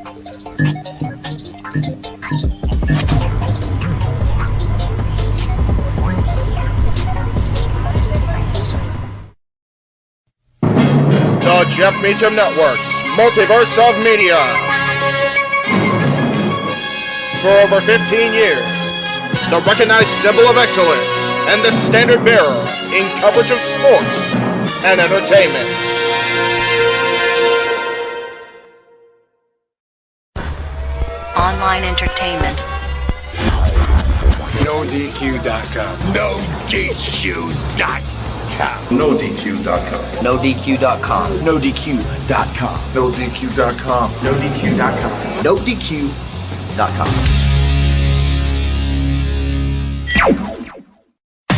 The Jeff Meacham Network's Multiverse of Media. For over 15 years, the recognized symbol of excellence and the standard bearer in coverage of sports and entertainment. Online entertainment. NoDQ.com. NoDQ.com. NoDQ.com. NoDQ.com. NoDQ.com. NoDQ.com. NoDQ.com. NoDQ.com.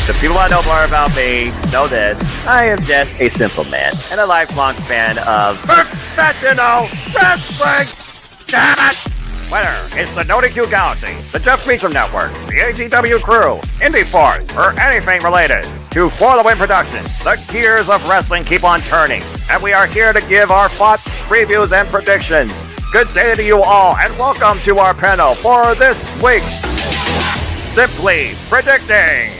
The people I know more about me know this. I am just a simple man and a lifelong fan of professional wrestling. Damn it! Whether it's the NoDQ Galaxy, the Jeff Meacham Network, the AEW crew, Indie Force, or anything related to For the Win Productions, the gears of wrestling keep on turning, and we are here to give our thoughts, previews, and predictions. Good day to you all, and welcome to our panel for this week's Simply Predicting.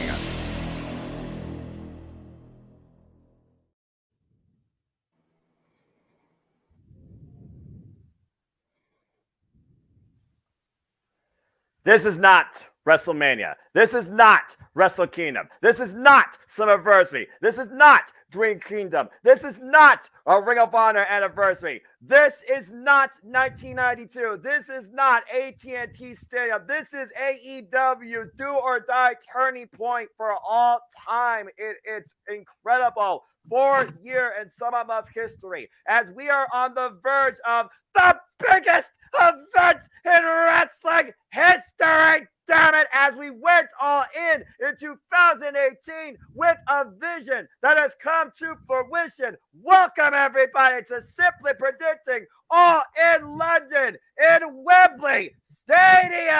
This is not WrestleMania. This is not Wrestle Kingdom. This is not Summerversary. This is not Dream Kingdom. This is not a Ring of Honor anniversary. This is not 1992. This is not AT&T Stadium. This is AEW do or die turning point for all time. It's incredible. 4-year and some of history as we are on the verge of the biggest event in wrestling history, damn it, as we went all in 2018 with a vision that has come to fruition. Welcome everybody to Simply Predicting All in London in Wembley Stadium.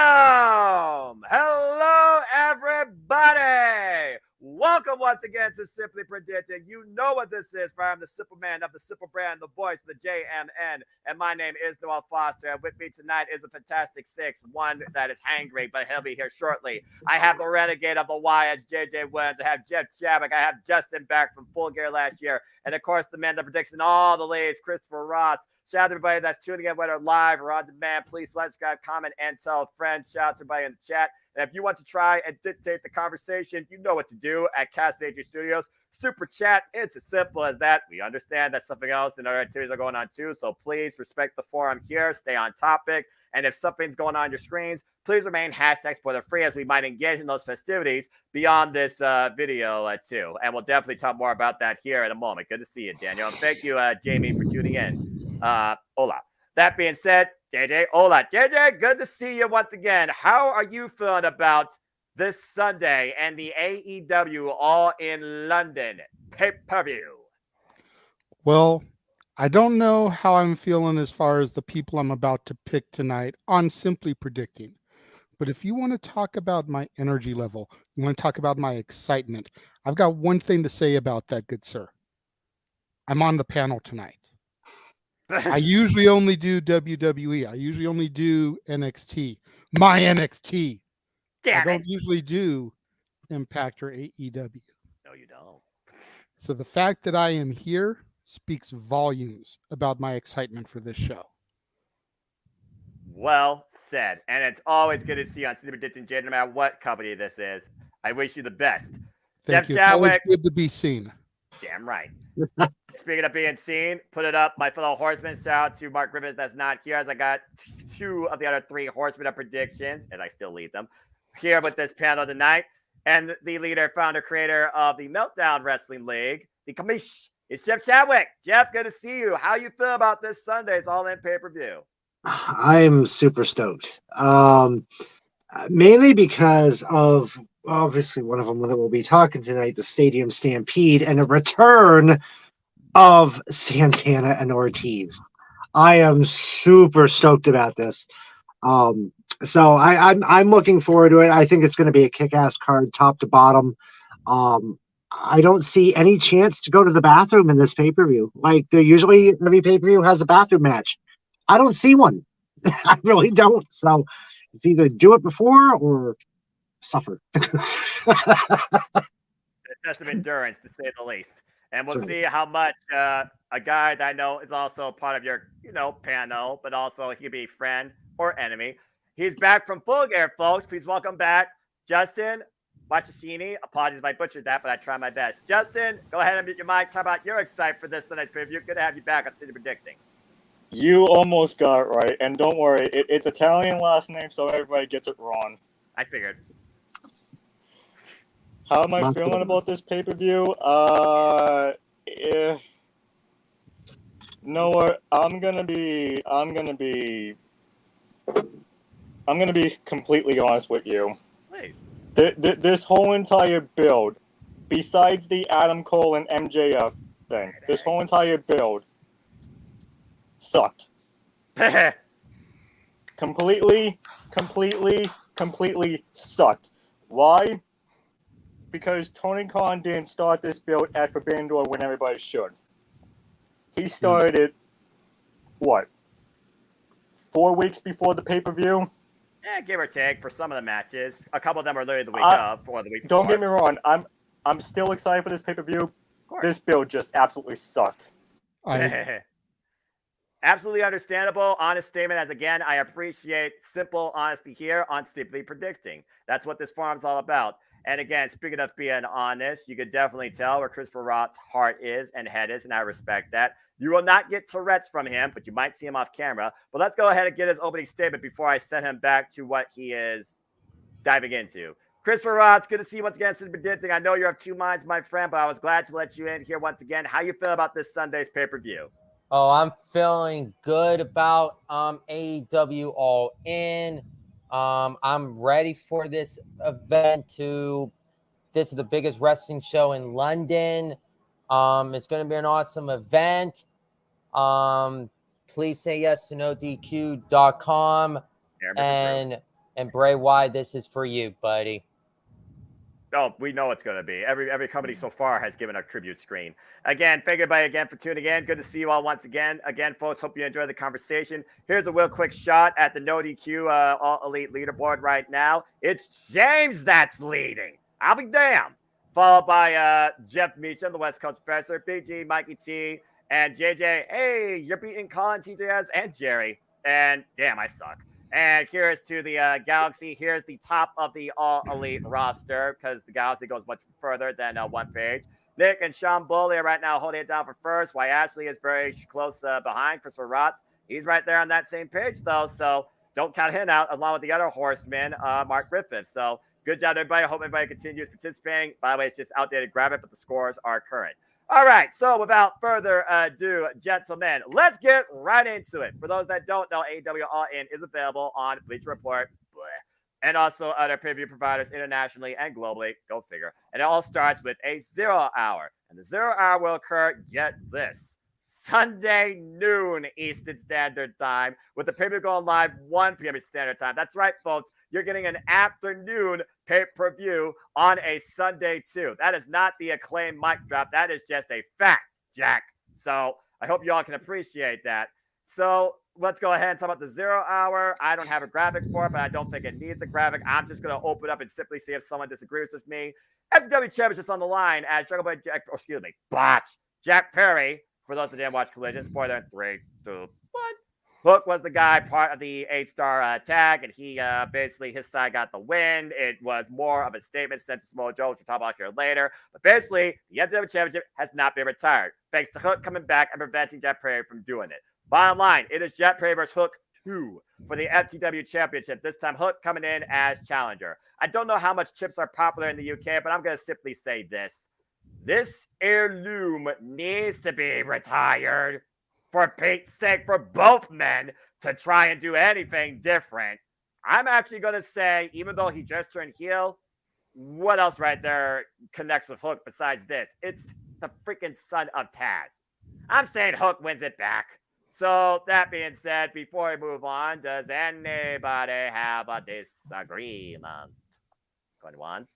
Hello everybody. Welcome once again to Simply Predicting. You know what this is, for I'm the simple man of the simple brand, the voice of the JMN, and my name is Noel Foster. And with me tonight is a fantastic six, one that is hangry, but he'll be here shortly. I have the renegade of the Wyatts, JJ Wins. I have Jeff Chadwick. I have Justin back from Full Gear last year. And of course, the man that predicts in all the leagues, Christopher Ross. Shout out to everybody that's tuning in, whether live or on demand. Please subscribe, comment, and tell a friend. Shout out to everybody in the chat. And if you want to try and dictate the conversation, you know what to do at Cast AG Studios. Super chat, it's as simple as that. We understand that something else and other activities are going on too, so please respect the forum here. Stay on topic. And if something's going on your screens, please remain hashtag spoiler free as we might engage in those festivities beyond this video too. And we'll definitely talk more about that here in a moment. Good to see you, Daniel. And thank you, Jamie, for tuning in. Hola. That being said, JJ, hola. JJ, good to see you once again. How are you feeling about this Sunday and the AEW All in London pay-per-view? Well, I don't know how I'm feeling as far as the people I'm about to pick tonight on Simply Predicting. But if you want to talk about my energy level, you want to talk about my excitement, I've got one thing to say about that, good sir. I'm on the panel tonight. I usually only do WWE. I usually only do NXT. My NXT. I don't usually do Impact or AEW. No, you don't. So the fact that I am here speaks volumes about my excitement for this show. Well said. And it's always good to see you on Simply Predicting, Jay, no matter what company this is. I wish you the best. Thank you. It's always good to be seen. Damn right. Speaking of being seen, put it up, my fellow horsemen. Shout out to Mark Griffiths that's not here, as I got two of the other three horsemen of predictions, and I still lead them here with this panel tonight. And the leader, founder, creator of the Meltdown Wrestling League, the commish, is Jeff Chadwick. Jeff, good to see you. How you feel about this Sunday's All In pay-per-view? I'm super stoked. Mainly because of obviously one of them that we'll be talking tonight, the Stadium Stampede, and the return of Santana and Ortiz. I am super stoked about this. So I'm looking forward to it. I think it's going to be a kick-ass card, top to bottom. I don't see any chance to go to the bathroom in this pay-per-view. Like, they're usually every pay-per-view has a bathroom match. I don't see one. I really don't. So it's either do it before or suffer. Test of endurance, to say the least. And we'll That's right. see how much a guy that I know is also part of your, panel, but also he could be friend or enemy. He's back from Full Gear, folks. Please welcome back Justin Washashini. Apologies if I butchered that, but I tried my best. Justin, go ahead and mute your mic. Talk about your excitement for this tonight's preview. Good to have you back on City Predicting. You almost got it right, and don't worry, it's Italian last name, so everybody gets it wrong. I figured. How am I feeling about this pay-per-view? You know what? I'm gonna be completely honest with you. Please. This whole entire build, besides the Adam Cole and MJF thing, this whole entire build sucked. Completely sucked. Why? Because Tony Khan didn't start this build at Forbidden Door when everybody should. He started it, 4 weeks before the pay-per-view? Yeah, give or take for some of the matches. A couple of them are literally the week of or the week before. Don't get me wrong. I'm still excited for this pay-per-view. This build just absolutely sucked. Absolutely understandable. Honest statement. As again, I appreciate simple honesty here on Simply Predicting. That's what this forum's all about. And again, speaking of being honest, you could definitely tell where Christopher Roth's heart is and head is, and I respect that. You will not get Tourette's from him, but you might see him off camera. But let's go ahead and get his opening statement before I send him back to what he is diving into. Christopher Roth, good to see you once again. Predicting. I know you're of two minds, my friend, but I was glad to let you in here once again. How you feel about this Sunday's pay-per-view? Oh, I'm feeling good about AEW All In. I'm ready for this event. This is the biggest wrestling show in London. It's going to be an awesome event. Please say yes to NoDQ.com. And Bray Wyatt, this is for you, buddy. Oh, we know it's going to be. Every company so far has given a tribute screen. Again, thank you everybody again for tuning in. Good to see you all once again. Again, folks, hope you enjoyed the conversation. Here's a real quick shot at the No DQ All Elite leaderboard right now. It's James that's leading. I'll be damned. Followed by Jeff Meacham, the West Coast Professor, Big G, Mikey T, and JJ. Hey, you're beating Colin, TJS, and Jerry. And damn, I suck. And here's to the Galaxy. Here's the top of the All Elite roster because the Galaxy goes much further than one page. Nick and Sean Bully are right now holding it down for first, while Ashley is very close behind Christopher Rotz. He's right there on that same page, though, so don't count him out, along with the other horseman, Mark Griffith. So good job, everybody. I hope everybody continues participating. By the way, it's just outdated graphic, but the scores are current. All right, so without further ado, gentlemen, let's get right into it. For those that don't know, AEW All In is available on Bleacher Report and also other preview providers internationally and globally. Go figure. And it all starts with a 0 hour. And the 0 hour will occur, get this, Sunday noon Eastern Standard Time, with the preview going live 1 p.m. Standard Time. That's right, folks. You're getting an afternoon pay-per-view on a Sunday, too. That is not the acclaimed mic drop. That is just a fact, Jack. So I hope you all can appreciate that. So let's go ahead and talk about the 0 hour. I don't have a graphic for it, but I don't think it needs a graphic. I'm just going to open up and simply see if someone disagrees with me. FW Championship's on the line as Jack Perry. For those that didn't watch Collision, spoiler in 3, 2, 1. Hook was the guy, part of the 8-star tag, and he basically, his side got the win. It was more of a statement sent to Samoa Joe, which we'll talk about here later. But basically, the FW Championship has not been retired, thanks to Hook coming back and preventing Jet Perry from doing it. Bottom line, it is Jet Perry versus Hook 2 for the FTW Championship. This time, Hook coming in as challenger. I don't know how much chips are popular in the UK, but I'm going to simply say this. This heirloom needs to be retired. For Pete's sake, for both men to try and do anything different. I'm actually going to say, even though he just turned heel, what else right there connects with Hook besides this? It's the freaking son of Taz. I'm saying Hook wins it back. So that being said, before we move on, does anybody have a disagreement? Going once.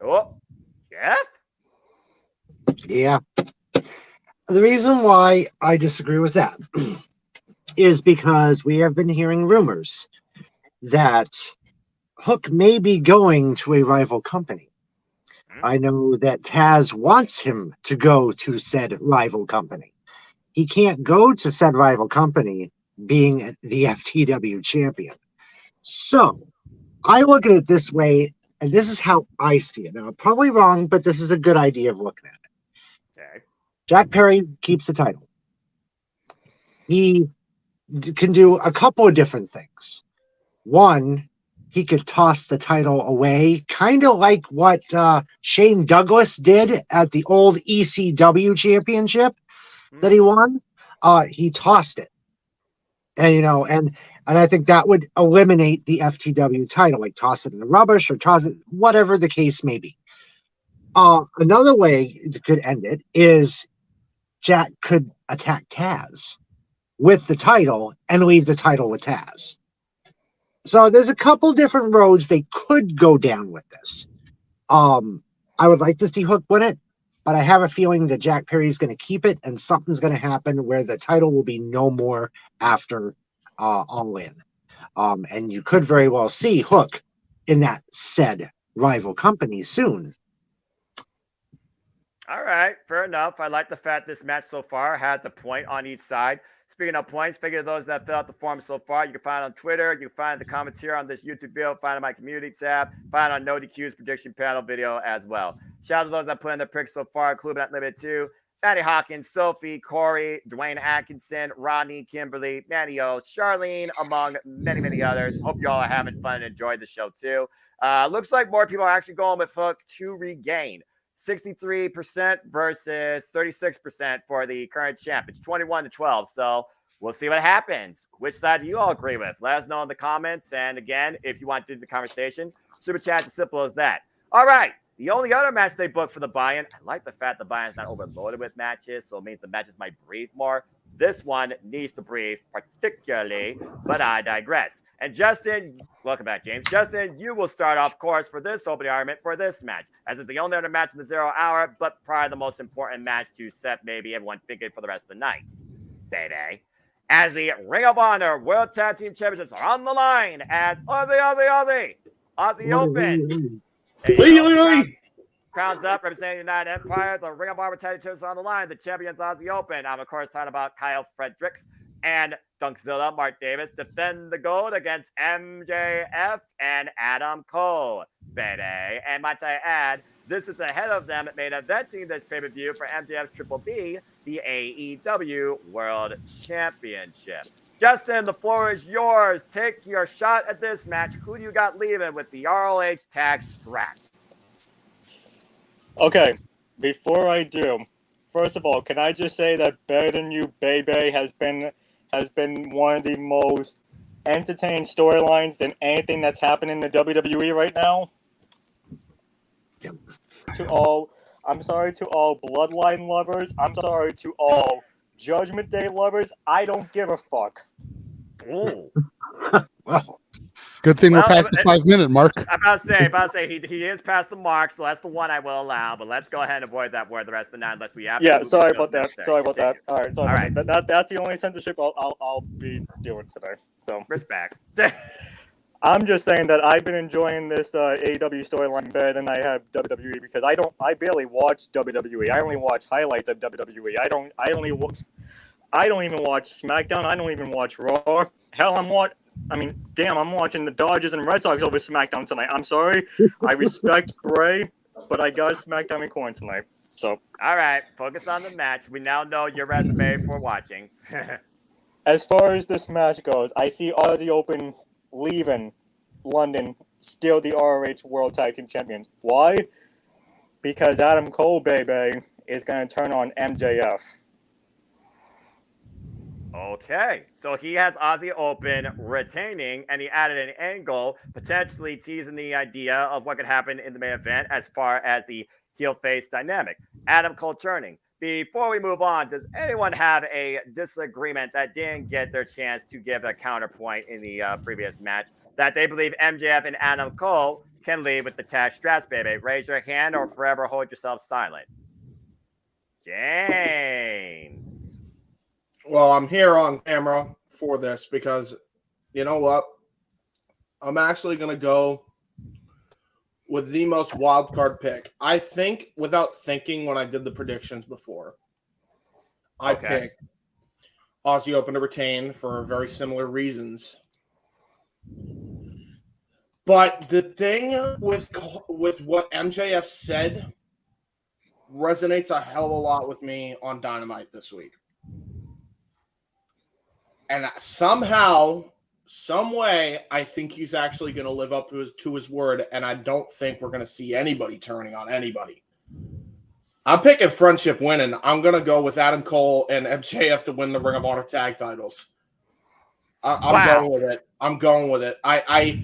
Oh, Jeff? Yeah. The reason why I disagree with that is because we have been hearing rumors that Hook may be going to a rival company. I know that Taz wants him to go to said rival company. He can't go to said rival company being the FTW champion. So I look at it this way, and this is how I see it. Now, I'm probably wrong, but this is a good idea of looking at it. Okay. Jack Perry keeps the title. He can do a couple of different things. One, he could toss the title away, kind of like what Shane Douglas did at the old ECW championship that he won. He tossed it, and and I think that would eliminate the FTW title, like toss it in the rubbish or toss it, whatever the case may be. Another way it could end it is Jack could attack Taz with the title and leave the title with Taz. So there's a couple different roads they could go down with this. I would like to see Hook win it, but I have a feeling that Jack Perry is going to keep it, and something's going to happen where the title will be no more after All In. And you could very well see Hook in that said rival company soon. All right, fair enough. I like the fact this match so far has a point on each side. Speaking of points, speaking of those that filled out the form so far, you can find it on Twitter. You can find the comments here on this YouTube video. Find it on my community tab. Find it on No DQ's prediction panel video as well. Shout out to those that put in their picks so far, including Not Limited to Maddie Hawkins, Sophie, Corey, Dwayne Atkinson, Rodney, Kimberly, Manny O, Charlene, among many, many others. Hope you all are having fun and enjoyed the show too. Looks like more people are actually going with Hook to regain. 63% versus 36% for the current champ. It's 21-12. So we'll see what happens. Which side do you all agree with? Let us know in the comments. And again, if you want to do the conversation, super chat's as simple as that. All right. The only other match they booked for the buy-in, I like the fact the buy-in's not overloaded with matches, so it means the matches might breathe more. This one needs to breathe particularly, but I digress. And Justin, welcome back, James. Justin, you will start off course for this opening argument for this match, as it's the only other match in the 0 hour, but probably the most important match to set maybe everyone thinking for the rest of the night. Baby. As the Ring of Honor World Tag Team Championships are on the line as Aussie Open. Crowns up, representing the United Empire. The Ring of Honor Tag Team Champions are on the line. The champions Aussie Open. I'm, of course, talking about Kyle Fredericks and Dunkzilla, Mark Davis, defend the gold against MJF and Adam Cole, baby. And might I add, this is ahead of them main eventing this pay-per-view for MJF's Triple B, the AEW World Championship. Justin, the floor is yours. Take your shot at this match. Who do you got leaving with the ROH tag straps? Okay, before I do, first of all, can I just say that Better Than You, Baby has been one of the most entertaining storylines than anything that's happened in the WWE right now. I'm sorry to all Bloodline lovers. I'm sorry to all Judgment Day lovers. I don't give a fuck. Oh. Well, good thing we're past the 5-minute mark. I'm about to say he is past the mark, so that's the one I will allow. But let's go ahead and avoid that word the rest of the night unless we have. Yeah, sorry about that. Sorry about that. All right, sorry. All right. That's the only censorship I'll be doing today. So Respect. I'm just saying that I've been enjoying this AEW storyline better than I have WWE because I barely watch WWE. I only watch highlights of WWE. I don't even watch SmackDown. I don't even watch Raw. Hell, I'm watching the Dodgers and Red Sox over SmackDown tonight. I'm sorry. I respect Bray, but I got SmackDown in coin tonight. So all right, focus on the match. We now know your resume for watching. As far as this match goes, I see Aussie Open leaving London, still the ROH World Tag Team Champions. Why? Because Adam Cole, baby, is going to turn on MJF. Okay, so he has Aussie Open retaining, and he added an angle, potentially teasing the idea of what could happen in the main event as far as the heel-face dynamic. Adam Cole turning. Before we move on, does anyone have a disagreement that didn't get their chance to give a counterpoint in the previous match that they believe MJF and Adam Cole can lead with the tag straps, baby? Raise your hand or forever hold yourself silent. James. Well, I'm here on camera for this because you know what? I'm actually going to go with the most wild card pick. I think, without thinking when I did the predictions before, I picked Aussie Open to retain for very similar reasons. But the thing with what MJF said resonates a hell of a lot with me on Dynamite this week. And somehow, some way, I think he's actually going to live up to his word, and I don't think we're going to see anybody turning on anybody. I'm picking Friendship winning. I'm going to go with Adam Cole and MJF to win the Ring of Honor tag titles. I'm going with it. I'm going with it. I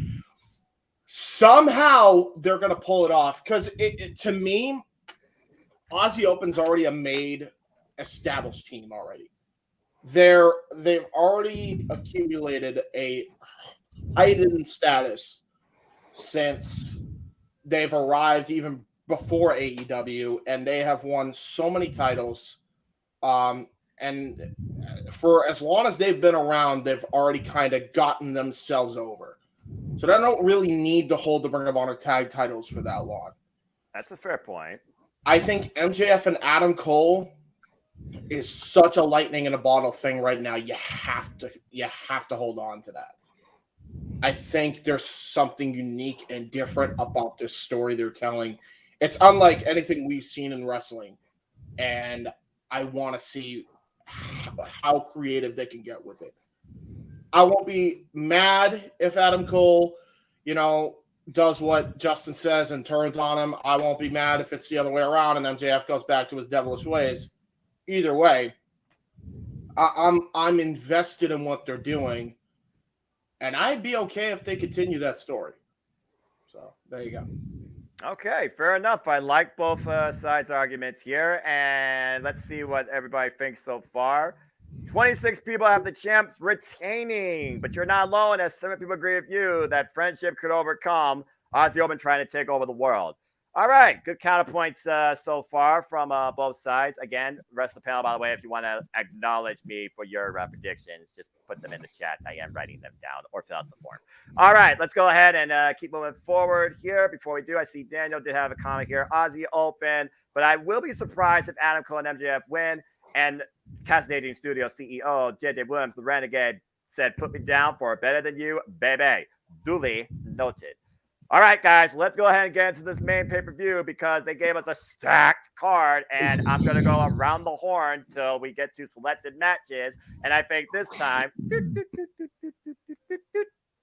somehow they're going to pull it off because to me, Aussie Open's already a made, established team already. They've already accumulated a heightened status since they've arrived even before AEW, and they have won so many titles. And for as long as they've been around, they've already kind of gotten themselves over. So they don't really need to hold the Ring of Honor tag titles for that long. That's a fair point. I think MJF and Adam Cole is such a lightning in a bottle thing right now. You have to hold on to that. I think there's something unique and different about this story they're telling. It's unlike anything we've seen in wrestling, and I want to see how creative they can get with it. I won't be mad if Adam Cole, does what Justin says and turns on him. I won't be mad if it's the other way around and MJF goes back to his devilish ways. Either way, I'm invested in what they're doing, and I'd be okay if they continue that story. So there you go. Okay, fair enough. I like both sides' arguments here, and let's see what everybody thinks so far. 26 people have the champs retaining, but you're not alone, as 7 people agree with you that Friendship could overcome Aussie Open trying to take over the world. All right, good counterpoints so far from both sides. Again, the rest of the panel, by the way, if you want to acknowledge me for your predictions, just put them in the chat. I am writing them down, or fill out the form. All right, let's go ahead and keep moving forward here. Before we do, I see Daniel did have a comment here. Aussie Open, but I will be surprised if Adam Cole and MJF win. And Cascading Studio CEO JJ Williams, the Renegade, said, "Put me down for better than you, baby." Duly noted. All right, guys, let's go ahead and get into this main pay-per-view because they gave us a stacked card, and I'm going to go around the horn till we get to selected matches. And I think this time,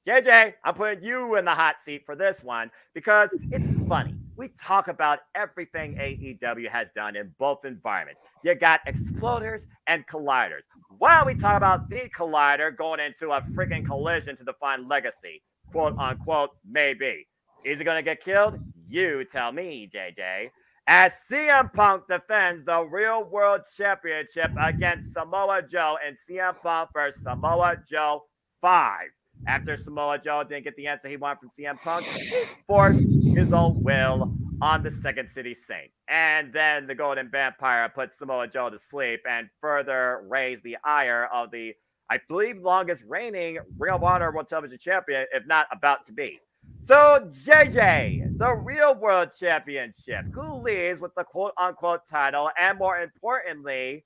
JJ, I'm putting you in the hot seat for this one because it's funny. We talk about everything AEW has done in both environments. You got exploders and colliders. Why don't we talk about the collider going into a freaking collision to define legacy? Quote unquote, maybe. Is he going to get killed? You tell me, JJ. As CM Punk defends the Real World Championship against Samoa Joe and CM Punk versus Samoa Joe 5. After Samoa Joe didn't get the answer he wanted from CM Punk, he forced his own will on the Second City Saint. And then the Golden Vampire put Samoa Joe to sleep and further raised the ire of the, I believe, longest reigning Ring of Honor World Television Champion, if not about to be. So, JJ, the Real World Championship, who leads with the quote-unquote title and, more importantly,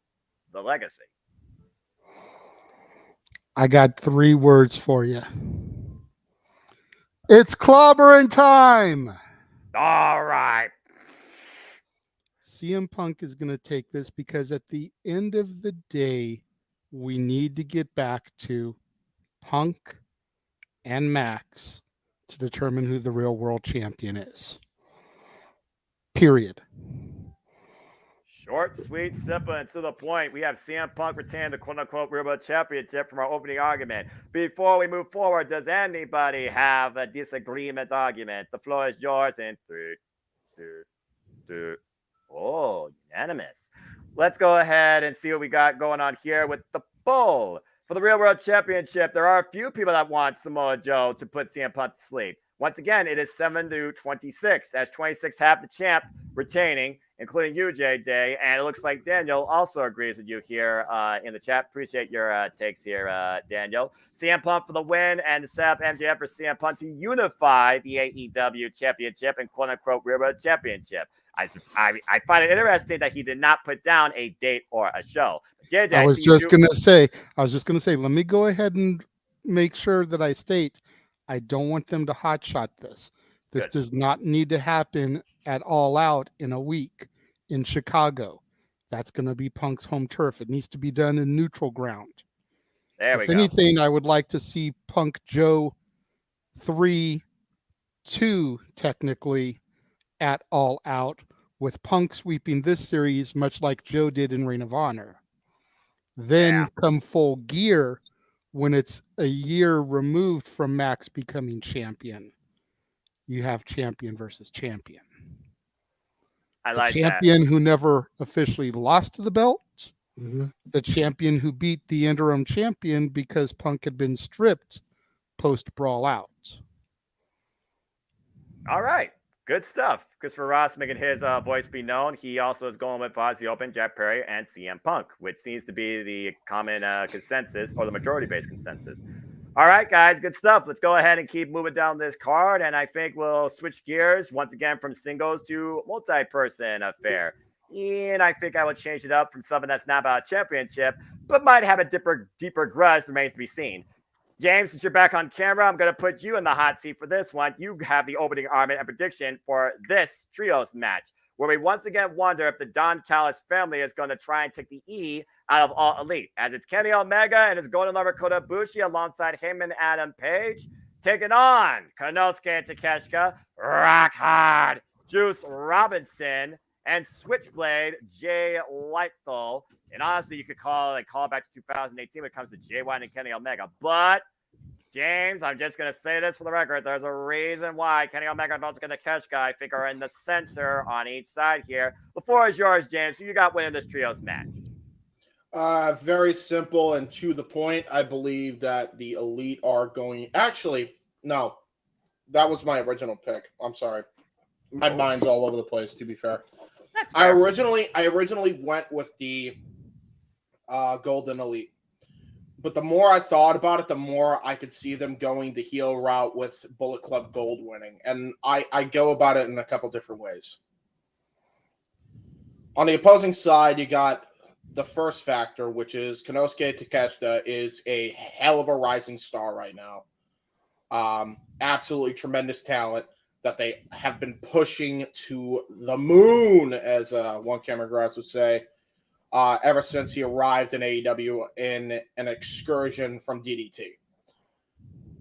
the legacy? I got 3 words for you. It's clobbering time. All right. CM Punk is going to take this because at the end of the day, we need to get back to Punk and Max to determine who the real world champion is. Period. Short, sweet, simple, and to the point. We have CM Punk retain the quote-unquote Real World Championship from our opening argument. Before we move forward, does anybody have a disagreement argument? The floor is yours in 3, 2, 2. Oh, unanimous. Let's go ahead and see what we got going on here with the poll. For the Real World Championship, there are a few people that want Samoa Joe to put CM Punk to sleep. Once again, it is 7-26, as 26 have the champ retaining, including you, JJ. And it looks like Daniel also agrees with you here in the chat. Appreciate your takes here, Daniel. CM Punk for the win, and Seth MJF for CM Punk to unify the AEW Championship and quote-unquote Railroad Championship. I find it interesting that he did not put down a date or a show. JJ, I was just going to say, let me go ahead and make sure that I state, I don't want them to hotshot this. This does not need to happen at All Out in a week in Chicago. That's going to be Punk's home turf. It needs to be done in neutral ground. There we if go. anything, I would like to see Punk Joe 3-2 technically at All Out, with Punk sweeping this series much like Joe did in Ring of Honor. Then come Full Gear when it's a year removed from Max becoming champion. You have champion versus champion. I like the champion who never officially lost the belt. Mm-hmm. The champion who beat the interim champion because Punk had been stripped post Brawl Out. All right. Good stuff. Christopher Ross making his voice be known. He also is going with Aussie Open, Jack Perry, and CM Punk, which seems to be the common consensus or the majority-based consensus. All right, guys, good stuff. Let's go ahead and keep moving down this card, and I think we'll switch gears once again from singles to multi-person affair. And I think I will change it up from something that's not about a championship, but might have a deeper grudge, remains to be seen. James, since you're back on camera, I'm going to put you in the hot seat for this one. You have the opening argument and prediction for this trios match, where we once again wonder if the Don Callis family is going to try and take the E out of All Elite, as it's Kenny Omega and his golden lover Kota Ibushi alongside Heyman Adam Page, taking on Konosuke and Takeshita, Rock Hard, Juice Robinson, and Switchblade Jay Lethal. And honestly, you could call it back to 2018 when it comes to Jay White and Kenny Omega. But, James, I'm just going to say this for the record. There's a reason why Kenny Omega and Takeshita, I think, are in the center on each side here. The floor is yours, James. Who you got winning this trios match? Very simple and to the point. I believe that the Elite are going... Actually, no. That was my original pick. I'm sorry. My mind's all over the place, to be fair. I originally went with the Golden Elite. But the more I thought about it, the more I could see them going the heel route with Bullet Club Gold winning. And I go about it in a couple different ways. On the opposing side, you got the first factor, which is Konosuke Takeshita is a hell of a rising star right now. Absolutely tremendous talent that they have been pushing to the moon, as one camera grads would say, ever since he arrived in AEW in an excursion from DDT.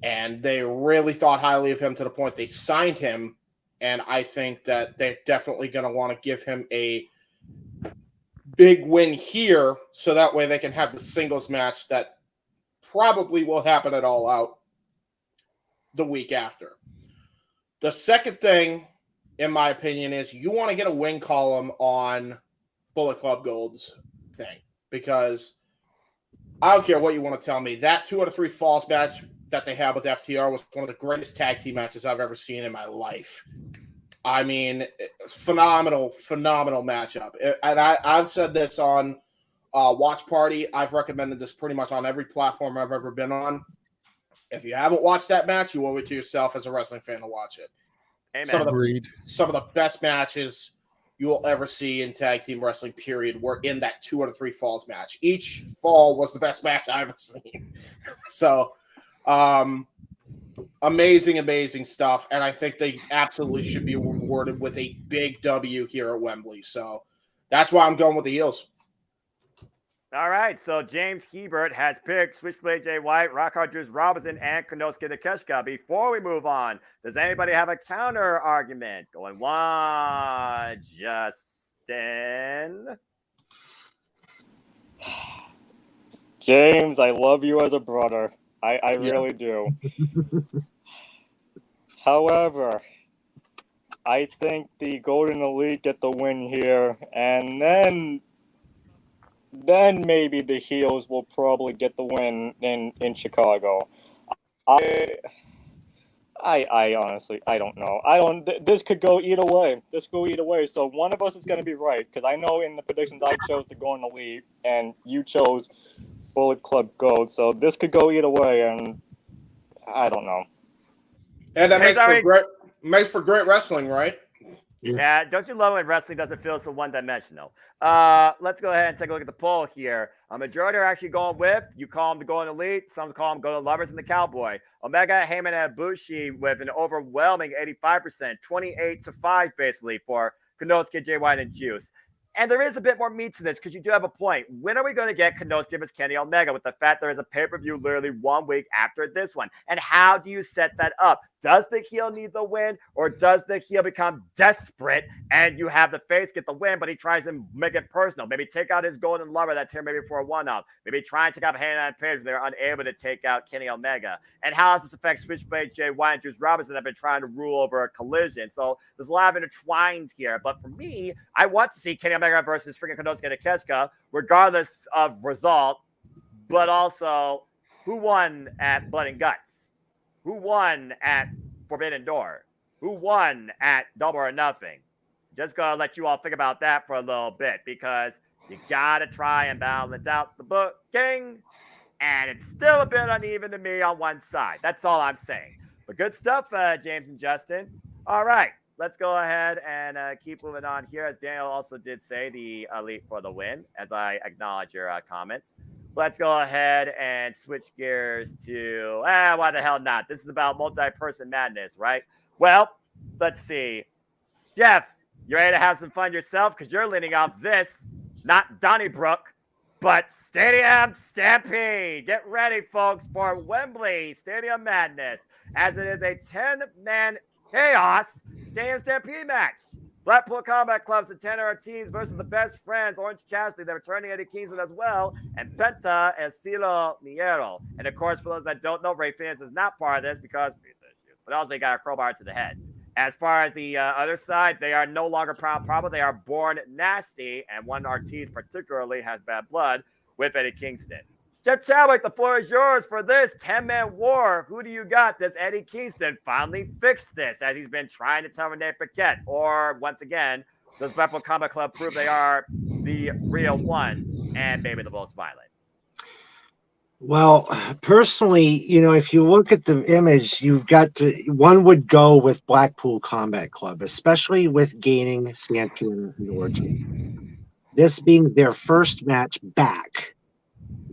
And they really thought highly of him to the point they signed him, and I think that they're definitely going to want to give him a big win here, so that way they can have the singles match that probably will happen at All Out the week after. The second thing, in my opinion, is you want to get a win column on Bullet Club Gold's thing, because I don't care what you want to tell me, that 2 out of 3 falls match that they had with FTR was one of the greatest tag team matches I've ever seen in my life. I mean, phenomenal matchup. And I've said this on Watch Party. I've recommended this pretty much on every platform I've ever been on. If you haven't watched that match, you owe it to yourself as a wrestling fan to watch it. Amen. Some of the best matches you will ever see in tag team wrestling, period, were in that 2 out of 3 falls match. Each fall was the best match I've ever seen. So, amazing stuff. And I think they absolutely should be rewarded with a big W here at Wembley. So that's why I'm going with the heels. All right, so James Hebert has picked Switchblade Jay White, Rock Hard Juice Robinson, and Konosuke Takeshita. Before we move on, does anybody have a counter argument? Going one, Justin. James, I love you as a brother. I really do. However, I think the Golden Elite get the win here, and then maybe the heels will probably get the win in Chicago. I honestly, I don't know. I don't. This could go either way. So one of us is gonna be right because I know in the predictions I chose to go in the lead, and you chose Bullet Club Gold. So this could go either way, and I don't know. And that Hey, sorry. makes for great wrestling, right? Yeah, don't you love when wrestling doesn't feel so one-dimensional? Let's go ahead and take a look at the poll here. A majority are actually going with, you call them the Golden Elite, some call them Golden Lovers and the Cowboy. Omega, Heyman, and Ibushi with an overwhelming 85%, 28-5 basically for Konosuke, Jay White, and Juice. And there is a bit more meat to this because you do have a point. When are we going to get Konosuke vs. Kenny Omega with the fact there is a pay-per-view literally 1 week after this one? And how do you set that up? Does the heel need the win, or does the heel become desperate and you have the face get the win, but he tries to make it personal? Maybe take out his golden lover that's here maybe for a one-up. Maybe try and take out Heyman and Page when they're unable to take out Kenny Omega. And how does this affect Switchblade, Jay White, and Juice Robinson that have been trying to rule over a Collision? So there's a lot of intertwines here. But for me, I want to see Kenny Omega versus freaking Konosuke Takeshita, regardless of result, but also who won at Blood and Guts? Who won at Forbidden Door? Who won at Double or Nothing? Just gonna let you all think about that for a little bit because you gotta try and balance out the booking, and it's still a bit uneven to me on one side. That's all I'm saying. But good stuff, James and Justin. All right, let's go ahead and keep moving on here. As Daniel also did say, the Elite for the win, as I acknowledge your comments. Let's go ahead and switch gears to, why the hell not? This is about multi-person madness, right? Well, let's see. Jeff, you ready to have some fun yourself? Because you're leaning off this, not Donnybrook, but Stadium Stampede. Get ready, folks, for Wembley Stadium Madness, as it is a 10-man chaos Stadium Stampede match. Blackpool Combat Club's the Tanner teams versus the Best Friends, Orange Cassidy, they're returning Eddie Kingston as well, and Penta and Silo Miero. And of course, for those that don't know, Ray Phoenix is not part of this because, but also he got a crowbar to the head. As far as the other side, they are no longer Proud Papa. They are Born Nasty, and one Ortiz particularly has bad blood with Eddie Kingston. Jeff Chadwick, the floor is yours for this 10-man war. Who do you got? Does Eddie Kingston finally fix this as he's been trying to terminate Paquette? Or, once again, does Blackpool Combat Club prove they are the real ones and maybe the most violent? Well, personally, if you look at the image, one would go with Blackpool Combat Club, especially with gaining Santana and Ortiz. This being their first match back,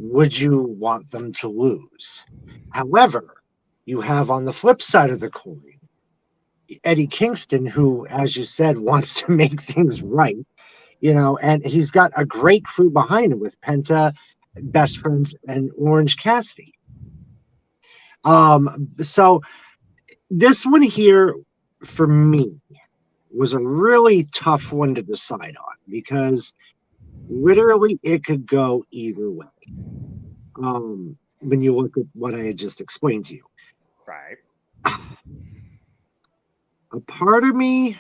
would you want them to lose? However, you have on the flip side of the coin, Eddie Kingston, who, as you said, wants to make things right, and he's got a great crew behind him with Penta, Best Friends, and Orange Cassidy. So this one here, for me, was a really tough one to decide on because literally it could go either way. When you look at what I had just explained to you. Right. A part of me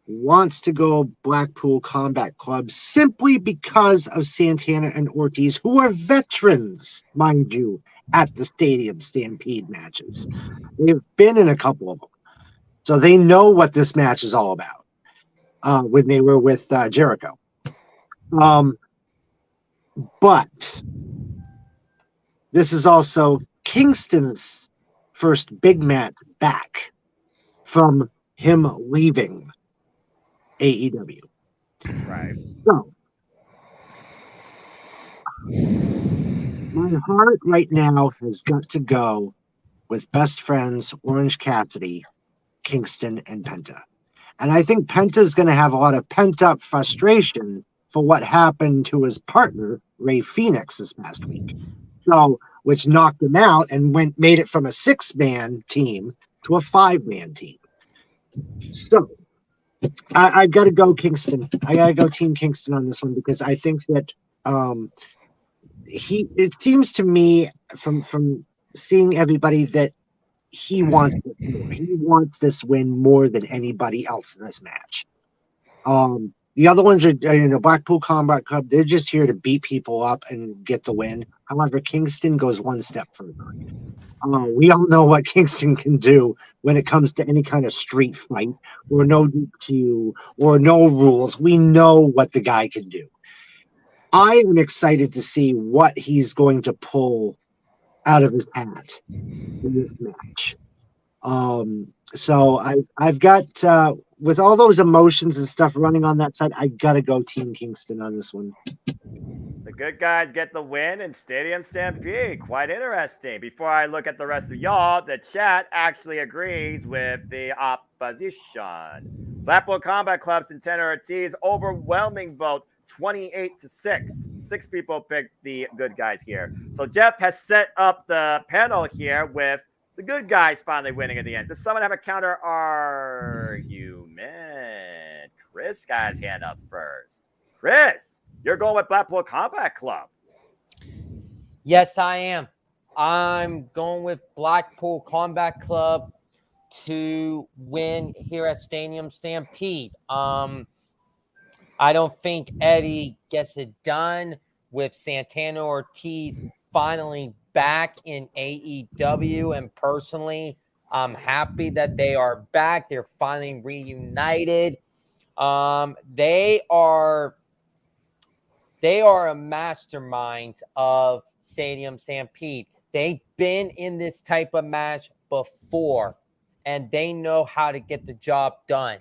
wants to go Blackpool Combat Club simply because of Santana and Ortiz, who are veterans, mind you, at the Stadium Stampede matches. They've been in a couple of them. So they know what this match is all about when they were with Jericho. But this is also Kingston's first big match back from him leaving AEW. Right. So, my heart right now has got to go with Best Friends, Orange Cassidy, Kingston, and Penta. And I think Penta's going to have a lot of pent-up frustration for what happened to his partner, Ray Phoenix, this past week. So, which knocked him out and made it from a 6-man team to a 5-man team. So, I've got to go Kingston. I got to go Team Kingston on this one because I think that it seems to me from seeing everybody that he wants this more. He wants this win more than anybody else in this match. The other ones are, Blackpool Combat Club. They're just here to beat people up and get the win. However, Kingston goes one step further. We all know what Kingston can do when it comes to any kind of street fight or no DQ or no rules. We know what the guy can do. I am excited to see what he's going to pull out of his hat in this match. So I've got with all those emotions and stuff running on that side, I gotta go Team Kingston on this one. The good guys get the win in Stadium Stampede. Quite interesting. Before I look at the rest of y'all, the chat actually agrees with the opposition. Blackpool Combat Club Santana Ortiz, overwhelming vote, 28-6. 6 people picked the good guys here. So Jeff has set up the panel here with the good guys finally winning at the end. Does someone have a counter argument? Chris got his hand up first. Chris, you're going with Blackpool Combat Club. Yes, I am. I'm going with Blackpool Combat Club to win here at Stadium Stampede. I don't think Eddie gets it done with Santana Ortiz finally back in AEW. And personally, I'm happy that they are back. They're finally reunited. They are a mastermind of Stadium Stampede. They've been in this type of match before, and they know how to get the job done.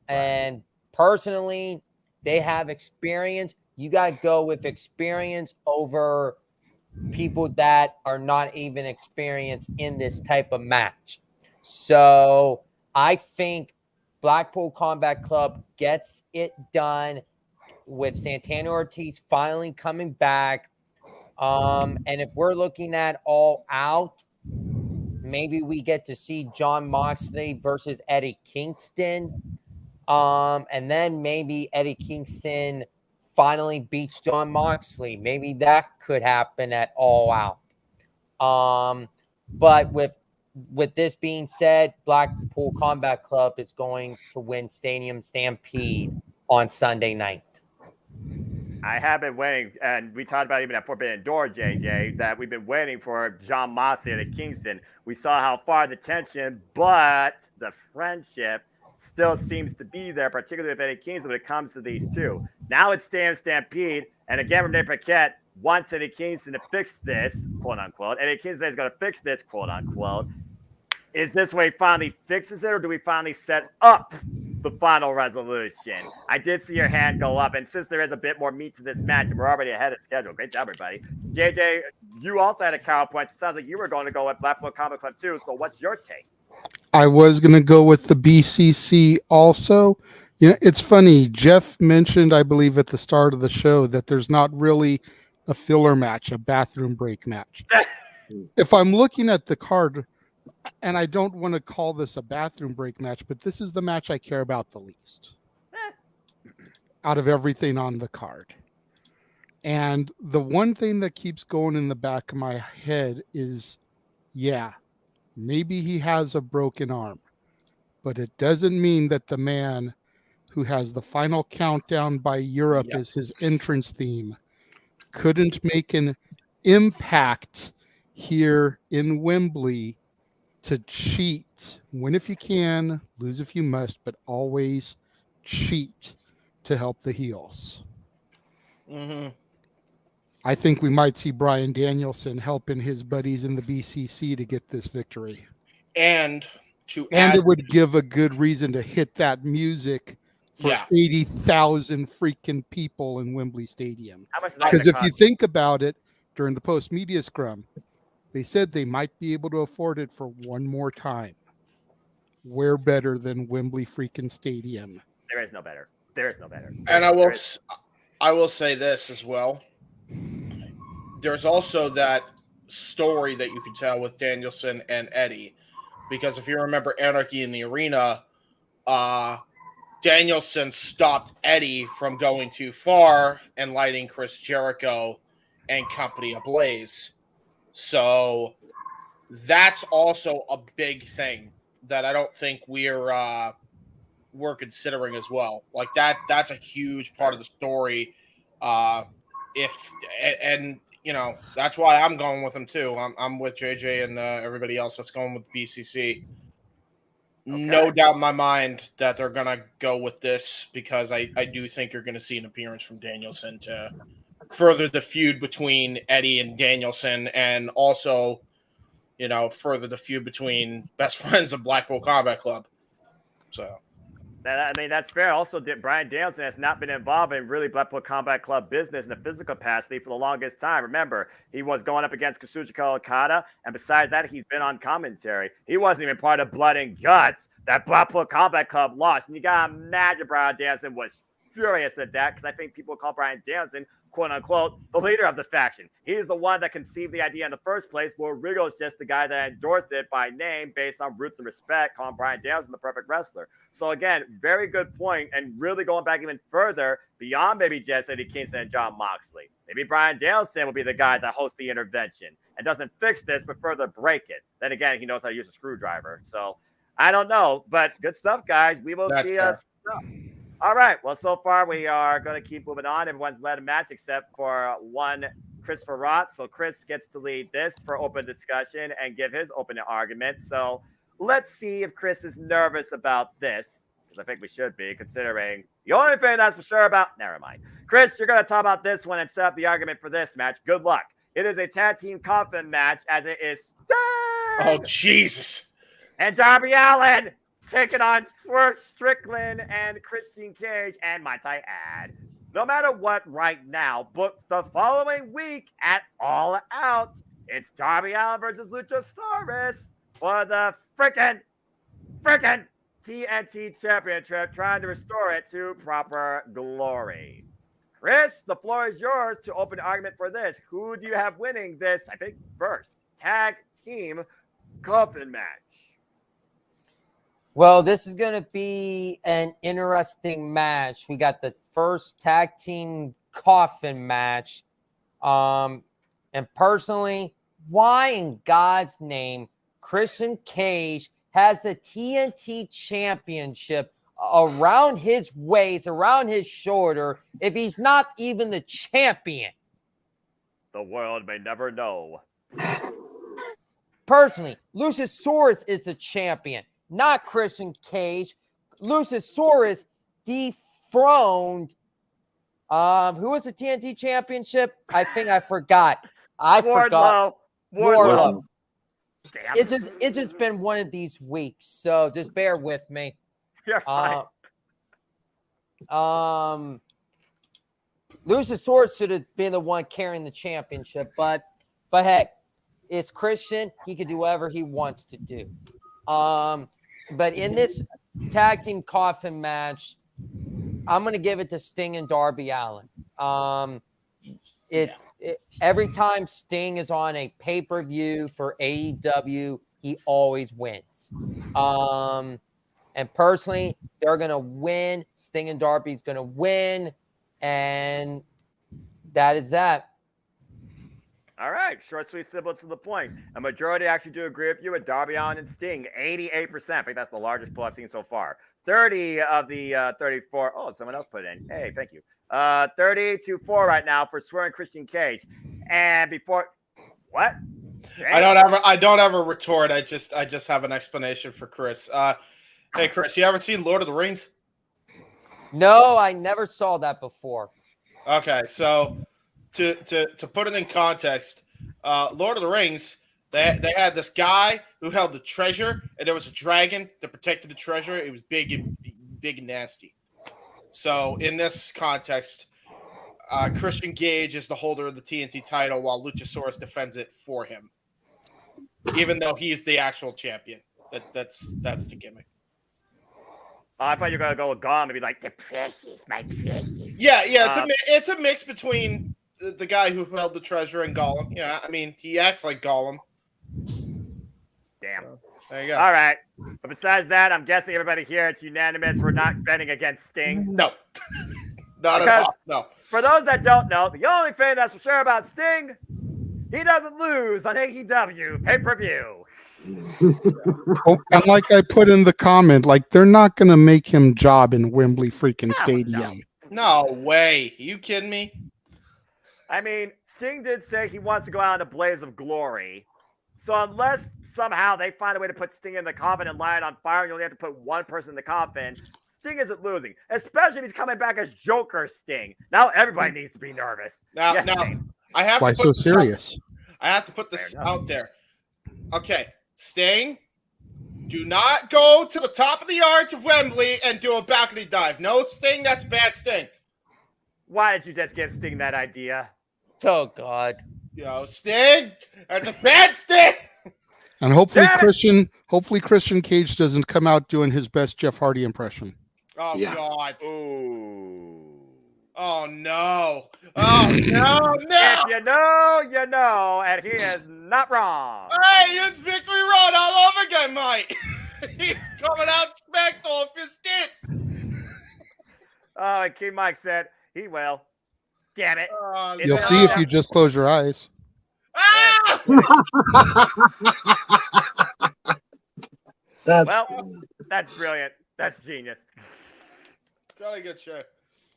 Right. And personally, they have experience. You got to go with experience over people that are not even experienced in this type of match. So I think Blackpool Combat Club gets it done with Santana Ortiz finally coming back. And if we're looking at All Out, maybe we get to see Jon Moxley versus Eddie Kingston. And then maybe Eddie Kingston finally beats Jon Moxley. Maybe that could happen at All Out. But with this being said, Blackpool Combat Club is going to win Stadium Stampede on Sunday night. I have been waiting, and we talked about even at Forbidden Door, JJ, that we've been waiting for Jon Moxley at Kingston. We saw how far the tension, but the friendship still seems to be there, particularly with Eddie Kingston when it comes to these two. Now it's Stadium Stampede, and again, Renee Paquette wants Eddie Kingston to fix this, quote unquote. Eddie Kingston is going to fix this, quote unquote. Is this way he finally fixes it, or do we finally set up the final resolution? I did see your hand go up, and since there is a bit more meat to this match, and we're already ahead of schedule. Great job, everybody. JJ, you also had a counterpoint. It sounds like you were going to go with Blackpool Comic Club too. So what's your take? I was going to go with the BCC also. You know, it's funny. Jeff mentioned, I believe, at the start of the show that there's not really a filler match, a bathroom break match. If I'm looking at the card, and I don't want to call this a bathroom break match, but this is the match I care about the least out of everything on the card. And the one thing that keeps going in the back of my head is, yeah, maybe he has a broken arm, but it doesn't mean that the man who has the final countdown by Europe as his entrance theme couldn't make an impact here in Wembley to cheat. Win if you can, lose if you must, but always cheat to help the heels. Mm-hmm. I think we might see Bryan Danielson helping his buddies in the BCC to get this victory. And it would give a good reason to hit that music for 80,000 freaking people in Wembley Stadium. Because if you think about it, during the post-media scrum, they said they might be able to afford it for one more time. Where better than Wembley freaking Stadium? There is no better. There is no better. And I will say this as well. There's also that story that you can tell with Danielson and Eddie, because if you remember Anarchy in the Arena, Danielson stopped Eddie from going too far and lighting Chris Jericho and company ablaze. So that's also a big thing that I don't think we're considering as well. Like that's a huge part of the story. And that's why I'm going with him too. I'm with JJ and everybody else that's going with BCC. No doubt in my mind that they're gonna go with this because I do think you're gonna see an appearance from Danielson to further the feud between Eddie and Danielson, and also, further the feud between best friends of Blackpool Combat Club. So. That's fair. Also, Brian Danielson has not been involved in really Blackpool Combat Club business in a physical capacity for the longest time. Remember, he was going up against Kazuchika Okada, and besides that, he's been on commentary. He wasn't even part of Blood and Guts that Blackpool Combat Club lost. And you gotta imagine Brian Danielson was furious at that because I think people call Brian Danielson, quote unquote, the leader of the faction. He's the one that conceived the idea in the first place, where Rigo is just the guy that endorsed it by name based on roots and respect, calling Brian Danielson the perfect wrestler. So again, very good point, and really going back even further beyond maybe just Eddie Kingston and John Moxley. Maybe Brian Danielson will be the guy that hosts the intervention and doesn't fix this but further break it. Then again, he knows how to use a screwdriver. So I don't know, but good stuff, guys. We will see us. All right. Well, so far we are going to keep moving on. Everyone's led a match except for one, Christopher Roth. So Chris gets to lead this for open discussion and give his opening argument. So let's see if Chris is nervous about this, because I think we should be, considering the only thing that's for sure about. Never mind. Chris, you're going to talk about this one and set up the argument for this match. Good luck. It is a tag team coffin match, as it is Sting! Oh, Jesus. And Darby Allin taking on Strickland and Christian Cage, and might I add, no matter what right now, book the following week at All Out. It's Darby Allin versus Luchasaurus for the freaking TNT Championship, trying to restore it to proper glory. Chris, the floor is yours to open the argument for this. Who do you have winning this, I think, first tag team coffin match? Well, this is going to be an interesting match. We got the first tag team coffin match. And personally, why in God's name Christian Cage has the TNT Championship around his waist, around his shoulder, if he's not even the champion? The world may never know. Personally, Luchasaurus is the champion, not Christian Cage. Luchasaurus dethroned. Who was the TNT Championship? I think I forgot. Wardlow. Damn. It's just been one of these weeks, so just bear with me. You're fine. Luchasaurus should have been the one carrying the championship, but hey, it's Christian. He can do whatever he wants to do. But in this tag team coffin match, I'm going to give it to Sting and Darby Allin. Every time Sting is on a pay-per-view for AEW, he always wins. And personally, they're going to win. Sting and Darby's going to win. And that is that. All right. Short, sweet, simple, to the point. A majority actually do agree with you with Darby Allin and Sting. 88%. I think that's the largest poll I've seen so far. 30 of the 34. Oh, someone else put it in. Hey, thank you. 30-4 right now for swearing Christian Cage. And before what? I don't ever retort. I just have an explanation for Chris. Hey Chris, you ever seen Lord of the Rings? No, I never saw that before. Okay, so to put it in context, Lord of the Rings, they had this guy who held the treasure, and there was a dragon that protected the treasure. It was big and nasty. So in this context, Christian Cage is the holder of the TNT title, while Luchasaurus defends it for him, even though he is the actual champion. That's the gimmick. I thought you were gonna go with Gollum and be like, "The precious, my precious." Yeah. It's a mix between the guy who held the treasure and Gollum. Yeah, I mean, he acts like Gollum. Damn. So, there you go. All right. But besides that, I'm guessing everybody here, it's unanimous. We're not betting against Sting. No. Not at all. No. For those that don't know, the only thing that's for sure about Sting, he doesn't lose on AEW pay-per-view. And like I put in the comment, like they're not going to make him job in Wembley freaking Stadium. No way. Are you kidding me? I mean, Sting did say he wants to go out in a blaze of glory. So unless somehow they find a way to put Sting in the coffin and light it on fire, and you only have to put one person in the coffin, Sting isn't losing. Especially if he's coming back as Joker Sting. Now everybody needs to be nervous. Now, James. I have Why to put so this serious? I have to put this out there. Okay, Sting, do not go to the top of the arch of Wembley and do a balcony dive. No, Sting, that's bad Sting. Why did you just give Sting that idea? Oh God. Sting, that's a bad Sting. And hopefully Christian Cage doesn't come out doing his best Jeff Hardy impression. Oh Yeah. God. Ooh. Oh no. Oh no, no. If you know, you know, and he is not wrong. Hey, it's Victory Road all over again, Mike. He's coming out smacked off his tits. Oh, and King Mike said he will. Damn it. You'll see if you just close your eyes. Ah! That's brilliant. That's genius. Jolly good show.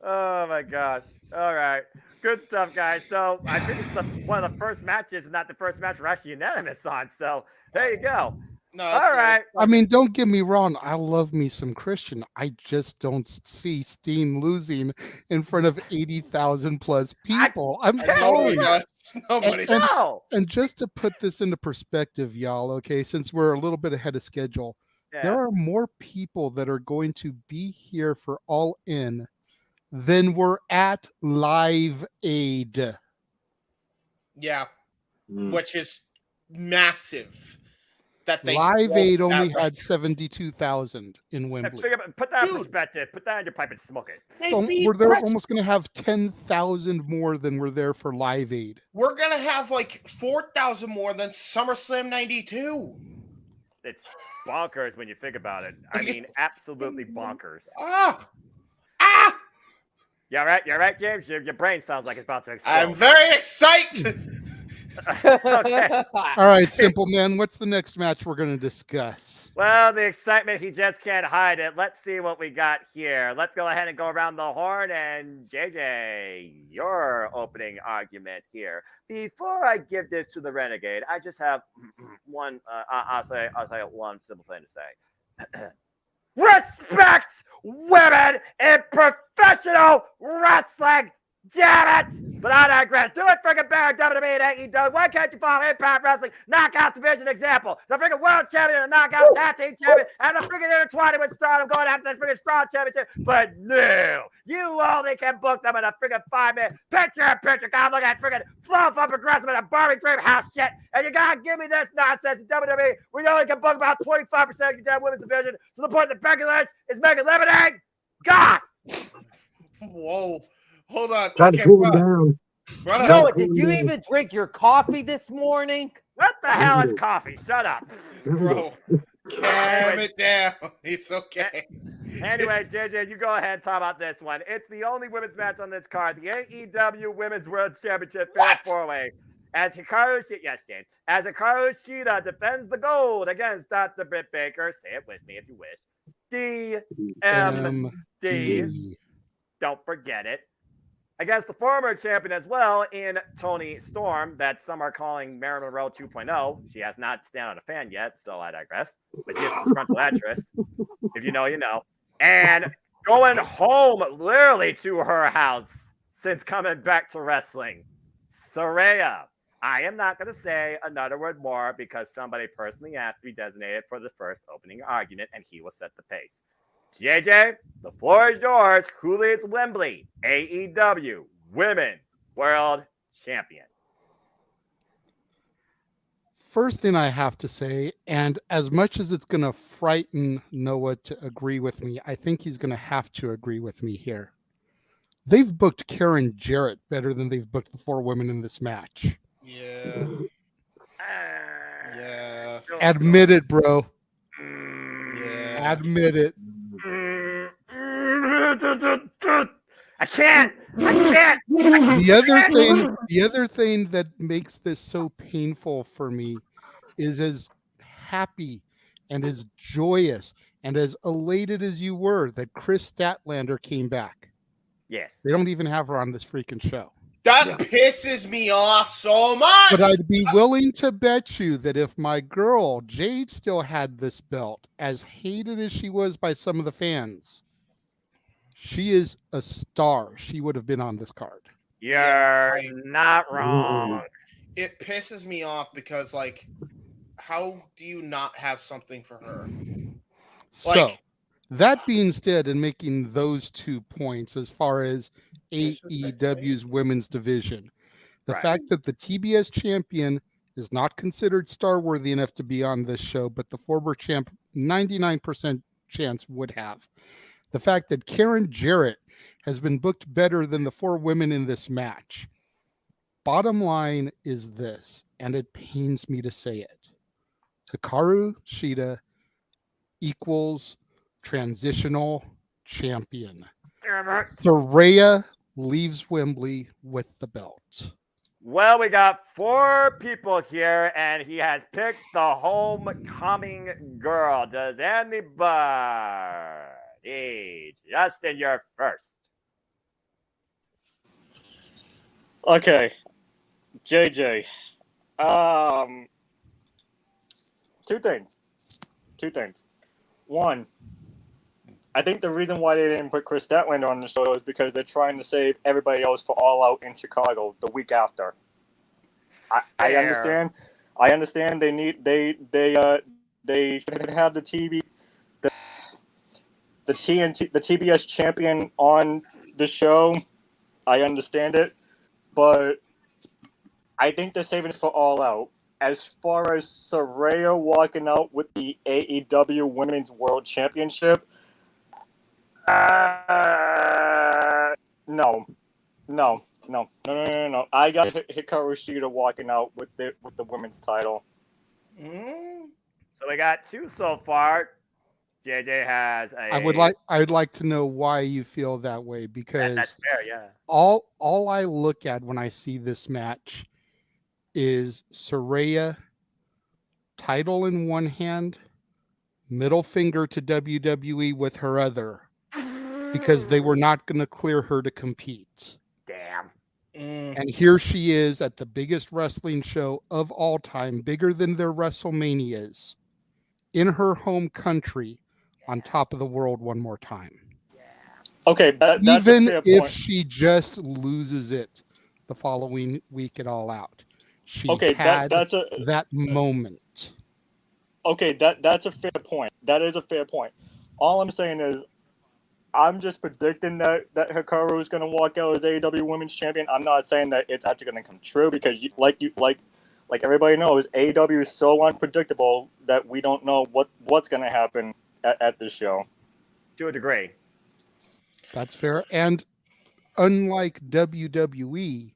Oh my gosh. All right. Good stuff, guys. So I think it's one of the first matches, and not the first match we're actually unanimous on. So there you go. No, all right. I mean, don't get me wrong. I love me some Christian. I just don't see Steen losing in front of 80,000 plus people. I'm sorry. Nobody does. And just to put this into perspective, y'all, okay, since we're a little bit ahead of schedule, there are more people that are going to be here for All In than were at Live Aid. Yeah, which is massive. That they Live Aid only had 72,000 in Wembley. Put that in perspective. Put that in your pipe and smoke it. So we're almost going to have 10,000 more than were there for Live Aid. We're going to have like 4,000 more than SummerSlam 92. It's bonkers when you think about it. I mean, absolutely bonkers. You all right, James? Your brain sounds like it's about to explode. I'm very excited. Okay. All right, Simple Man, what's the next match we're going to discuss? Well, the excitement, he just can't hide it. Let's see what we got here. Let's go ahead and go around the horn. And JJ, your opening argument here. Before I give this to the Renegade, I just have one. I'll say one simple thing to say. Respect women in professional wrestling. Damn it! But I digress. Do it freaking better, WWE and AEW. Why can't you follow Impact Wrestling Knockouts Division example? The freaking World Champion and the Knockouts Tag Team Champion and the freaking intertwined with Stardom going after this freaking Strong Championship. But no, you only can book them in a freaking 5-minute picture-in-picture. God, look at freaking fluff up aggressive in a Barbie Dream House shit. And you gotta give me this nonsense in WWE. We only can book about 25% of your damn women's division to the point that Becky Lynch is making lemonade. God! Whoa. Hold on. Try to cool him down. Noah, did you even drink your coffee this morning? What the hell is coffee? Shut up. Bro, calm it down. It's okay. Anyway, JJ, you go ahead and talk about this one. It's the only women's match on this card. The AEW Women's World Championship Fatal 4-Way. As Hikaru Shida defends the gold against Dr. Britt Baker. Say it with me if you wish. DMD. Don't forget it. Against the former champion as well in Toni Storm, that some are calling Marilyn Monroe 2.0. She has not stand on a fan yet, so I digress. But she is a disgruntled actress. If you know, you know. And going home literally to her house since coming back to wrestling. Saraya. I am not going to say another word more because somebody personally asked to be designated for the first opening argument, and he will set the pace. JJ, the floor is yours. Who leads Wembley? AEW Women's World Champion. First thing I have to say, and as much as it's going to frighten Noah to agree with me, I think he's going to have to agree with me here. They've booked Karen Jarrett better than they've booked the 4 women in this match. Yeah. Yeah. Admit it, bro. Yeah. Admit it. I can't. The other thing that makes this so painful for me is as happy and as joyous and as elated as you were that Chris Statlander came back. Yes. They don't even have her on this freaking show. That pisses me off so much. But I'd be willing to bet you that if my girl Jade still had this belt, as hated as she was by some of the fans, she is a star. She would have been on this card. You're not wrong. It pisses me off because, like, how do you not have something for her? So, that being said, and making those 2 points as far as AEW's women's division, the fact that the TBS champion is not considered star-worthy enough to be on this show, but the former champ 99% chance would have. The fact that Karen Jarrett has been booked better than the 4 women in this match. Bottom line is this, and it pains me to say it. Hikaru Shida equals transitional champion. Saraya leaves Wembley with the belt. Well, we got 4 people here, and he has picked the homecoming girl. Does anybody? Justin, you're first. Okay, JJ. 2 things. 2 things. One, I think the reason why they didn't put Chris Statlander on the show is because they're trying to save everybody else for All Out in Chicago the week after. I understand. I understand they should have the TBS champion on the show. I understand it, but I think they're saving it for All Out. As far as Saraya walking out with the AEW Women's World Championship, no. I got Hikaru Shida walking out with the women's title. So we got 2 so far. JJ has a. I'd like to know why you feel that way, because that's fair, yeah. All I look at when I see this match is Saraya, title in one hand, middle finger to WWE with her other, because they were not going to clear her to compete. Damn. And here she is at the biggest wrestling show of all time, bigger than their WrestleManias, in her home country, on top of the world one more time. Okay, that's even a fair if point. she just loses it the following week at All Out, she had that moment. Okay, that's a fair point. That is a fair point. All I'm saying is, I'm just predicting that Hikaru is going to walk out as AEW Women's Champion. I'm not saying that it's actually going to come true, because like everybody knows, AEW is so unpredictable that we don't know what's going to happen at this show. To a degree. That's fair. And unlike WWE,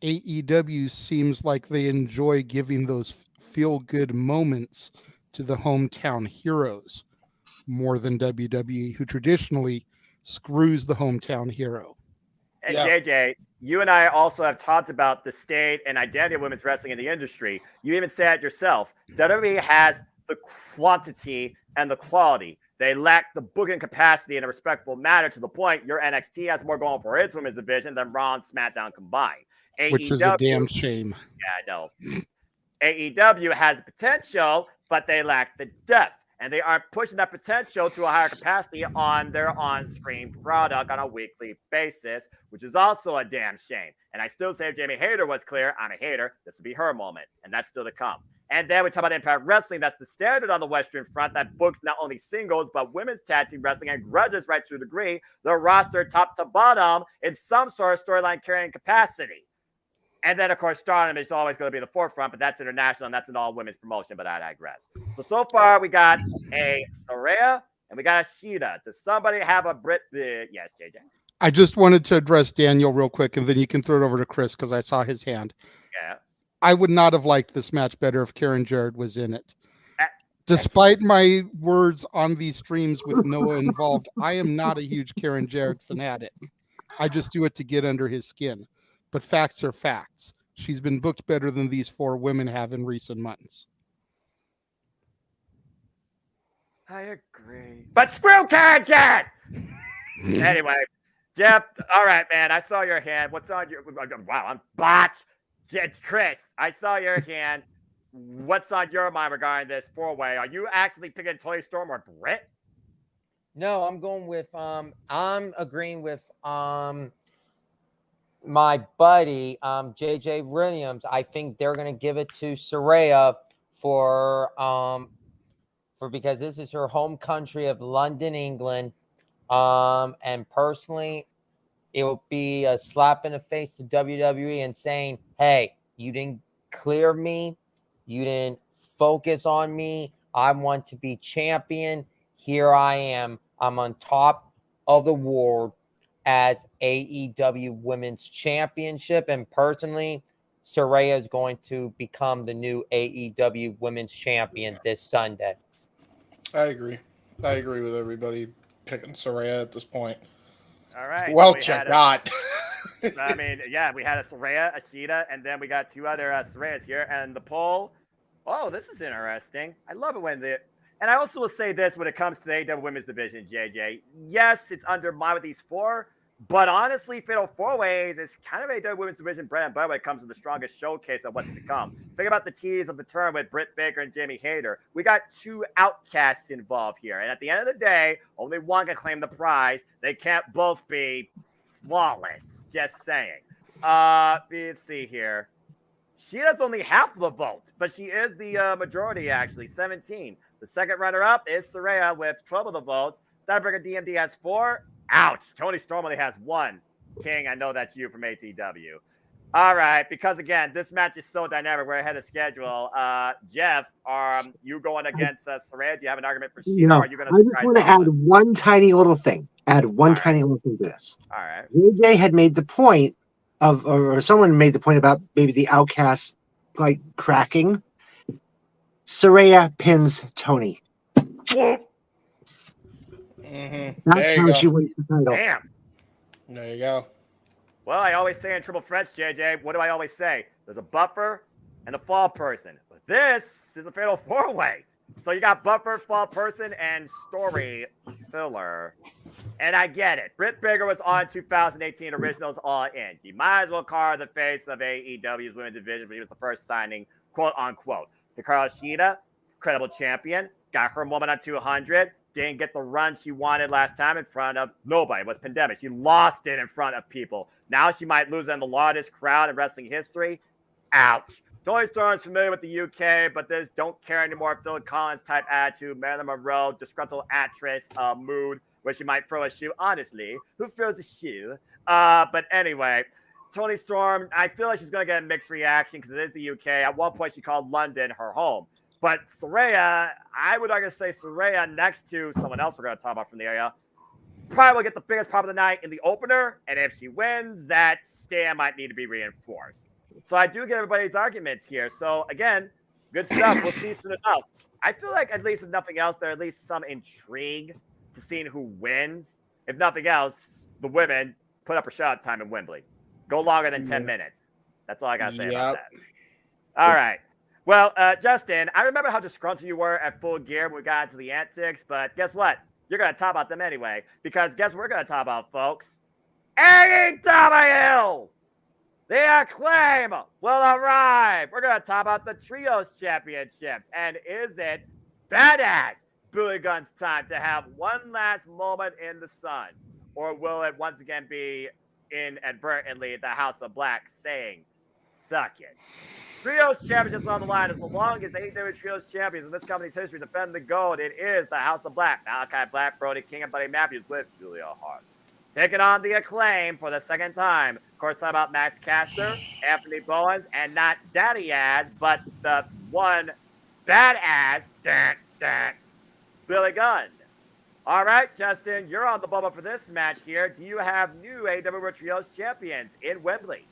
AEW seems like they enjoy giving those feel-good moments to the hometown heroes more than WWE, who traditionally screws the hometown hero. And JJ, you and I also have talked about the state and identity of women's wrestling in the industry. You even said it yourself. WWE has the quantity and the quality. They lack the booking capacity in a respectable manner, to the point your NXT has more going for its women's division than Raw and SmackDown combined. Which is a damn shame. Yeah, I know. AEW has the potential, but they lack the depth. And they aren't pushing that potential to a higher capacity on their on-screen product on a weekly basis, which is also a damn shame. And I still say if Jamie Hayter was clear, I'm a hater, this would be her moment. And that's still to come. And then we talk about Impact Wrestling. That's the standard on the Western Front that books not only singles, but women's tag team wrestling and grudges right to a degree. The roster top to bottom in some sort of storyline carrying capacity. And then, of course, Stardom is always going to be the forefront, but that's international, and that's an all-women's promotion, but I digress. So far, we got a Saraya, and we got a Shida. Does somebody have a Brit? Yes, JJ. I just wanted to address Daniel real quick, and then you can throw it over to Chris, because I saw his hand. Yeah. I would not have liked this match better if Karen Jarrett was in it. Despite my words on these streams with Noah involved, I am not a huge Karen Jarrett fanatic. I just do it to get under his skin. But facts are facts. She's been booked better than these 4 women have in recent months. I agree. But screw Karen Jarrett! Anyway, Jeff, all right, man. I saw your hand. What's on your? Wow, I'm botched. Chris, I saw your hand. What's on your mind regarding this 4-way? Are you actually picking Tony Storm or Britt? No, I'm going with I'm agreeing with my buddy JJ Williams. I think they're gonna give it to Saraya for because this is her home country of London, England. And personally, it will be a slap in the face to WWE and saying, hey, you didn't clear me, you didn't focus on me. I want to be champion. Here I am. I'm on top of the world as AEW Women's Championship. And personally, Saraya is going to become the new AEW Women's Champion this Sunday. I agree. I agree with everybody picking Saraya at this point. All right. Well, so check out. I mean, yeah, we had a Saraya, a Shida, and then we got two other Sarayas here. And the poll, oh, this is interesting. I love it when and I also will say this when it comes to the AEW Women's Division, JJ. Yes, it's under mine with these four, but honestly, Fatal 4-Ways is kind of AEW Women's Division bread and butter when it comes to the strongest showcase of what's to come. Think about the tease of the turn with Britt Baker and Jamie Hayter. We got two outcasts involved here, and at the end of the day, only one can claim the prize. They can't both be flawless. Just saying. Let's see here. She has only half the vote, but she is the majority, actually, 17. The second runner-up is Saraya with 12 of the votes. Tiebreaker DMD has 4. Ouch. Tony Storm only has 1. King, I know that's you from ATW. All right, because, again, this match is so dynamic. We're ahead of schedule. Jeff, are you going against Saraya? Do you have an argument for Sheena? No, Are you gonna I just want to add one tiny little thing. Tiny little thing to this. All right. JJ had made the point of, or someone made the point about maybe the Outcast like cracking. Saraya pins Tony. Mm-hmm. That's how she wins the title. Damn. There you go. Well, I always say in triple threats, JJ, what do I always say? There's a buffer and a fall person. But this is a fatal 4-way. So you got buffer, fall person, and story filler. And I get it. Britt Baker was on 2018 Originals All In. You might as well carve the face of AEW's Women's Division, but he was the first signing, quote unquote. Hikaru Shida, credible champion, got her moment on 200. Didn't get the run she wanted last time in front of nobody. It was pandemic. She lost it in front of people. Now she might lose in the largest crowd in wrestling history. Ouch. Tony Storm's familiar with the UK, but there's don't care anymore Phil Collins type attitude, Marilyn Monroe, disgruntled actress mood, where she might throw a shoe. Honestly, who throws a shoe? But anyway, Tony Storm, I feel like she's going to get a mixed reaction because it is the UK. At one point, she called London her home. But Saraya, I would argue say Saraya next to someone else we're going to talk about from the area, probably will get the biggest pop of the night in the opener. And if she wins, that stand might need to be reinforced. So I do get everybody's arguments here. So again, good stuff. We'll see soon enough. I feel like at least if nothing else, there's at least some intrigue to seeing who wins. If nothing else, the women put up a shot time in Wembley. Go longer than 10 minutes. That's all I got to say about that. All right. Well, Justin, I remember how disgruntled you were at Full Gear when we got into the antics, but guess what? You're going to talk about them anyway, because guess what we're going to talk about, folks? AEW! The Acclaim will arrive. We're going to talk about the Trios Championships. And is it badass Billy Gunn's time to have one last moment in the sun? Or will it once again be inadvertently the House of Black saying, suck it? Trios Championships on the line. As the longest AEW Trios Champions in this company's history defend the gold. It is the House of Black. Malachi Black, Brody King, and Buddy Matthews with Julia Hart. Taking on the Acclaim for the second time. Of course, talking about Max Caster, Anthony Bowens, and not Daddy Ass, but the one badass, Billy Gunn. All right, Justin, you're on the bubble for this match here. Do you have new AEW Trios champions in Wembley?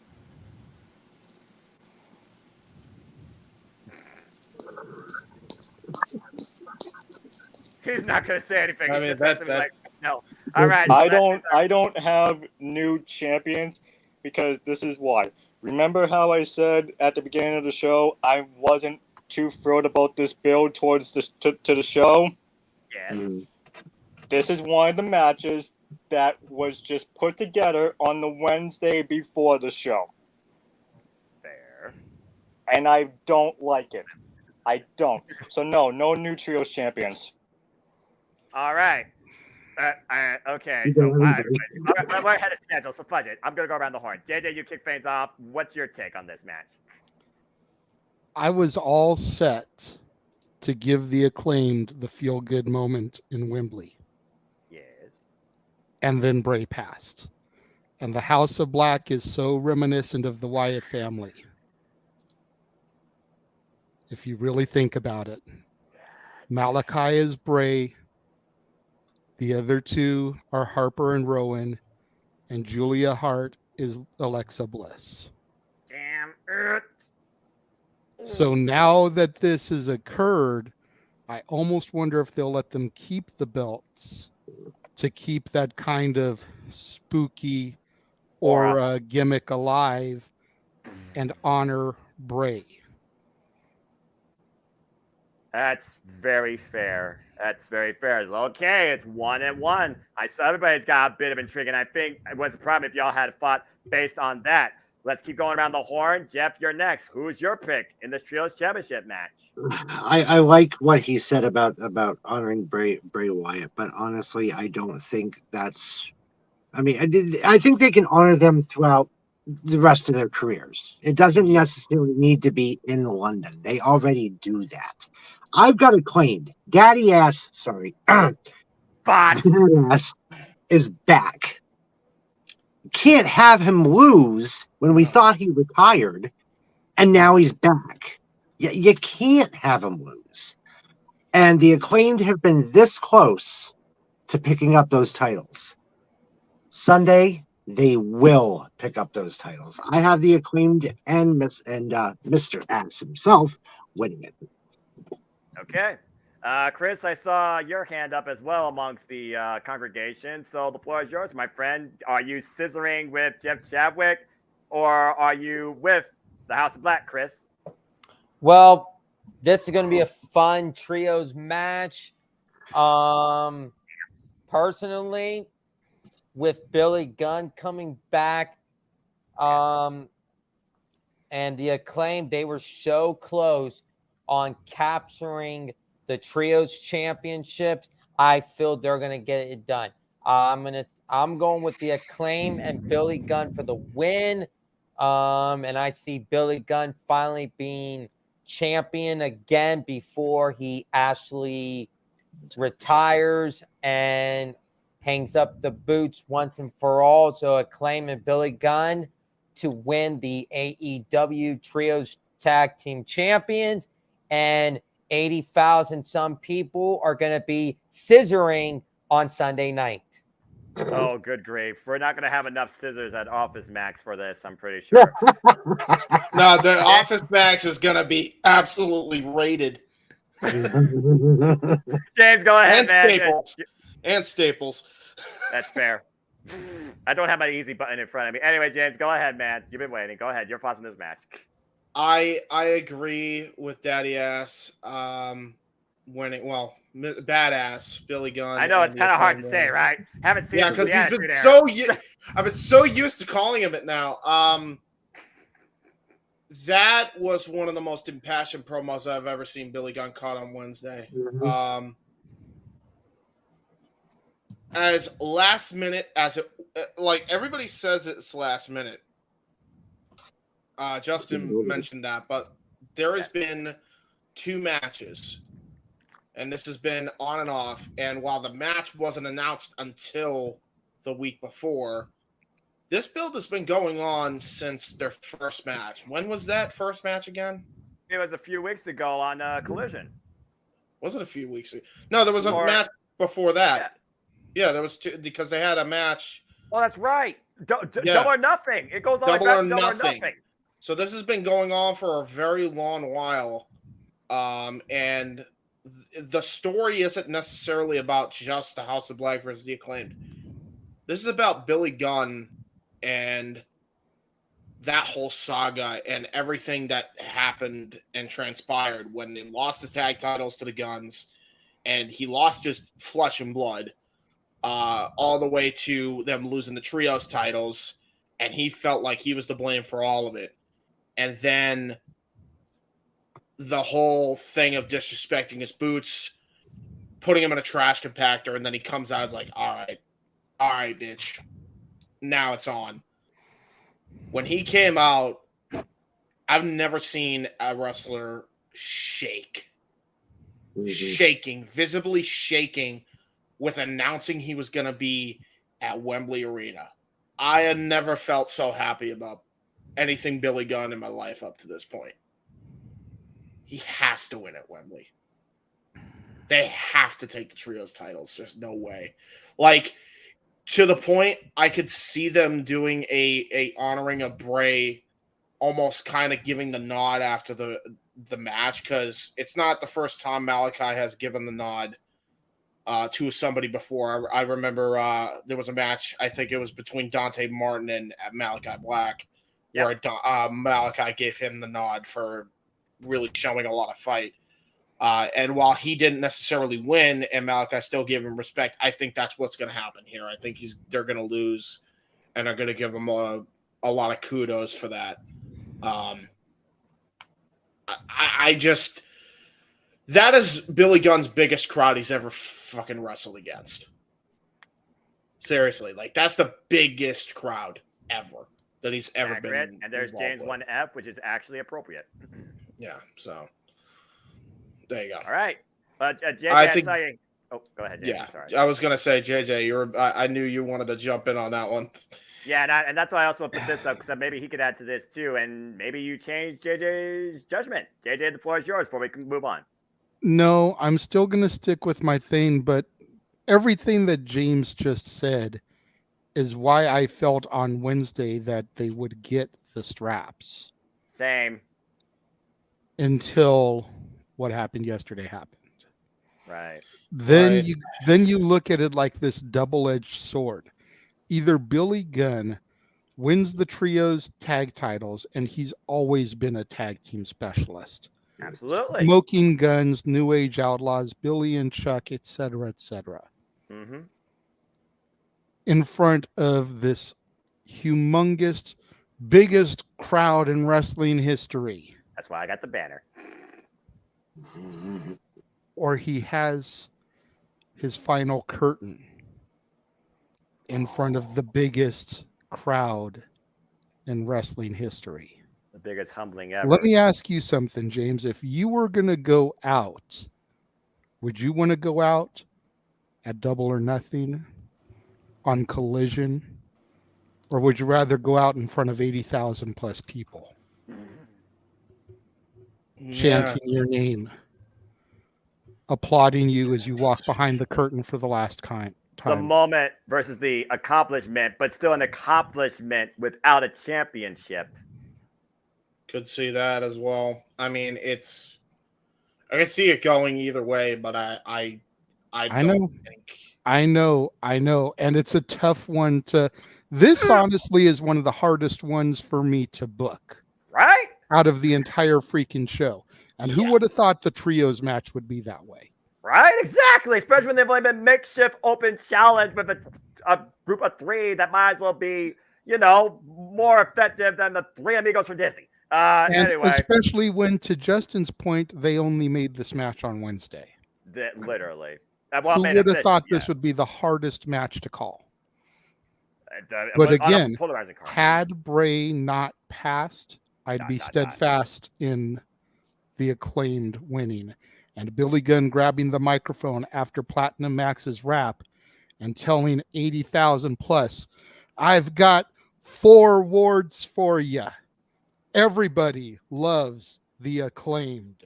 He's not going to say anything. I mean, that's like, no. All right. I don't have new champions because this is why. Remember how I said at the beginning of the show I wasn't too thrilled about this build towards to the show? Yeah. This is one of the matches that was just put together on the Wednesday before the show. Fair. And I don't like it. I don't. So no new trios champions. All right. Okay, You so don't have anybody. we're ahead of schedule, so fudge it. I'm going to go around the horn. JJ, you kick things off. What's your take on this match? I was all set to give the Acclaimed the feel-good moment in Wembley. Yes. And then Bray passed. And the House of Black is so reminiscent of the Wyatt family. If you really think about it. Malachi is Bray. The other two are Harper and Rowan. And Julia Hart is Alexa Bliss. Damn it. So now that this has occurred, I almost wonder if they'll let them keep the belts to keep that kind of spooky aura gimmick alive and honor Bray. That's very fair. That's very fair. Okay, it's 1-1. I saw everybody's got a bit of intrigue, and I think it was a problem if y'all had fought based on that. Let's keep going around the horn. Jeff, you're next. Who's your pick in this Trios Championship match? I like what he said about honoring Bray Wyatt, but honestly, I don't think that's. I mean, I think they can honor them throughout the rest of their careers. It doesn't necessarily need to be in London. They already do that. I've got it claimed. Daddy Ass is back. Can't have him lose when we thought he retired, and now he's back. You can't have him lose. And the Acclaimed have been this close to picking up those titles. Sunday, they will pick up those titles. I have the Acclaimed and Mr. Ass himself winning it. Okay. Chris, I saw your hand up as well amongst the congregation, so the floor is yours, my friend. Are you scissoring with Jeff Chadwick, or are you with the House of Black, Chris? Well, this is going to be a fun trios match. Personally, with Billy Gunn coming back, and the Acclaim, they were so close on capturing the trios championships. I feel they're going to get it done. I'm going with the Acclaim and Billy Gunn for the win. And I see Billy Gunn finally being champion again before he actually retires and hangs up the boots once and for all. So Acclaim and Billy Gunn to win the AEW Trios Tag Team Champions, and 80,000 some people are going to be scissoring on Sunday night. Oh, good grief. We're not going to have enough scissors at Office Max for this, I'm pretty sure. No, the Office Max is going to be absolutely rated. James, go ahead, and man. Staples. And Staples. That's fair. I don't have my easy button in front of me. Anyway, James, go ahead, man. You've been waiting. Go ahead. Your thoughts on this match. I agree with Daddy Ass winning. Well, badass Billy Gunn. I know it's kind of hard to say, right? Haven't seen. Yeah, because he's been so. I've been so used to calling him it now. That was one of the most impassioned promos I've ever seen Billy Gunn cut on Wednesday. Mm-hmm. As last minute as it, like everybody says it's last minute. Justin mentioned that, but there has been 2 matches, and this has been on and off. And while the match wasn't announced until the week before, this build has been going on since their first match. When was that first match again? It was a few weeks ago on Collision. Was it a few weeks ago? No, there was a match before that. Yeah, there was 2 because they had a match. Oh, that's right. Double or nothing. It goes on double like or nothing. So this has been going on for a very long while. And the story isn't necessarily about just the House of Black versus the Acclaimed. This is about Billy Gunn and that whole saga and everything that happened and transpired when they lost the tag titles to the Guns and he lost his flesh and blood. all the way to them losing the trios titles, and he felt like he was to blame for all of it. And then the whole thing of disrespecting his boots, putting him in a trash compactor, and then he comes out and is like, all right, bitch. Now it's on. When he came out, I've never seen a wrestler shake. Shaking, visibly shaking with announcing he was going to be at Wembley Arena. I had never felt so happy about anything Billy Gunn in my life up to this point. He has to win at Wembley. They have to take the trios titles. There's no way. Like, to the point, I could see them doing a honoring of Bray, almost kind of giving the nod after the match, because it's not the first time Malachi has given the nod to somebody before. I remember there was a match, I think it was between Dante Martin and Malachi Black, where Malachi gave him the nod for really showing a lot of fight. And while he didn't necessarily win and Malachi still gave him respect, I think that's what's going to happen here. I think they're going to lose and are going to give him a lot of kudos for that. I just, that is Billy Gunn's biggest crowd he's ever fucking wrestled against. Seriously, like, that's the biggest crowd ever that he's ever been. And there's James with. 1F, which is actually appropriate. Yeah, so there you go. All right, but JJ, I think. Oh, go ahead. JJ, Yeah, sorry. I was gonna say, JJ, I knew you wanted to jump in on that one. Yeah, and that's why I also put this up, because maybe he could add to this too, and maybe you change JJ's judgment. JJ, the floor is yours before we can move on. No, I'm still going to stick with my thing, but everything that James just said is why I felt on Wednesday that they would get the straps. Same. Until what happened yesterday happened. Right. Then you look at it like this double-edged sword. Either Billy Gunn wins the trios tag titles, and he's always been a tag team specialist. Absolutely. Smoking Guns, New Age Outlaws, Billy and Chuck, etc., etc. Mm-hmm. In front of this humongous, biggest crowd in wrestling history. That's why I got the banner. Or he has his final curtain in front of the biggest crowd in wrestling history. The biggest humbling ever. Let me ask you something, James. If you were going to go out, would you want to go out at Double or Nothing, on Collision, or would you rather go out in front of 80,000 plus people chanting your name, applauding you as you walk behind the curtain for the last time? The moment versus the accomplishment, but still an accomplishment without a championship. Could see that as well. I mean, I can see it going either way, but I don't think. I know. And it's a tough one to. This honestly is one of the hardest ones for me to book. Right? Out of the entire freaking show. And who would have thought the trios match would be that way? Right? Exactly. Especially when they've only been makeshift open challenge with a group of three that might as well be, more effective than the Three Amigos from Disney. Anyway. Especially when, to Justin's point, they only made this match on Wednesday. Literally. Who would have thought this would be the hardest match to call? But again, had Bray not passed, I'd be steadfast in the Acclaimed winning. And Billy Gunn grabbing the microphone after Platinum Max's rap and telling 80,000 plus, I've got 4 awards for you. Everybody loves the Acclaimed.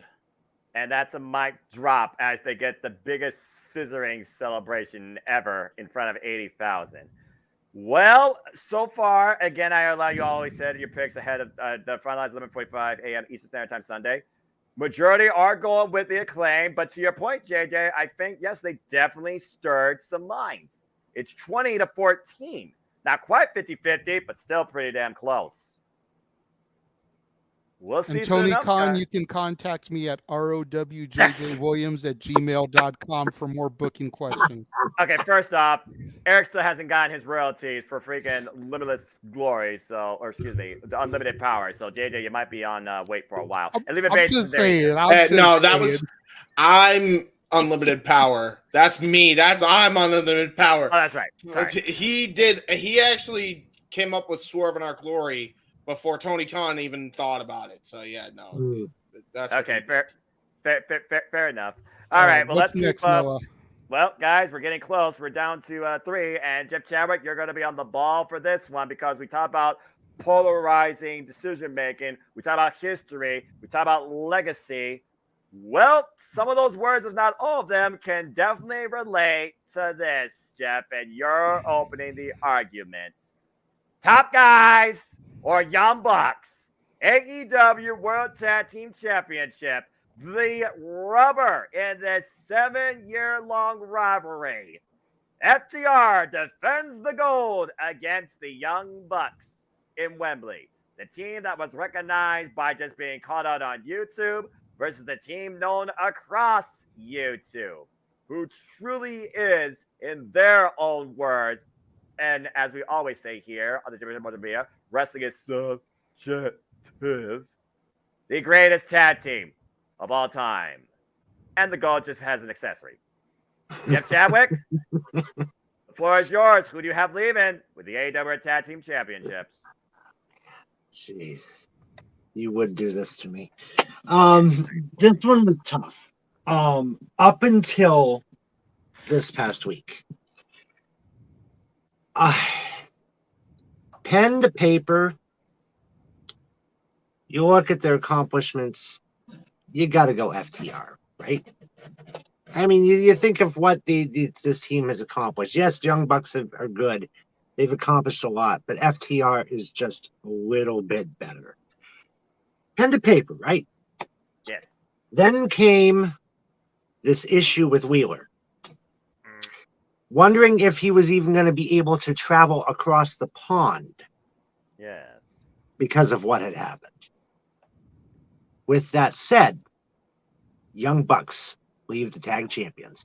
And that's a mic drop as they get the biggest scissoring celebration ever in front of 80,000. Well, so far, again, I allow you always said your picks ahead of the finalized 11:45 a.m. Eastern Standard Time Sunday. Majority are going with the Acclaim, but to your point, JJ, I think, yes, they definitely stirred some minds. It's 20-14. Not quite 50-50, but still pretty damn close. We'll see And soon Tony enough, Khan, guys. you can contact me at rowjjwilliams@gmail.com for more booking questions. Okay, first off, Eric still hasn't gotten his royalties for freaking Limitless Glory, or excuse me, the Unlimited Power. So JJ, you might be on wait for a while. And leave it I'm base just is very saying. I'm unlimited power. That's me. I'm unlimited power. Oh, that's right. Sorry. He actually came up with Swerve in Our Glory before Tony Khan even thought about it. So yeah, no. That's okay. Fair enough. All right. Well, what's let's next, keep up. Noah? Well, guys, we're getting close. We're down to 3, and Jeff Chadwick, you're going to be on the ball for this one because we talk about polarizing decision making. We talk about history. We talk about legacy. Well, some of those words, if not all of them, can definitely relate to this, Jeff, and you're opening the argument. Top guys or Young Bucks, AEW World Tag Team Championship, the rubber in this 7-year-long rivalry. FTR defends the gold against the Young Bucks in Wembley. The team that was recognized by just being called out on YouTube versus the team known across YouTube, who truly is, in their own words, and as we always say here on the Jimmy Motor Media, wrestling is subjective, the greatest tag team of all time. And the gold just has an accessory. Jeff Chadwick, the floor is yours. Who do you have leaving with the AEW Tag Team Championships? Jesus. You would do this to me. This one was tough. Up until this past week. Pen to paper, you look at their accomplishments, you got to go FTR, right? I mean, you think of what this team has accomplished. Yes, Young Bucks are good. They've accomplished a lot, but FTR is just a little bit better. Pen to paper, right? Yes. Then came this issue with Wheeler. Wondering if he was even going to be able to travel across the pond. Yeah. Because of what had happened. With that said, Young Bucks leave the tag champions.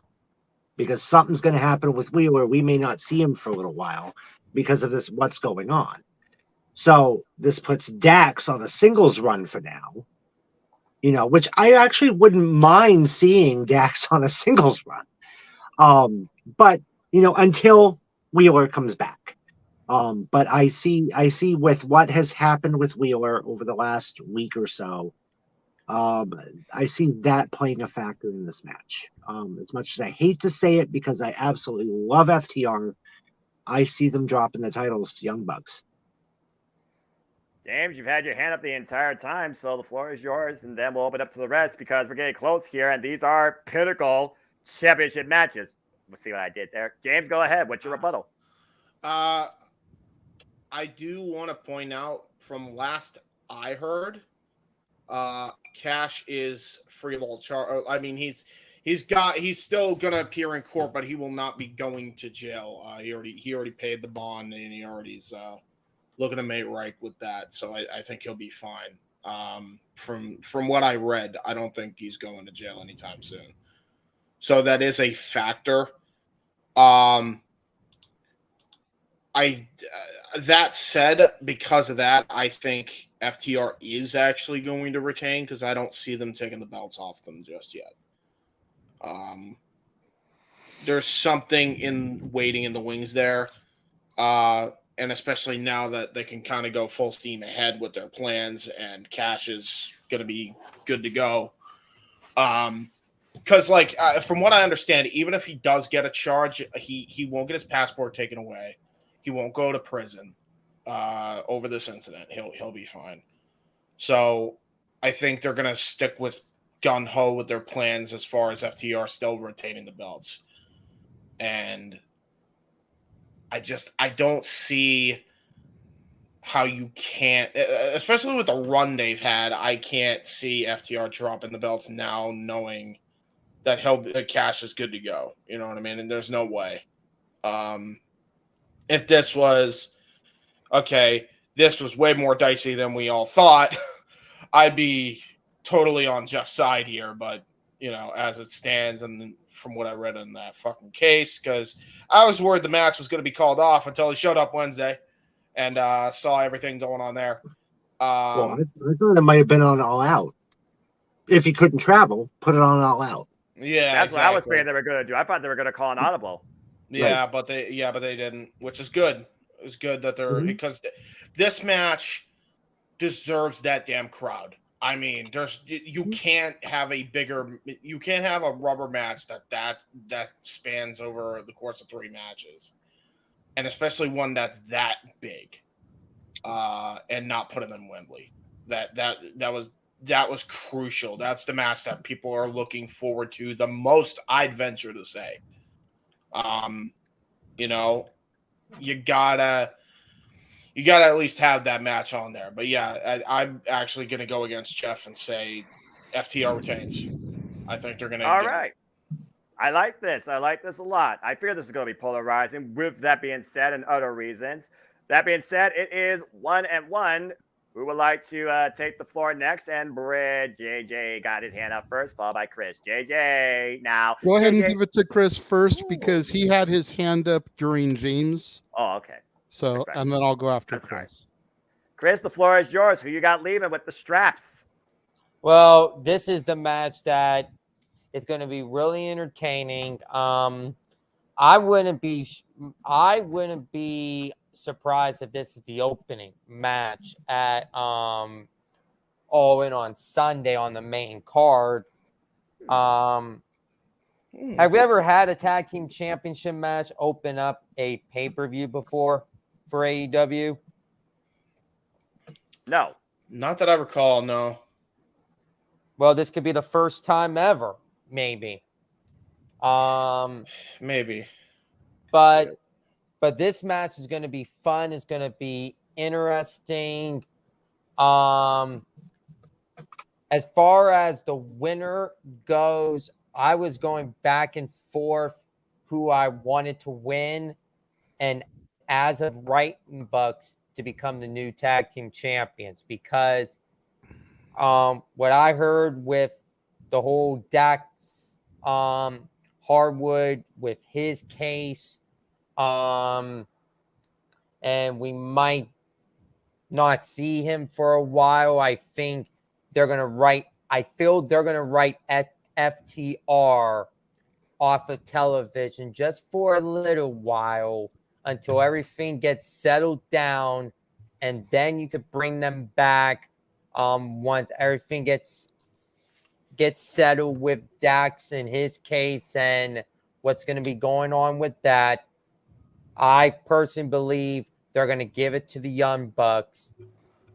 Because something's going to happen with Wheeler. We may not see him for a little while because of this, what's going on. So this puts Dax on a singles run for now. Which I actually wouldn't mind seeing Dax on a singles run. But until Wheeler comes back. But I see with what has happened with Wheeler over the last week or so, I see that playing a factor in this match. As much as I hate to say it because I absolutely love FTR, I see them dropping the titles to Young Bucks. James, you've had your hand up the entire time, so the floor is yours, and then we'll open up to the rest because we're getting close here, and these are pinnacle championship matches. We'll see what I did there. James, go ahead. What's your rebuttal? I do want to point out from last I heard, Cash is free of all charge. I mean, he's still gonna appear in court, but he will not be going to jail. He already paid the bond, and he already's looking to make right with that. So I think he'll be fine. From what I read, I don't think he's going to jail anytime soon. So that is a factor. That said, because of that, I think FTR is actually going to retain because I don't see them taking the belts off them just yet. There's something in waiting in the wings there. And especially now that they can kind of go full steam ahead with their plans and Cash is going to be good to go. Because, from what I understand, even if he does get a charge, he won't get his passport taken away. He won't go to prison over this incident. He'll be fine. So I think they're going to stick with gung-ho with their plans as far as FTR still retaining the belts. And I don't see how you can't, especially with the run they've had, I can't see FTR dropping the belts now knowing that Cash is good to go. You know what I mean? And there's no way. If this was, okay, this was way more dicey than we all thought, I'd be totally on Jeff's side here, but as it stands, and from what I read in that fucking case, because I was worried the match was going to be called off until he showed up Wednesday and saw everything going on there. Well, I thought it might have been on All Out. If he couldn't travel, put it on All Out. Yeah, that's what I was fearing they were going to do. I thought they were going to call an audible. Yeah, right. but they didn't, which is good. It was good that they're because this match deserves that damn crowd. I mean, you can't have a rubber match that spans over the course of 3 matches, and especially one that's that big, and not put it in Wembley. That was crucial. That's the match that people are looking forward to the most, I'd venture to say. You gotta at least have that match on there. But yeah, I'm actually gonna go against Jeff and say FTR retains. I think they're gonna. All right. I like this. I like this a lot. I fear this is going to be polarizing. With that being said, and other reasons. That being said, it is 1-1. Who would like to take the floor next? And JJ got his hand up first, followed by Chris. JJ, now. Go ahead JJ. and give it to Chris first because he had his hand up during James. Oh, okay. So, Respect. and then I'll go after That's Chris. right. Chris, the floor is yours. Who you got leaving with the straps? Well, this is the match that is going to be really entertaining. I wouldn't be surprised if this is the opening match at All In on Sunday on the main card. Have we ever had a tag team championship match open up a pay-per-view before for AEW? No. Not that I recall, no. Well, this could be the first time ever, maybe. Maybe. But this match is going to be fun. It's going to be interesting. As far as the winner goes, I was going back and forth who I wanted to win. And as of right, Bucks to become the new tag team champions, because what I heard with the whole Dax Hardwood with his case, and we might not see him for a while. I feel they're going to write FTR off of television just for a little while until everything gets settled down, and then you could bring them back once everything gets settled with Dax and his case and what's going to be going on with that. I personally believe they're going to give it to the Young Bucks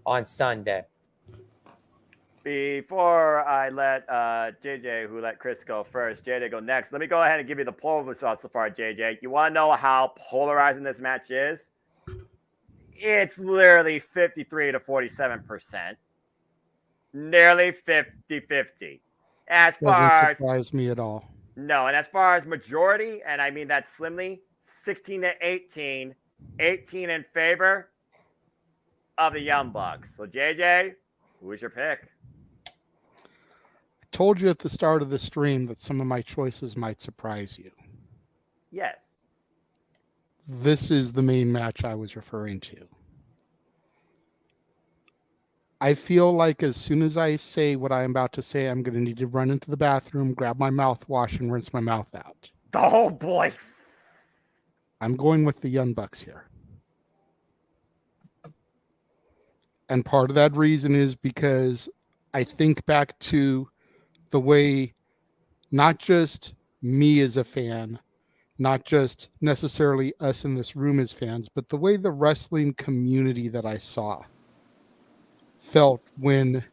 on Sunday. Before I let JJ, who let Chris go first, JJ go next, let me go ahead and give you the poll results so far, JJ. You want to know how polarizing this match is? It's literally 53 to 47%. Nearly 50-50. As far Doesn't as surprise me at all. No, and as far as majority, and I mean that slimly, 16 to 18, 18 in favor of the Young Bucks. So JJ, who's your pick? I told you at the start of the stream that some of my choices might surprise you. Yes. This is the main match I was referring to. I feel like as soon as I say what I'm about to say, I'm going to need to run into the bathroom, grab my mouthwash, and rinse my mouth out. Oh, boy. I'm going with the Young Bucks here. And part of that reason is because I think back to the way not just me as a fan, not just necessarily us in this room as fans, but the way the wrestling community that I saw felt when,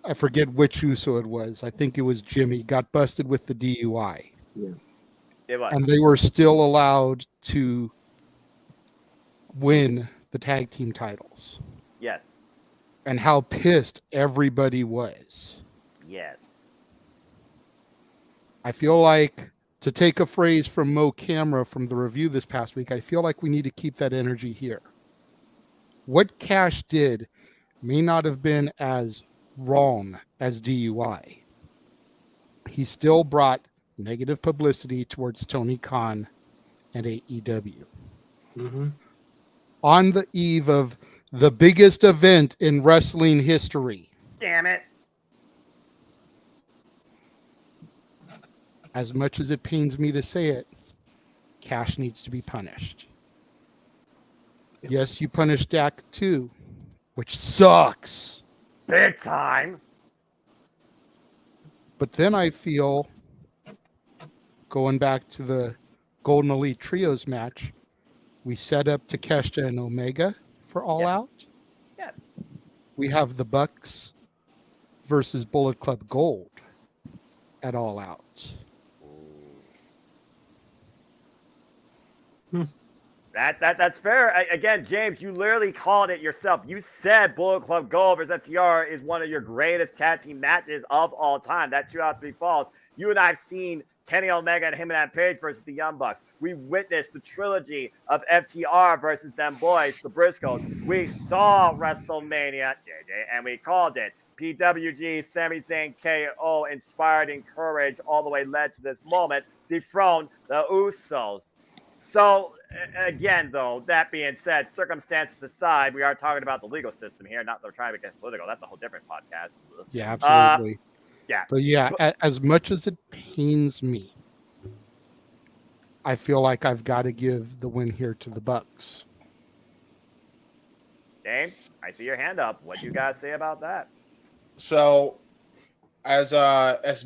I forget which Uso it was, I think it was Jimmy, got busted with the DUI. Yeah. It was. And they were still allowed to win the tag team titles. Yes. And how pissed everybody was. Yes. I feel like, to take a phrase from Mo Camera from the review this past week, I feel like we need to keep that energy here. What Cash did may not have been as wrong as DUI, he still brought negative publicity towards Tony Khan and AEW. Mm-hmm. On the eve of the biggest event in wrestling history. Damn it. As much as it pains me to say it, Cash needs to be punished. Yes, you punished Dak too, which sucks. Big time. But then I feel, going back to the Golden Elite Trios match, we set up Takeshita and Omega for All Out. Yes. We have the Bucks versus Bullet Club Gold at All Out. That's fair. Again, James, you literally called it yourself. You said Bullet Club Gold versus FTR is one of your greatest tag team matches of all time. That 2 out of 3 falls. You and I have seen Kenny Omega and Hangman Page versus the Young Bucks. We witnessed the trilogy of FTR versus them boys, the Briscoes. We saw WrestleMania, JJ, and we called it. PWG, Sami Zayn, KO, inspired, encouraged, all the way led to this moment, dethroned the Usos. So, again, though, that being said, circumstances aside, we are talking about the legal system here, not the trying to get political. That's a whole different podcast. Yeah, absolutely. Yeah. But yeah, as much as it pains me, I feel like I've got to give the win here to the Bucks. James, I see your hand up. What do you guys say about that? So, as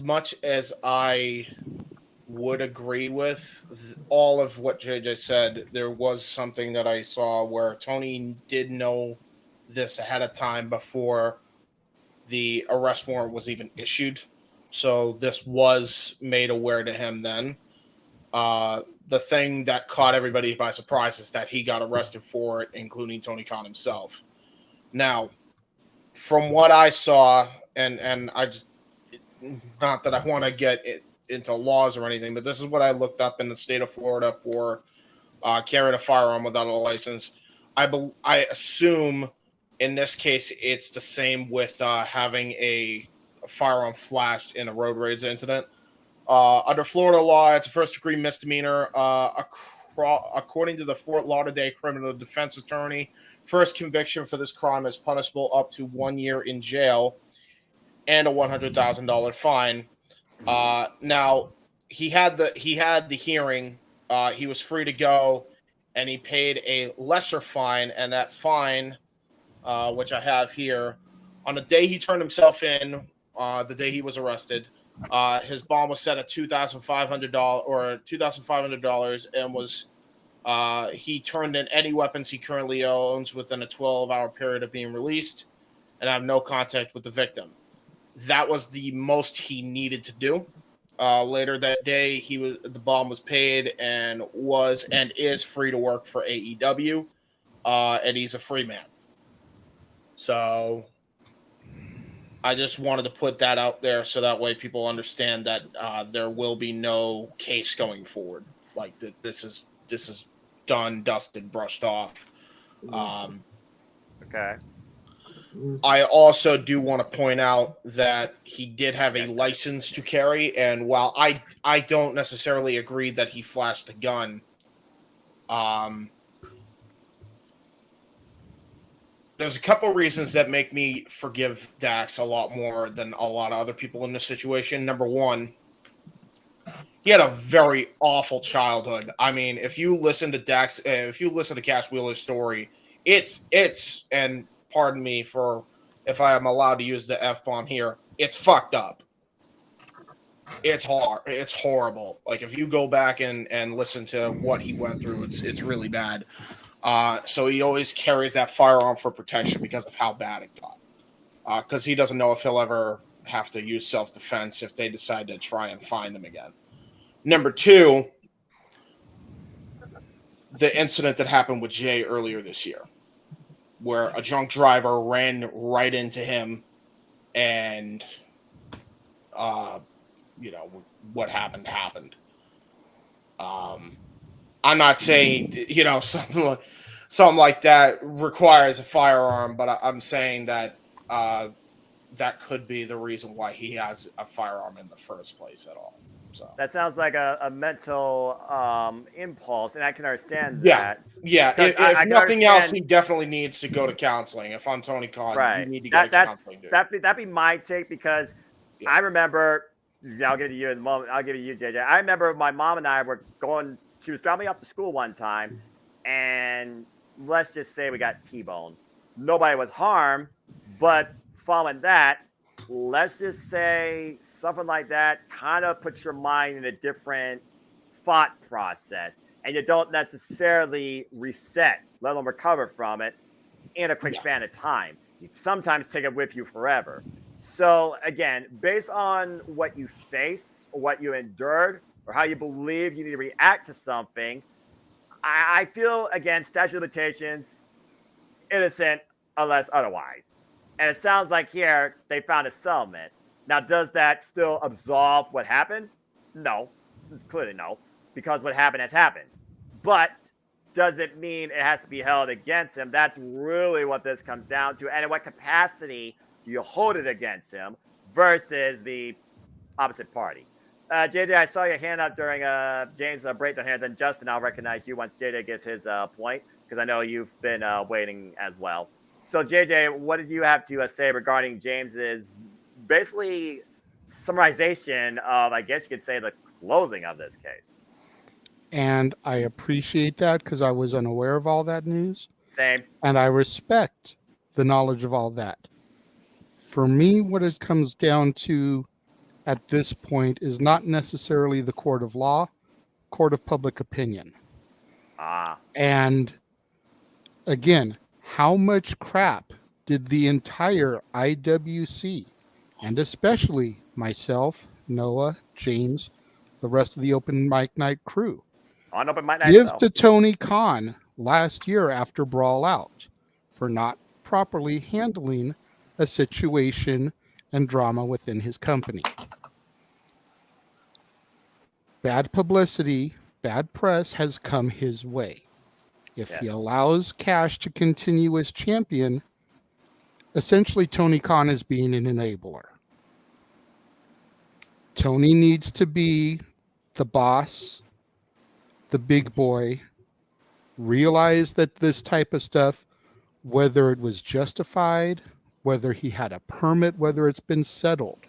much as I would agree with all of what JJ said, there was something that I saw where Tony did know this ahead of time before the arrest warrant was even issued. So this was made aware to him then. The thing that caught everybody by surprise is that he got arrested for it, including Tony Khan himself. Now, from what I saw, and I just, not that I want to get into laws or anything, but this is what I looked up in the state of Florida for carrying a firearm without a license. I assume in this case it's the same with having a firearm flashed in a road rage incident. Under Florida law, it's a first-degree misdemeanor. According to the Fort Lauderdale criminal defense attorney, first conviction for this crime is punishable up to 1 year in jail and a $100,000 fine. Now he had the hearing. He was free to go, and he paid a lesser fine. And that fine, which I have here, on the day he turned himself in, the day he was arrested, his bond was set at $2,500 and was he turned in any weapons he currently owns within a 12-hour period of being released, and have no contact with the victim. That was the most he needed to do. Later that day, the bond was paid and is free to work for AEW, and he's a free man. So I just wanted to put that out there so that way people understand that there will be no case going forward. Like that, this is done, dusted, brushed off. Okay. I also do want to point out that he did have a license to carry, and while I don't necessarily agree that he flashed a gun, there's a couple reasons that make me forgive Dax a lot more than a lot of other people in this situation. Number one, he had a very awful childhood. I mean, if you listen to Cash Wheeler's story, it's and pardon me for if I am allowed to use the F-bomb here, it's fucked up. It's hard. It's horrible. Like if you go back and listen to what he went through, it's really bad. So he always carries that firearm for protection because of how bad it got. Because he doesn't know if he'll ever have to use self-defense if they decide to try and find him again. Number two, the incident that happened with Jay earlier this year, where a drunk driver ran right into him and, what happened. I'm not saying, something like, something like that requires a firearm, but I'm saying that that could be the reason why he has a firearm in the first place at all. So That sounds like a mental impulse, and I can understand yeah, that. yeah. 'Cause If I can nothing else, understand- he definitely needs to go to counseling. If I'm Tony Khan, you Right. need to go to counseling, dude. That'd be my take because Yeah. I remember. I'll give it to you in a moment. I'll give it to you, JJ. I remember my mom and I were going. She was dropping me off to school one time, and let's just say we got T-boned. Nobody was harmed, but following that, let's just say something like that kind of puts your mind in a different thought process, and you don't necessarily reset, let alone recover from it in a quick span of time. You sometimes take it with you forever. So again, based on what you face or what you endured or how you believe you need to react to something, I feel, again, statute of limitations, innocent unless otherwise. And it sounds like here they found a settlement. Now, does that still absolve what happened? No, clearly no, because what happened has happened. But does it mean it has to be held against him? That's really what this comes down to. And in what capacity do you hold it against him versus the opposite party? JJ, I saw your hand up during James' breakdown here. Then Justin, I'll recognize you once JJ gives his point, because I know you've been waiting as well. So, JJ, what did you have to say regarding James's basically summarization of, I guess you could say, the closing of this case? And I appreciate that because I was unaware of all that news. Same. And I respect the knowledge of all that. For me, what it comes down to at this point is not necessarily the court of law, court of public opinion. And again, how much crap did the entire IWC, and especially myself, Noah, James, the rest of the Open Mic Night crew, On Open Mic Night give to Tony Khan last year after Brawl Out for not properly handling a situation and drama within his company? Bad publicity, bad press has come his way. If he allows Cash to continue as champion, essentially Tony Khan is being an enabler. Tony needs to be the boss, the big boy, realize that this type of stuff, whether it was justified, whether he had a permit, whether it's been settled,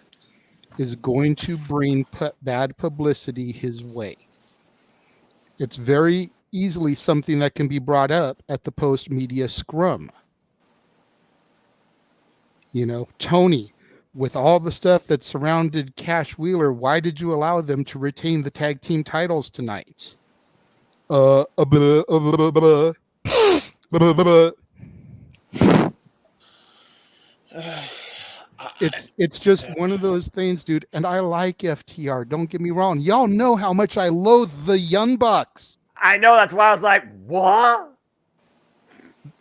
is going to bring bad publicity his way. It's very easily something that can be brought up at the post-media scrum. You know, Tony, with all the stuff that surrounded Cash Wheeler, why did you allow them to retain the tag team titles tonight? It's just one of those things, dude. And I like FTR. Don't get me wrong. Y'all know how much I loathe the Young Bucks. I know, that's why I was like, what?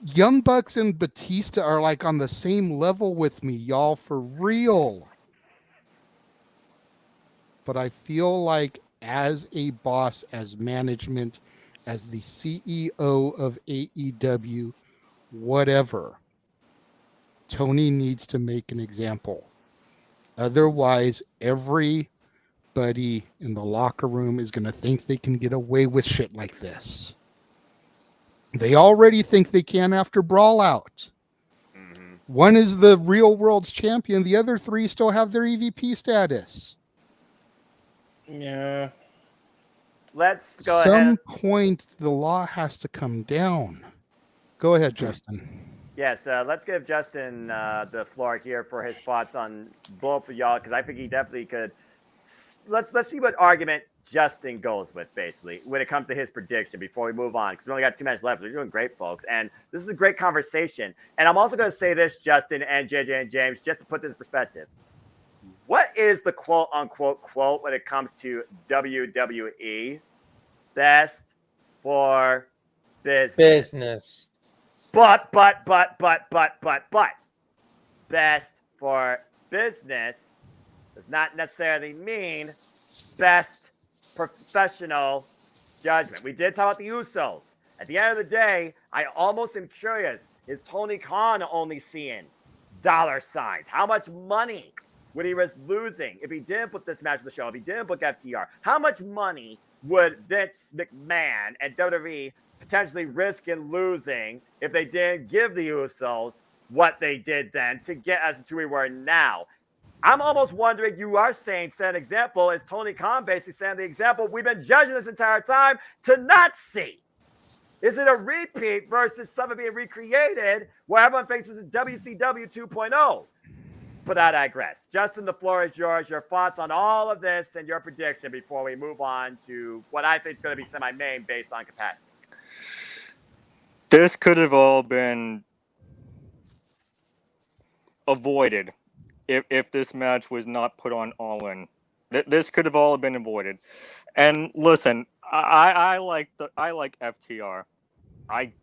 Young Bucks and Batista are like on the same level with me, y'all, for real. But I feel like as a boss, as management, as the CEO of AEW, whatever, Tony needs to make an example. Otherwise, everybody in the locker room is going to think they can get away with shit like this. They already think they can after Brawl Out. One is the real world's champion. The other three still have their EVP status. Yeah. Let's go Some ahead. point, the law has to come down. Go ahead, Justin. Yes, let's give Justin the floor here for his thoughts on both of y'all, because I think he definitely could. Let's see what argument Justin goes with, basically, when it comes to his prediction before we move on, because we only got 2 minutes left. We're doing great, folks, and this is a great conversation. And I'm also going to say this, Justin and JJ and James, just to put this in perspective. What is the quote-unquote quote when it comes to WWE? Best for business. But. Best for business does not necessarily mean best professional judgment. We did talk about the Usos. At the end of the day, I almost am curious, is Tony Khan only seeing dollar signs? How much money would he risk losing if he didn't put this match on the show, if he didn't book FTR? How much money would Vince McMahon and WWE potentially risk in losing if they didn't give the Usos what they did then to get us to where we were now? I'm almost wondering, you are saying, set an example, is Tony Khan basically saying the example we've been judging this entire time to not see? Is it a repeat versus something being recreated where everyone thinks this is WCW 2.0? But I digress. Justin, the floor is yours. Your thoughts on all of this and your prediction before we move on to what I think is going to be semi-main based on capacity. This could have all been avoided if this match was not put on All In. This could have all been avoided. And listen, I like FTR. I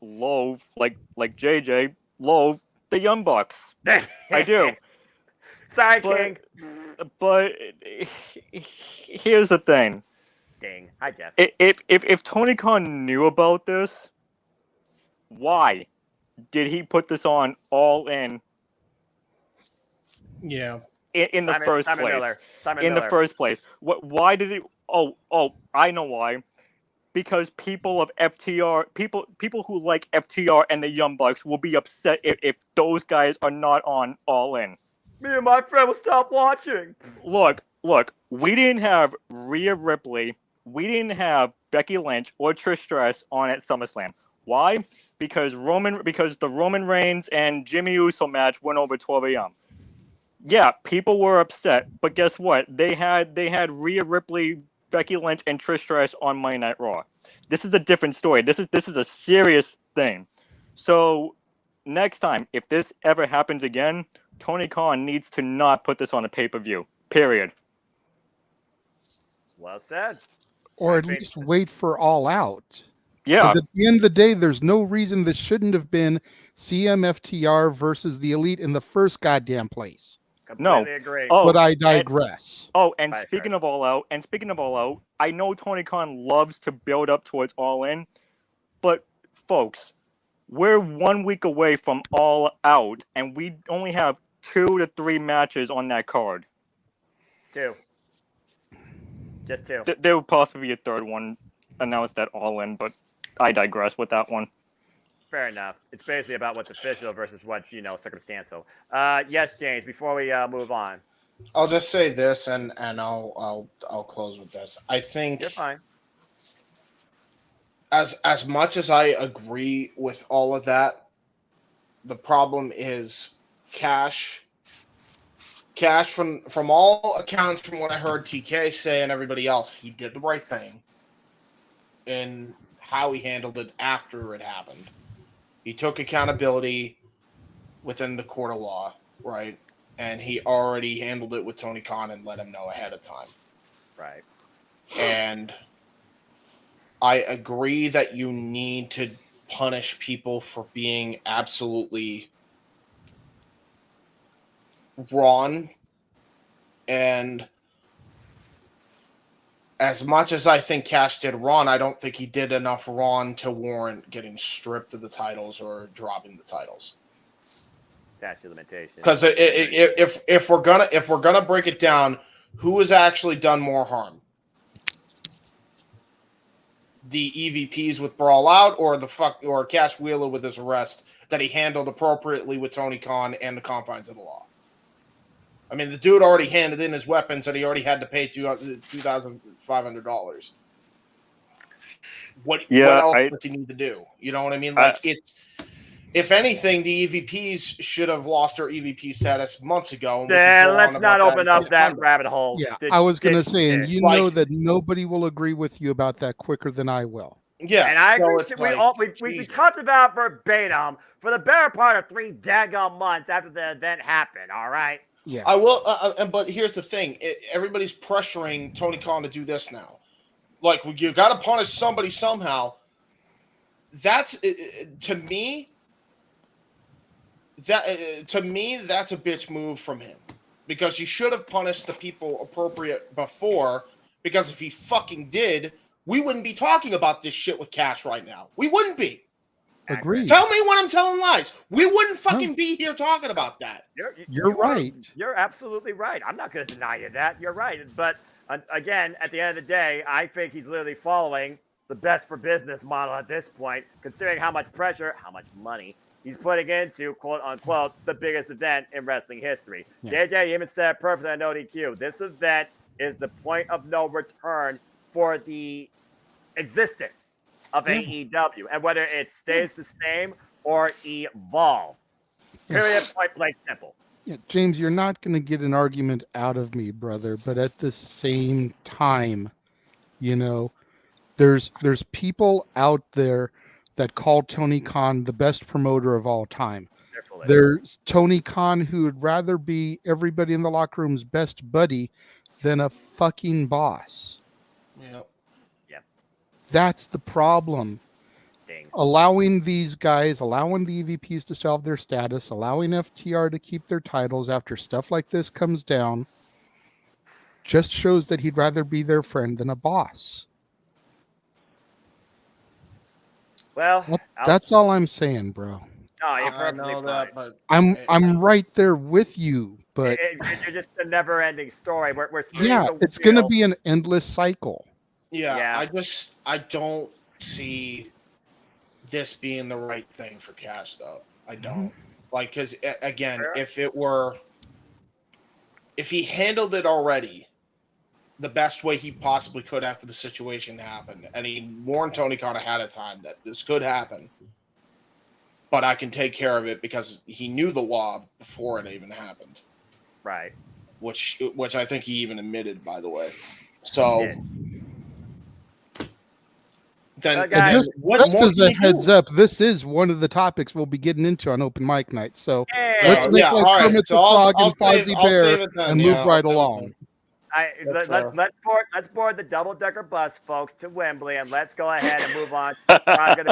loathe like JJ loathe the Young Bucks. I do. Sorry, King. But here's the thing. Ding. Hi, Jeff. If Tony Khan knew about this, why did he put this on All In? Yeah. In the first place. In the first place. Why did it? Oh, I know why. Because people of FTR, people who like FTR and the Young Bucks will be upset if those guys are not on All In. Me and my friend will stop watching. Look, we didn't have Rhea Ripley, we didn't have Becky Lynch or Trish Stratus on at SummerSlam. Why? Because the Roman Reigns and Jimmy Uso match went over 12 a.m. Yeah, people were upset, but guess what? They had Rhea Ripley, Becky Lynch, and Trish Stratus on Monday Night Raw. This is a different story. This is a serious thing. So next time, if this ever happens again, Tony Khan needs to not put this on a pay-per-view. Period. Well said. Or at least wait for All Out. Yeah. Because at the end of the day, there's no reason this shouldn't have been CMFTR versus the Elite in the first goddamn place. Completely agree. But I digress. And speaking of All Out, I know Tony Khan loves to build up towards All In, but folks, we're 1 week away from All Out, and we only have 2 to 3 matches on that card. 2. Just 2. There will possibly be a third one announced at All In, but I digress with that one. Fair enough. It's basically about what's official versus what's, circumstantial. Yes, James, before we move on. I'll just say this and I'll close with this. I think you're fine. As much as I agree with all of that, the problem is Cash from all accounts, from what I heard TK say and everybody else, he did the right thing in how he handled it after it happened. He took accountability within the court of law, right? And he already handled it with Tony Khan and let him know ahead of time. Right. And I agree that you need to punish people for being absolutely wrong. And as much as I think Cash did wrong, I don't think he did enough wrong to warrant getting stripped of the titles or dropping the titles. Statute of limitations. Because if we're gonna break it down, who has actually done more harm? The EVPs with Brawl Out, or Cash Wheeler with his arrest that he handled appropriately with Tony Khan and the confines of the law. I mean, the dude already handed in his weapons and he already had to pay $2,500. What else does he need to do? You know what I mean? If anything, the EVPs should have lost their EVP status months ago. Let's not open up that rabbit hole. Yeah, I was going to say, and you know that nobody will agree with you about that quicker than I will. Yeah, and I agree. We talked about verbatim for the better part of 3 daggone months after the event happened. All right. Yeah, I will. But here's the thing: everybody's pressuring Tony Khan to do this now. Like, you got to punish somebody somehow. That's to me. That's a bitch move from him, because he should have punished the people appropriate before. Because if he fucking did, we wouldn't be talking about this shit with Cash right now. We wouldn't be. Agreed. Tell me when I'm telling lies. We wouldn't fucking be here talking about that. You're right. You're absolutely right. I'm not going to deny you that. You're right. But again, at the end of the day, I think he's literally following the best for business model at this point, considering how much pressure, how much money he's putting into, quote unquote, the biggest event in wrestling history. Yeah. JJ even said it perfectly on ODQ. This event is the point of no return for the existence of AEW, and whether it stays the same or evolves. Period. Point blank simple. Yeah, James, you're not going to get an argument out of me, brother. But at the same time, you know, there's people out there that call Tony Khan the best promoter of all time. There's Tony Khan who would rather be everybody in the locker room's best buddy than a fucking boss. Yep. That's the problem. Ding. Allowing these guys, allowing the EVPs to solve their status, allowing FTR to keep their titles after stuff like this comes down, just shows that he'd rather be their friend than a boss. Well, That's all I'm saying, bro. No, you're I perfectly know fine. that, but I'm right there with you, but You're just a never-ending story. We're spinning yeah, the it's going to wheel. be an endless cycle. yeah, I don't see this being the right thing for Cash, though. I don't. Like, because, again, Sure. if he handled it already the best way he possibly could after the situation happened, and he warned Tony Khan ahead of time that this could happen, but I can take care of it because he knew the law before it even happened. Right. Which I think he even admitted, by the way. So then, guys, just as a heads up, this is one of the topics we'll be getting into on open mic night. So let's make like all right. Kermit So the Frog I'll and Fozzie I'll save Bear it then. and Yeah, move right I'll save it along. then. Let's board the double-decker bus, folks, to Wembley, and let's go ahead and move on. It's probably going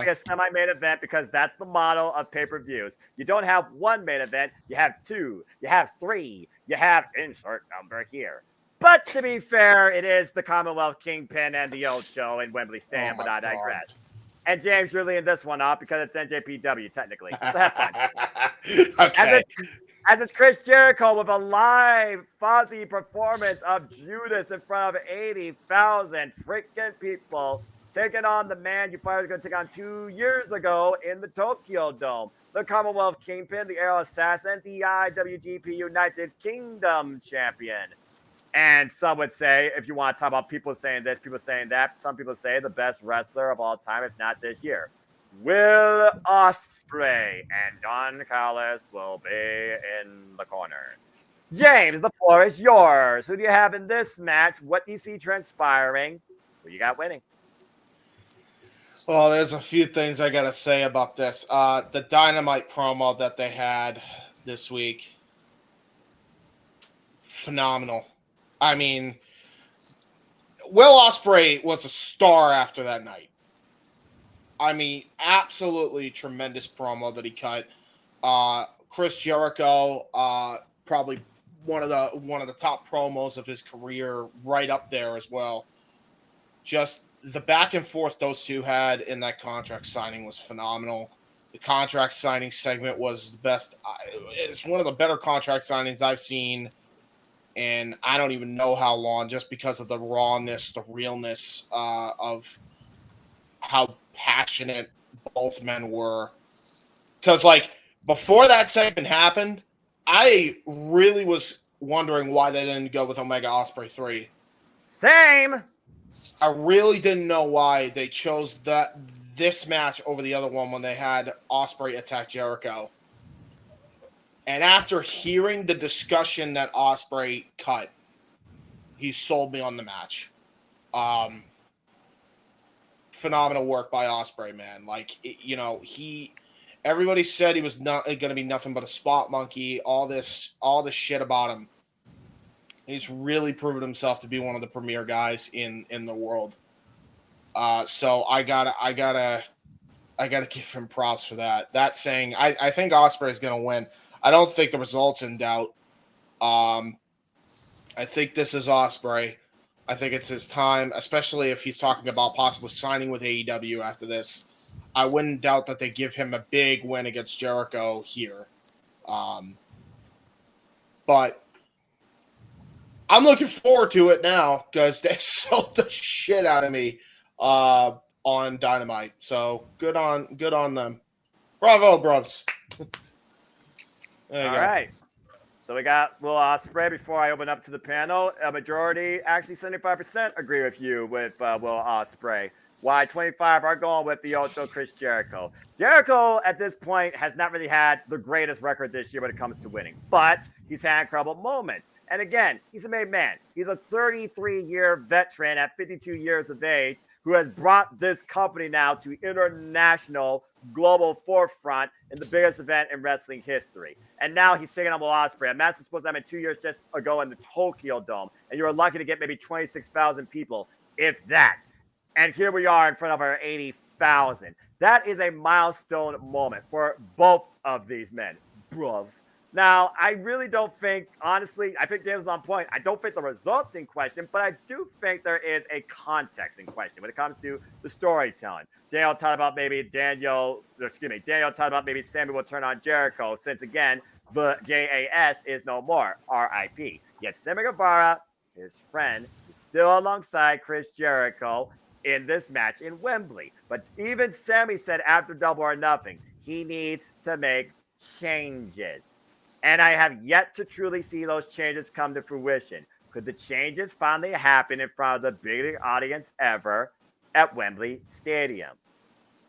to be a semi-main event because that's the model of pay-per-views. You don't have one main event, you have two, you have three, you have insert number here. But to be fair, it is the Commonwealth Kingpin and the old show in Wembley Stadium, but I digress. And James, you're leading this one off because it's NJPW, technically. So have fun. Okay. As it's Chris Jericho with a live Fozzy performance of Judas in front of 80,000 freaking people, taking on the man you probably were going to take on 2 years ago in the Tokyo Dome. The Commonwealth Kingpin, the Aero Assassin, the IWGP United Kingdom Champion. And some would say, if you want to talk about people saying this, people saying that, some people say the best wrestler of all time, if not this year. Will Ospreay and Don Callis will be in the corner. James, the floor is yours. Who do you have in this match? What do you see transpiring? Who you got winning? Well, there's a few things I got to say about this. The Dynamite promo that they had this week, phenomenal. I mean, Will Ospreay was a star after that night. I mean, absolutely tremendous promo that he cut. Chris Jericho, probably one of the top promos of his career, right up there as well. Just the back and forth those two had in that contract signing was phenomenal. The contract signing segment was the best. It's one of the better contract signings I've seen, and I don't even know how long, just because of the rawness, the realness of how passionate both men were. Because, like, before that segment happened, I really was wondering why they didn't go with Omega Ospreay 3. Same. I really didn't know why they chose this match over the other one when they had Ospreay attack Jericho. And after hearing the discussion that Ospreay cut, he sold me on the match. Phenomenal work by Ospreay, man. Like, everybody said he was not going to be nothing but a spot monkey. All this shit about him. He's really proven himself to be one of the premier guys in the world. So I gotta give him props for that. That saying, I think Ospreay is going to win. I don't think the result's in doubt. I think this is Ospreay. I think it's his time, especially if he's talking about possibly signing with AEW after this. I wouldn't doubt that they give him a big win against Jericho here. But I'm looking forward to it now because they sold the shit out of me on Dynamite. So good on them. Bravo, bruvs. All right. So we got Will Ospreay. Before I open up to the panel, a majority, actually 75%, agree with you with Will Ospreay. Why 25 are going with the Ocho Chris Jericho. Jericho at this point has not really had the greatest record this year when it comes to winning, but he's had incredible moments. And again, he's a made man. He's a 33-year veteran at 52 years of age who has brought this company now to international global forefront in the biggest event in wrestling history. And now he's taking on Will Ospreay. A match was supposed to happen 2 years just ago in the Tokyo Dome, and you were lucky to get maybe 26,000 people, if that. And here we are in front of our 80,000. That is a milestone moment for both of these men, bruv. Now, I really don't think, honestly, I think James is on point. I don't think the results in question, but I do think there is a context in question when it comes to the storytelling. Daniel talked about maybe Sammy will turn on Jericho since, again, the JAS is no more, RIP. Yet Sammy Guevara, his friend, is still alongside Chris Jericho in this match in Wembley. But even Sammy said after Double or Nothing, he needs to make changes. And I have yet to truly see those changes come to fruition. Could the changes finally happen in front of the biggest audience ever at Wembley Stadium?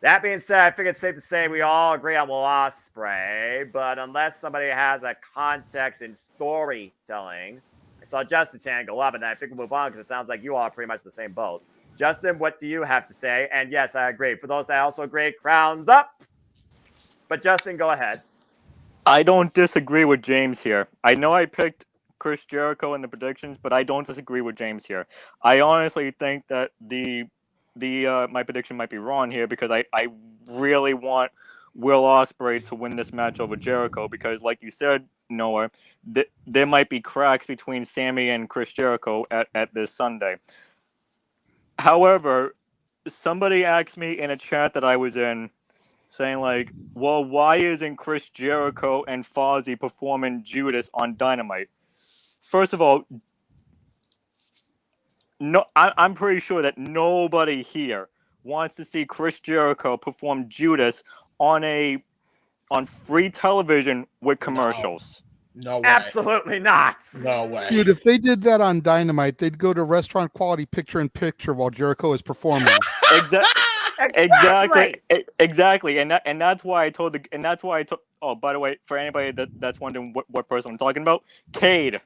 That being said, I think it's safe to say we all agree on Will Ospreay, but unless somebody has a context in storytelling, I saw Justin's hand go up, and I think we'll move on because it sounds like you all are pretty much the same boat. Justin, what do you have to say? And yes, I agree. For those that also agree, crowns up. But Justin, go ahead. I don't disagree with James here. I know I picked Chris Jericho in the predictions, but I don't disagree with James here. I honestly think that my prediction might be wrong here because I really want Will Ospreay to win this match over Jericho because, like you said, Noah, there might be cracks between Sammy and Chris Jericho at this Sunday. However, somebody asked me in a chat that I was in, saying like, well, why isn't Chris Jericho and Fozzy performing Judas on Dynamite? First of all, no, I'm pretty sure that nobody here wants to see Chris Jericho perform Judas on free television with commercials. No way. Absolutely not. No way. Dude, if they did that on Dynamite, they'd go to restaurant quality picture-in-picture while Jericho is performing. Exactly, and that's why I told Oh, by the way, for anybody that's wondering what person I'm talking about, Cade.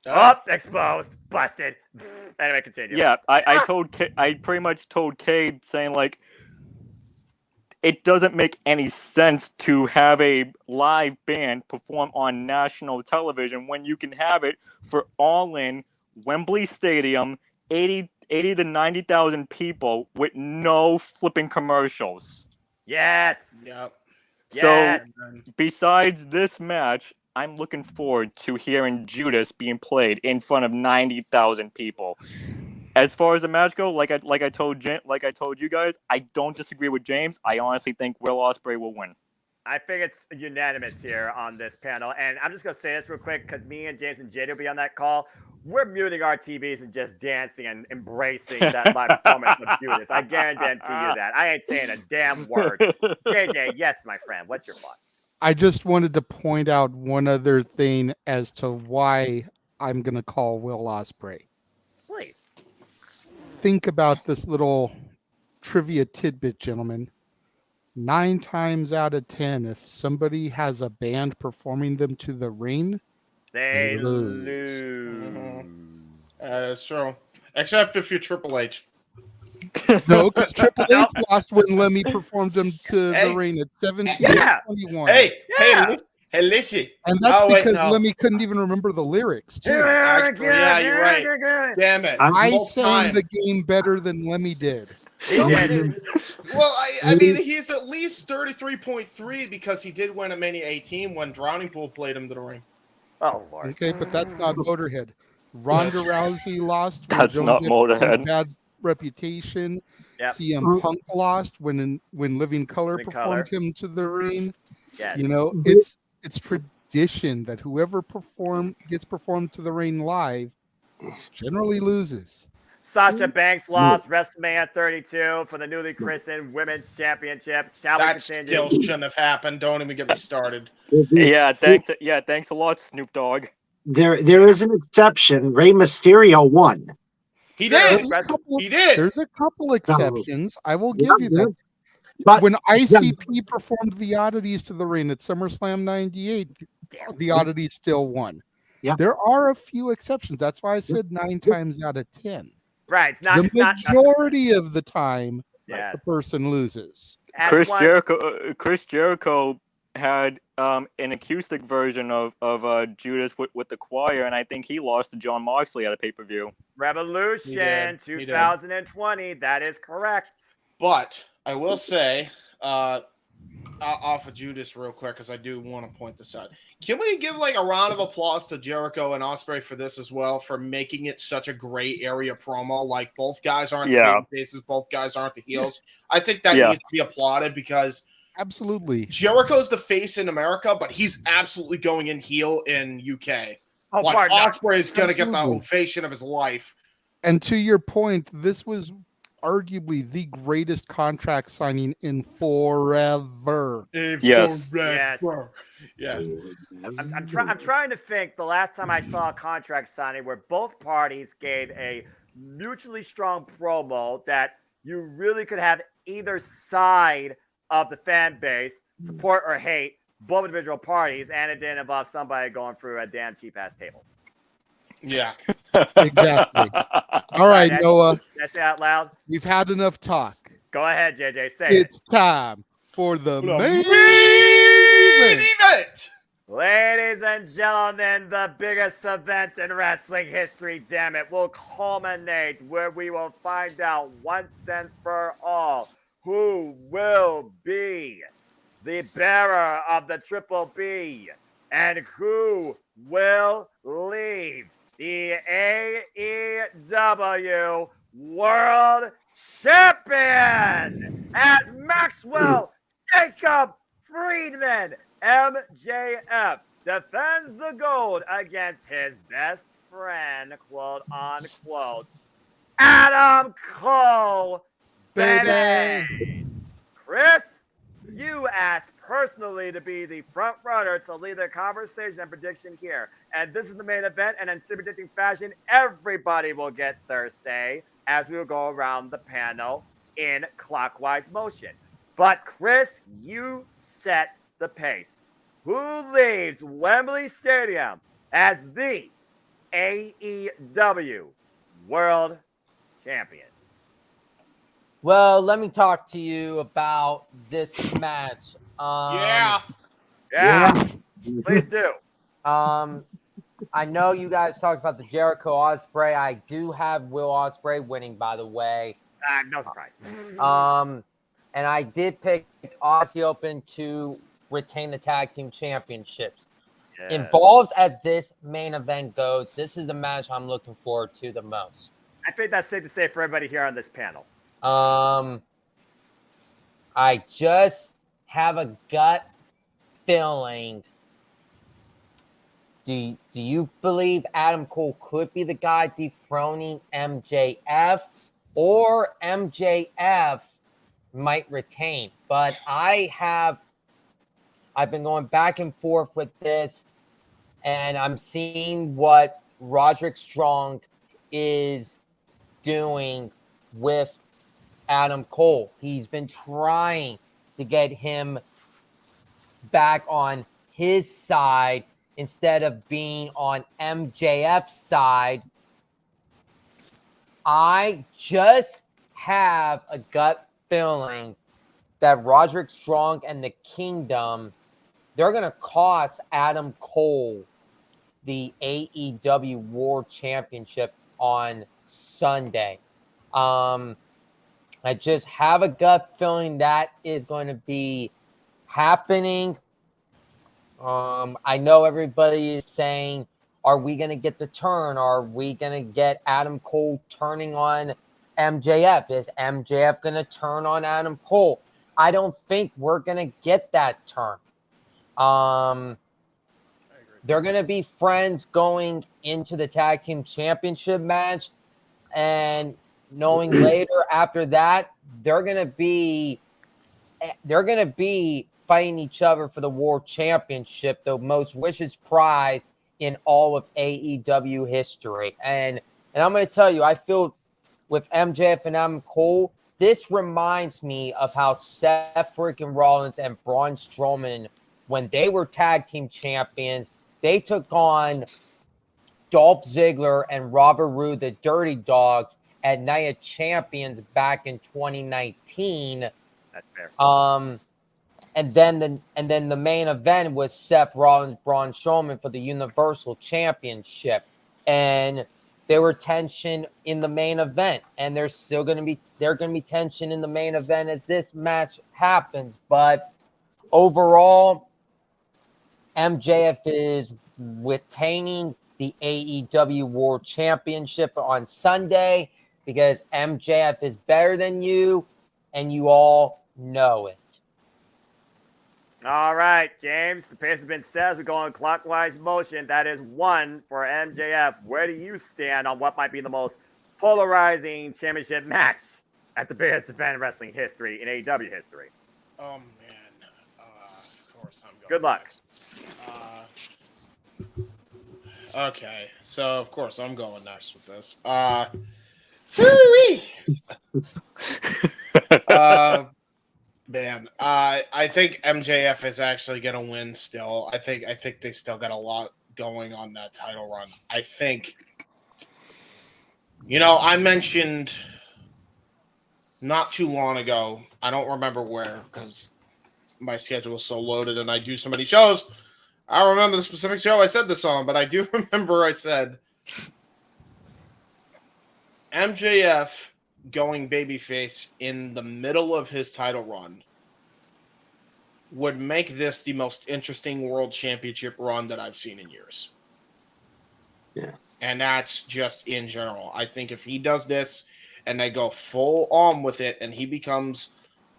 Oh, exposed, busted. Anyway, continue. Yeah, I pretty much told Cade saying like, it doesn't make any sense to have a live band perform on national television when you can have it for All In, Wembley Stadium, 80 to 90,000 people with no flipping commercials. Yes. Yep. So Yes. besides this match, I'm looking forward to hearing Judas being played in front of 90,000 people. As far as the match goes, like I told you guys, I don't disagree with James. I honestly think Will Ospreay will win. I think it's unanimous here on this panel. And I'm just going to say this real quick because me and James and Jada will be on that call. We're muting our TVs and just dancing and embracing that live performance of Judas. I guarantee you that. I ain't saying a damn word. JJ, yes, my friend. What's your thoughts? I just wanted to point out one other thing as to why I'm going to call Will Ospreay. Please. Think about this little trivia tidbit, gentlemen. 9 times out of 10, if somebody has a band performing them to the ring, they lose. lose. That's true. Except if you're Triple H. No, because Triple H lost when Lemmy performed them to the ring at 17-21. Hey, listen. And that's because Lemmy couldn't even remember the lyrics, too. Actually, yeah, you're right. Damn it. I sang the game better than Lemmy did. Well, I mean, he's at least 33.3 because he did win a Mania 18 when Drowning Pool played him to the ring. Oh, Lord. Okay, but that's not Motorhead. Ronda Rousey lost. When That's Joan not Jett had a Motorhead. bad reputation. Yep. CM Punk lost when Living Color Living performed Colour. him to the ring. Yes. You know, it's tradition that whoever gets performed to the ring live generally loses. Sasha Banks lost WrestleMania 32 for the newly christened Women's Championship. Shall we That continue? still shouldn't have happened. Don't even get me started. Yeah, thanks. Yeah, thanks a lot, Snoop Dogg. There is an exception. Rey Mysterio won. He Sure, did. There's a couple, He did. there's a couple exceptions. I will Yeah, give you that. But When ICP performed the Oddities to the ring at SummerSlam '98, the Oddities still won. Yeah. There are a few exceptions. That's why I said 9 times out of 10. Right. It's not. The It's not. majority of the time, Yes. the person loses. As Chris one- Jericho had an acoustic version of Judas with the choir, and I think he lost to John Moxley at a pay-per-view. Revolution He did. 2020. That is correct. But I will say, off of Judas real quick, because I do want to point this out. Can we give like a round of applause to Jericho and Ospreay for this as well, for making it such a gray area promo? Like both guys aren't the faces, both guys aren't the heels. I think that needs to be applauded because Absolutely. Jericho's the face in America, but he's absolutely going in heel in UK. Oh, Like pardon. Ospreay is going to get the Absolutely. ovation of his life. And to your point, this was arguably the greatest contract signing in forever. Yes. Yes. Yeah. I'm trying to think the last time I saw a contract signing where both parties gave a mutually strong promo that you really could have either side of the fan base support or hate both individual parties, and it didn't involve somebody going through a damn cheap ass table. Yeah. Exactly. All right, That's- Noah, That's it out loud. we've had enough talk. Go ahead, JJ. Say It's time for the main Main event. event. Ladies and gentlemen, the biggest event in wrestling history, damn it, will culminate where we will find out once and for all who will be the bearer of the Triple B and who will leave the AEW World Champion as Maxwell Jacob Friedman, MJF, defends the gold against his best friend, quote unquote, Adam Cole, baby. Chris, you asked personally to be the front runner to lead the conversation and prediction here. And this is the main event, and in predicting fashion, everybody will get their say as we will go around the panel in clockwise motion. But Chris, you set the pace. Who leaves Wembley Stadium as the AEW World Champion? Well, let me talk to you about this match. Yeah, please do. I know you guys talked about the Jericho Ospreay. I do have Will Ospreay winning, by the way. No surprise. And I did pick Aussie Open to retain the tag team championships. Yeah. Involved as this main event goes, this is the match I'm looking forward to the most. I think that's safe to say for everybody here on this panel. I just have a gut feeling. Do you believe Adam Cole could be the guy dethroning MJF, or MJF might retain? But I've been going back and forth with this, and I'm seeing what Roderick Strong is doing with Adam Cole. He's been trying to get him back on his side instead of being on MJF's side. I just have a gut feeling that Roderick Strong and the Kingdom, they're going to cost Adam Cole the AEW World Championship on Sunday. I just have a gut feeling that is going to be happening. I know everybody is saying, Are we going to get the turn? Are we going to get Adam Cole turning on MJF? Is MJF going to turn on Adam Cole? I don't think we're going to get that turn. They're going to be friends going into the tag team championship match, and knowing later after that, they're going to be fighting each other for the world championship, the most richest prize in all of AEW history. And I'm going to tell you, I feel with MJF and Adam Cole, this reminds me of how Seth freaking Rollins and Braun Strowman, when they were tag team champions, they took on Dolph Ziggler and Robert Roode, the Dirty Dogs, at Night of Champions back in 2019. That's fair. And then the main event was Seth Rollins, Braun Strowman for the Universal Championship, and there were tension in the main event, and there's going to be tension in the main event as this match happens. But overall, MJF is retaining the AEW World Championship on Sunday because MJF is better than you, and you all know it. All right, James, the pace has been set as we go in clockwise motion. That is 1 for MJF. Where do you stand on what might be the most polarizing championship match at the biggest event in wrestling history, in AEW history? Oh, man. Of course I'm going. Good luck. Okay, so of course I'm going next with this. Man, I think MJF is actually going to win still. I think they still got a lot going on that title run. I think, I mentioned not too long ago, I don't remember where because my schedule is so loaded and I do so many shows. I don't remember the specific show I said this on, but I do remember I said MJF going babyface in the middle of his title run would make this the most interesting world championship run that I've seen in years. Yeah. And that's just in general. I think if he does this and they go full on with it and he becomes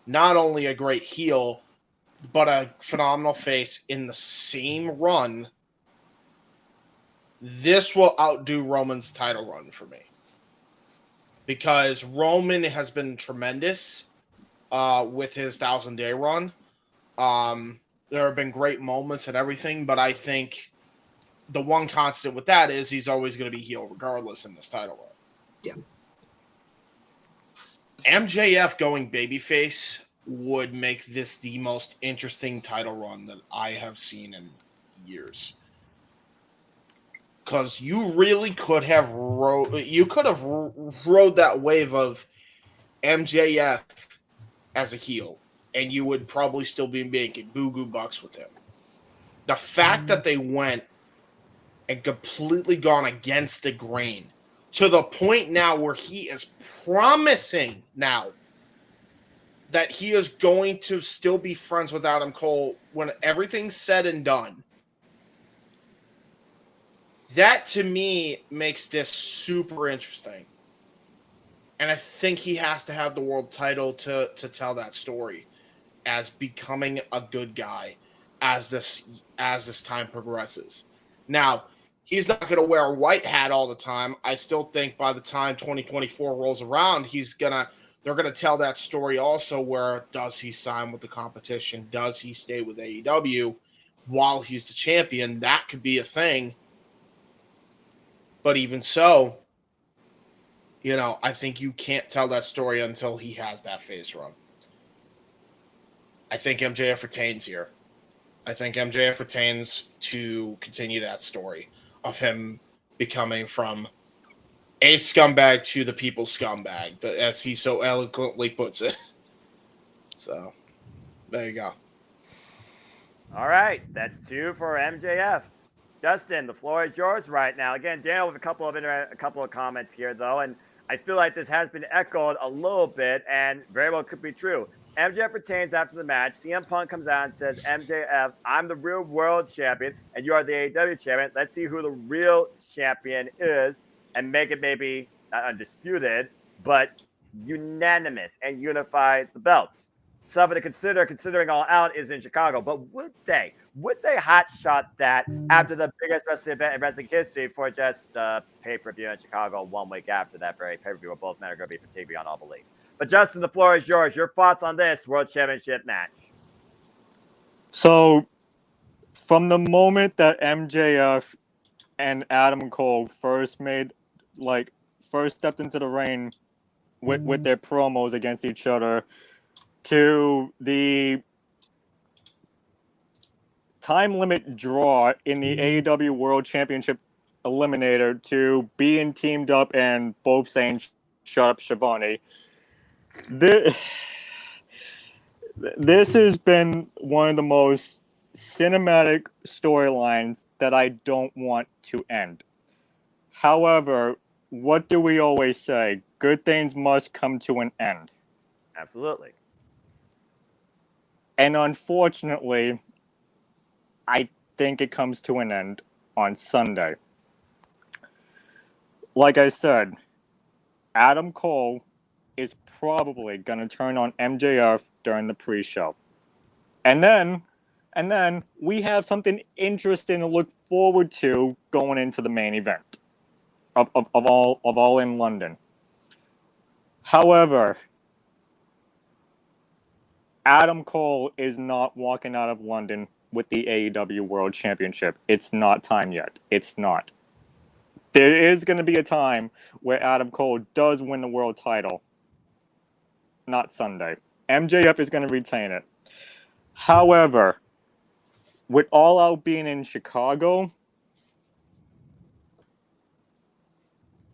not only a great heel, but a phenomenal face in the same run, this will outdo Roman's title run for me. Because Roman has been tremendous with his 1,000-day run. There have been great moments and everything, but I think the one constant with that is he's always going to be heel regardless in this title run. Yeah. MJF going babyface would make this the most interesting title run that I have seen in years. Because you really could have rode that wave of MJF as a heel, and you would probably still be making boo-goo bucks with him. The fact that they went and completely gone against the grain to the point now where he is promising now that he is going to still be friends with Adam Cole when everything's said and done. That, to me, makes this super interesting. And I think he has to have the world title to tell that story as becoming a good guy as this time progresses. Now, he's not going to wear a white hat all the time. I still think by the time 2024 rolls around, they're going to tell that story also where does he sign with the competition? Does he stay with AEW while he's the champion? That could be a thing. But even so, I think you can't tell that story until he has that face run. I think MJF retains here. I think MJF retains to continue that story of him becoming from a scumbag to the people's scumbag, as he so eloquently puts it. So, there you go. All right, that's 2 for MJF. Justin, the floor is yours right now. Again, Daniel with a couple of comments here, though, and I feel like this has been echoed a little bit, and very well could be true. MJF retains after the match. CM Punk comes out and says, MJF, I'm the real world champion, and you are the AEW champion. Let's see who the real champion is and make it maybe not undisputed, but unanimous and unify the belts. Something to consider, considering All Out is in Chicago. But would they hot shot that after the biggest wrestling event in wrestling history for just pay-per-view in Chicago 1 week after that very pay-per-view where both men are going to be for TV on All Belief? But Justin, the floor is yours. Your thoughts on this World Championship match? So, from the moment that MJF and Adam Cole first stepped into the ring with their promos against each other, to the time limit draw in the AEW World Championship Eliminator, to being teamed up and both saying "Shut up, Shivani." This has been one of the most cinematic storylines that I don't want to end. However, what do we always say? Good things must come to an end. Absolutely. And unfortunately, I think it comes to an end on Sunday. Like I said, Adam Cole is probably going to turn on MJF during the pre-show. And then we have something interesting to look forward to going into the main event of All in London. However, Adam Cole is not walking out of London with the AEW World Championship. It's not time yet. It's not. There is going to be a time where Adam Cole does win the world title. Not Sunday. MJF is going to retain it. However, with All Out being in Chicago,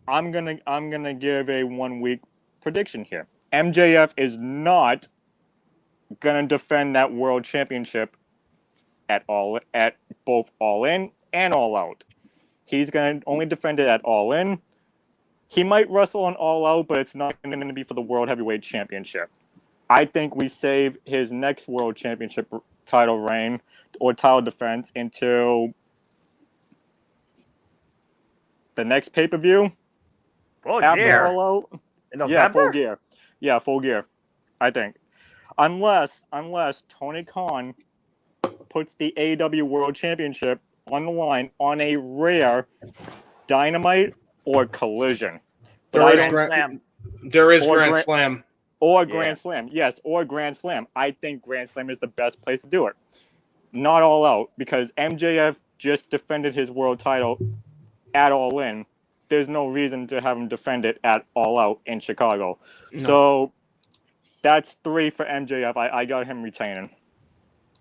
I'm gonna give a 1 week prediction here. MJF is not gonna defend that world championship at both All In and All Out. He's gonna only defend it at All In. He might wrestle on All Out, but it's not gonna be for the World Heavyweight Championship. I think we save his next World Championship title reign or title defense until the next pay-per-view. After All Out. In November? Yeah, Full Gear. Yeah, Full Gear. I think. Unless Tony Khan puts the AEW World Championship on the line on a rare Dynamite or Collision. There is Grand Slam. Or Grand Slam. Yes, or Grand Slam. I think Grand Slam is the best place to do it. Not All Out, because MJF just defended his world title at All In. There's no reason to have him defend it at All Out in Chicago. No. So that's 3 for MJF. I got him retaining.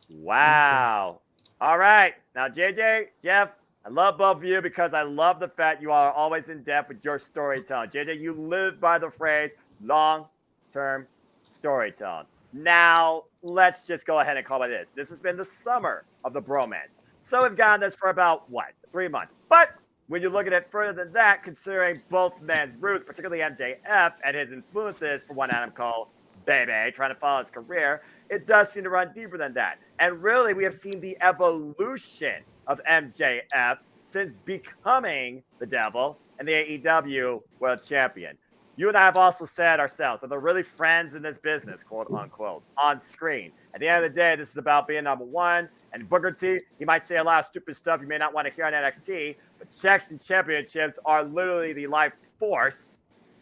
Wow. All right. Now, JJ, Jeff, I love both of you because I love the fact you are always in depth with your storytelling. JJ, you live by the phrase long-term storytelling. Now, let's just go ahead and call it this. This has been the summer of the bromance. So we've gotten this for about, 3 months. But when you look at it further than that, considering both men's roots, particularly MJF and his influences for one Adam Cole, baby, trying to follow his career, it does seem to run deeper than that. And really, we have seen the evolution of MJF since becoming the Devil and the AEW World Champion. You and I have also said ourselves that they're really friends in this business, quote unquote, on screen. At the end of the day, this is about being number one. And Booker T, he might say a lot of stupid stuff you may not want to hear on NXT, but checks and championships are literally the life force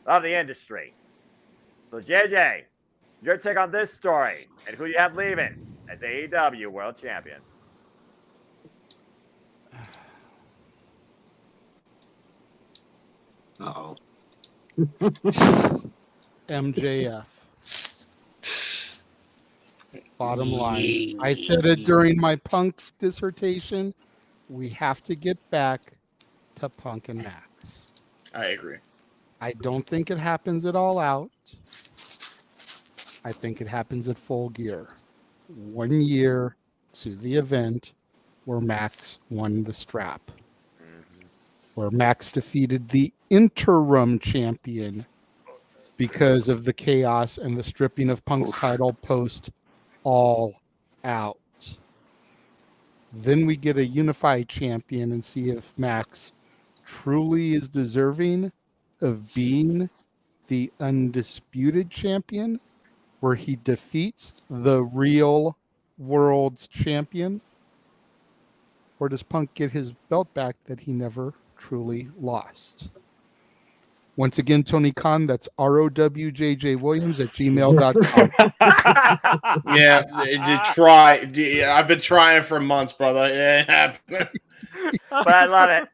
of the industry. So, JJ, your take on this story and who you have leaving as AEW World Champion. Uh-oh. MJF. Bottom line, I said it during my Punk's dissertation. We have to get back to Punk and Max. I agree. I don't think it happens at All Out. I think it happens at Full Gear. 1 year to the event where Max won the strap. Where Max defeated the interim champion because of the chaos and the stripping of Punk's title post All Out. Then we get a unified champion and see if Max truly is deserving of being the undisputed champion, where he defeats the real world's champion, or does Punk get his belt back that he never truly lost? Once again, Tony Khan, that's ROWJJWilliams@gmail.com. Yeah, try. I've been trying for months, brother. Yeah. But I love it.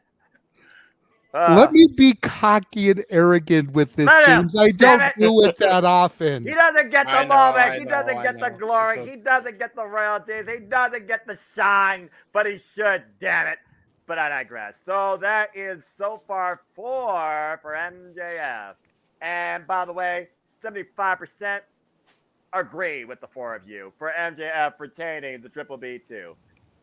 Let me be cocky and arrogant with this, Let him. James. I Damn don't it. do it that often. He doesn't get I the know, moment. I He know, doesn't I get the know. glory. It's He doesn't get the royalties. He doesn't get the shine, but he should, damn it. But I digress. So that is so far 4 for MJF. And by the way, 75% agree with the 4 of you for MJF retaining the Triple B too.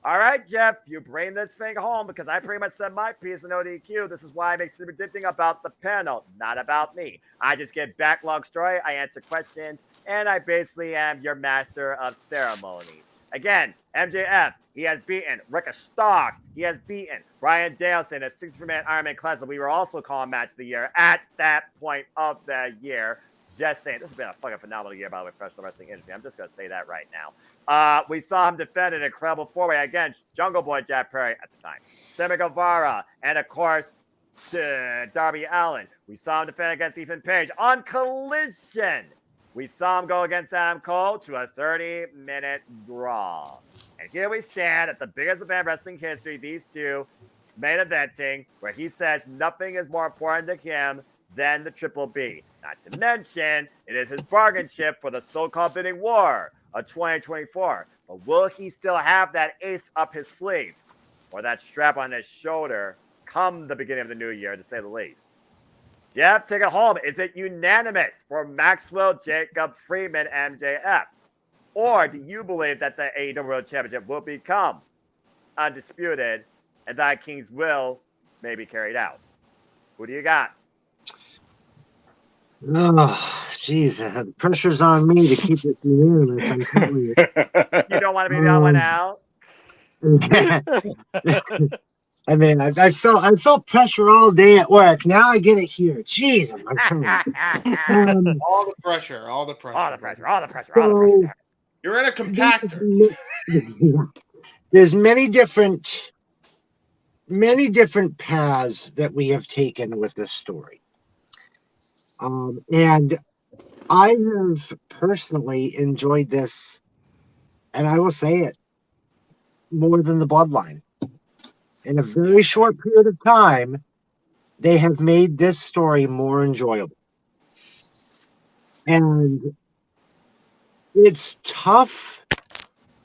All right, Jeff, you bring this thing home because I pretty much said my piece in ODQ. This is why I make super predicting about the panel, not about me. I just get backlog story, I answer questions, and I basically am your master of ceremonies. Again, MJF, he has beaten Ricky Starks. He has beaten Bryan Danielson at 60-man Ironman Class that we were also calling Match of the Year at that point of the year. Just saying, this has been a fucking phenomenal year by the way, professional wrestling industry. I'm just going to say that right now. We saw him defend an incredible 4-way against Jungle Boy Jack Perry at the time, Sammy Guevara, and of course, Darby Allin. We saw him defend against Ethan Page on Collision. We saw him go against Adam Cole to a 30-minute draw. And here we stand at the biggest event in wrestling history, these two main eventing, where he says nothing is more important to him than the Triple B. Not to mention, it is his bargain chip for the so-called bidding war of 2024. But will he still have that ace up his sleeve or that strap on his shoulder come the beginning of the new year, to say the least? Jeff, take it home. Is it unanimous for Maxwell Jacob Freeman MJF? Or do you believe that the AEW World Championship will become undisputed and that King's will may be carried out? Who do you got? Oh, jeez, the pressure's on me to keep this unanimous. I'm telling you. You don't want to be the only one out? I mean, I felt pressure all day at work. Now I get it here. Jeez, I'm telling you. All the pressure. All the pressure. All the pressure. All the pressure. All the pressure. You're in a compactor. There's many different paths that we have taken with this story. And I have personally enjoyed this, and I will say it, more than the Bloodline. In a very short period of time, they have made this story more enjoyable. And it's tough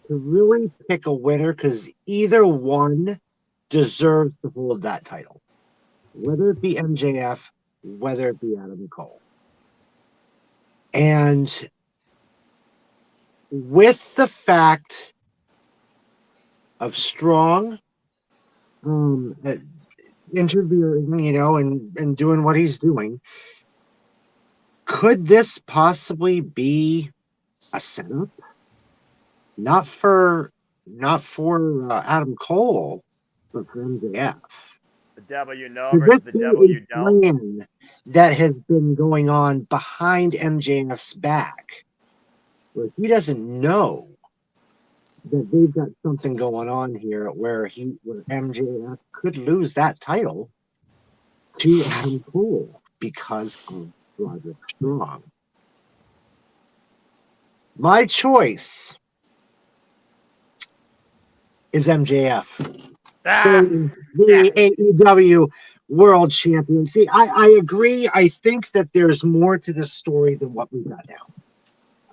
to really pick a winner because either one deserves to hold that title, whether it be MJF, whether it be Adam Cole. And with the fact of Strong interviewing, and doing what he's doing, could this possibly be a setup? Not for Adam Cole, but for MJF. The devil you know versus the devil you don't. Plan that has been going on behind MJF's back, where he doesn't know that they've got something going on here where MJF could lose that title to Adam Cole because of Roderick Strong. My choice is MJF. So the AEW World Champion. See, I agree. I think that there's more to this story than what we got now.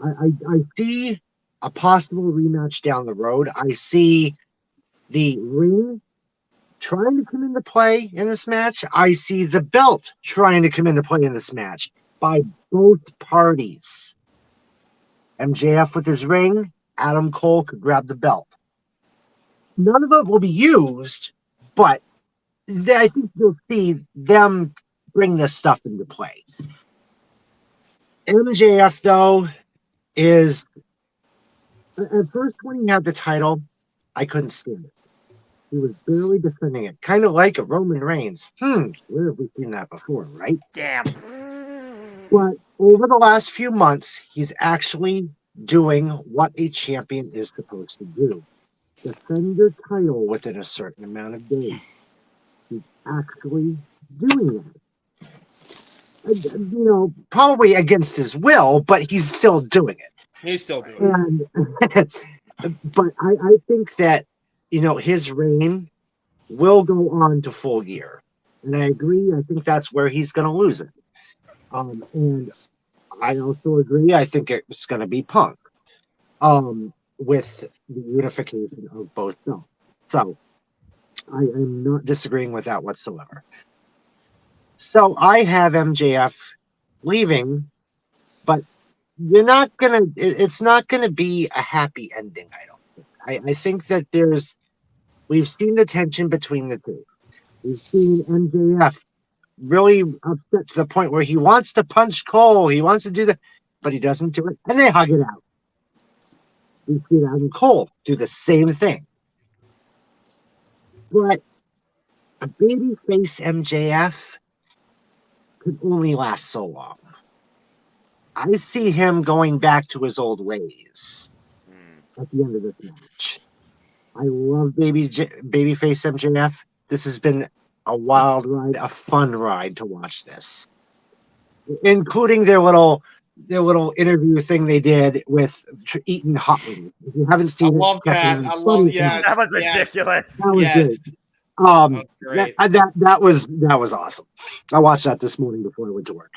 I see a possible rematch down the road. I see the ring trying to come into play in this match. I see the belt trying to come into play in this match by both parties. MJF with his ring, Adam Cole could grab the belt. None of it will be used, but I think you'll see them bring this stuff into play. MJF though is at first when he had the title, I couldn't stand it. He was barely defending it, kind of like a Roman Reigns. Where have we seen that before, right? Damn. But over the last few months, he's actually doing what a champion is supposed to do. Defend your title within a certain amount of days. He's actually doing that. Probably against his will, but he's still doing it. He's still doing it. But I think that, his reign will go on to full gear. And I agree. I think that's where he's going to lose it. And I also agree. I think it's going to be Punk with the unification of both belts. So I am not disagreeing with that whatsoever. So I have MJF leaving, but it's not gonna be a happy ending, I don't think. I think that we've seen the tension between the two. We've seen MJF really upset to the point where he wants to punch Cole, he wants to do that, but he doesn't do it, and they hug it out. We see Adam Cole do the same thing. But a babyface MJF could only last so long. I see him going back to his old ways at the end of this match. I love babyface MJF. This has been a wild ride, a fun ride to watch this, including their little interview thing they did with eating hot wings. If you haven't seen love it, that. I love That was ridiculous. That was great. That was awesome. I watched that this morning before I went to work.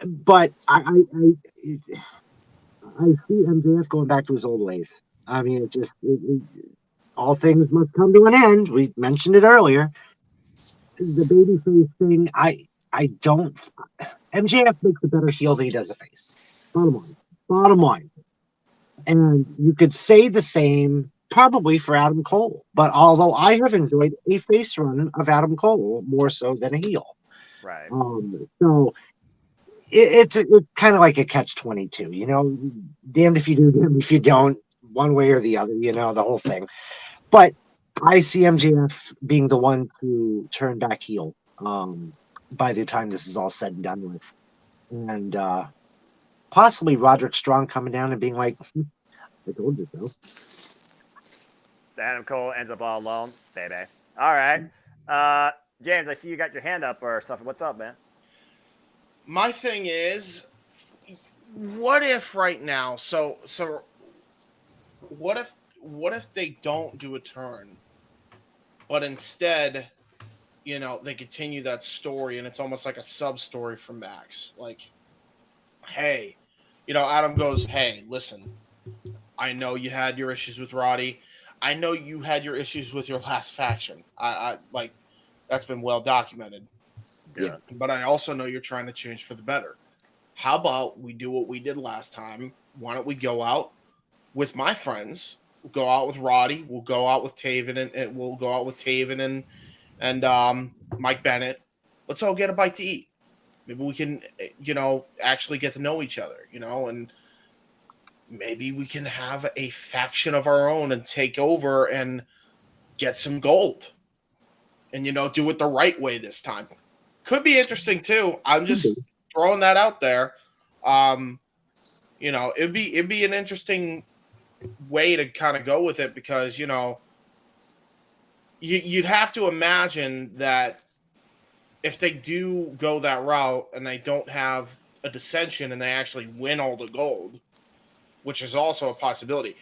But I see MJF going back to his old ways. I mean, all things must come to an end. We mentioned it earlier. The babyface thing, I don't. MJF makes a better heel than he does a face. Bottom line. And you could say the same probably for Adam Cole. But although I have enjoyed a face run of Adam Cole more so than a heel. Right. So it's kind of like a catch-22, damned if you do, damned if you don't, one way or the other, the whole thing. But I see MJF being the one to turn back heel by the time this is all said and done with. And possibly Roderick Strong coming down and being like, I told you so. Adam Cole ends up all alone, baby. All right. James, I see you got your hand up or something. What's up, man? My thing is, what if right now? So what if they don't do a turn, but instead, they continue that story, and it's almost like a sub story for Max. Like, hey, Adam goes, hey, listen, I know you had your issues with Roddy. I know you had your issues with your last faction. I like that's been well documented. Yeah. But I also know you're trying to change for the better. How about we do what we did last time? Why don't we go out with my friends? We'll go out with Roddy. We'll go out with Taven and we'll go out with Taven and Mike Bennett. Let's all get a bite to eat. Maybe we can, actually get to know each other, and maybe we can have a faction of our own and take over and get some gold and, do it the right way this time. Could be interesting too. I'm just throwing that out there. It'd be an interesting way to kind of go with it because, you'd have to imagine that if they do go that route and they don't have a dissension and they actually win all the gold, which is also a possibility,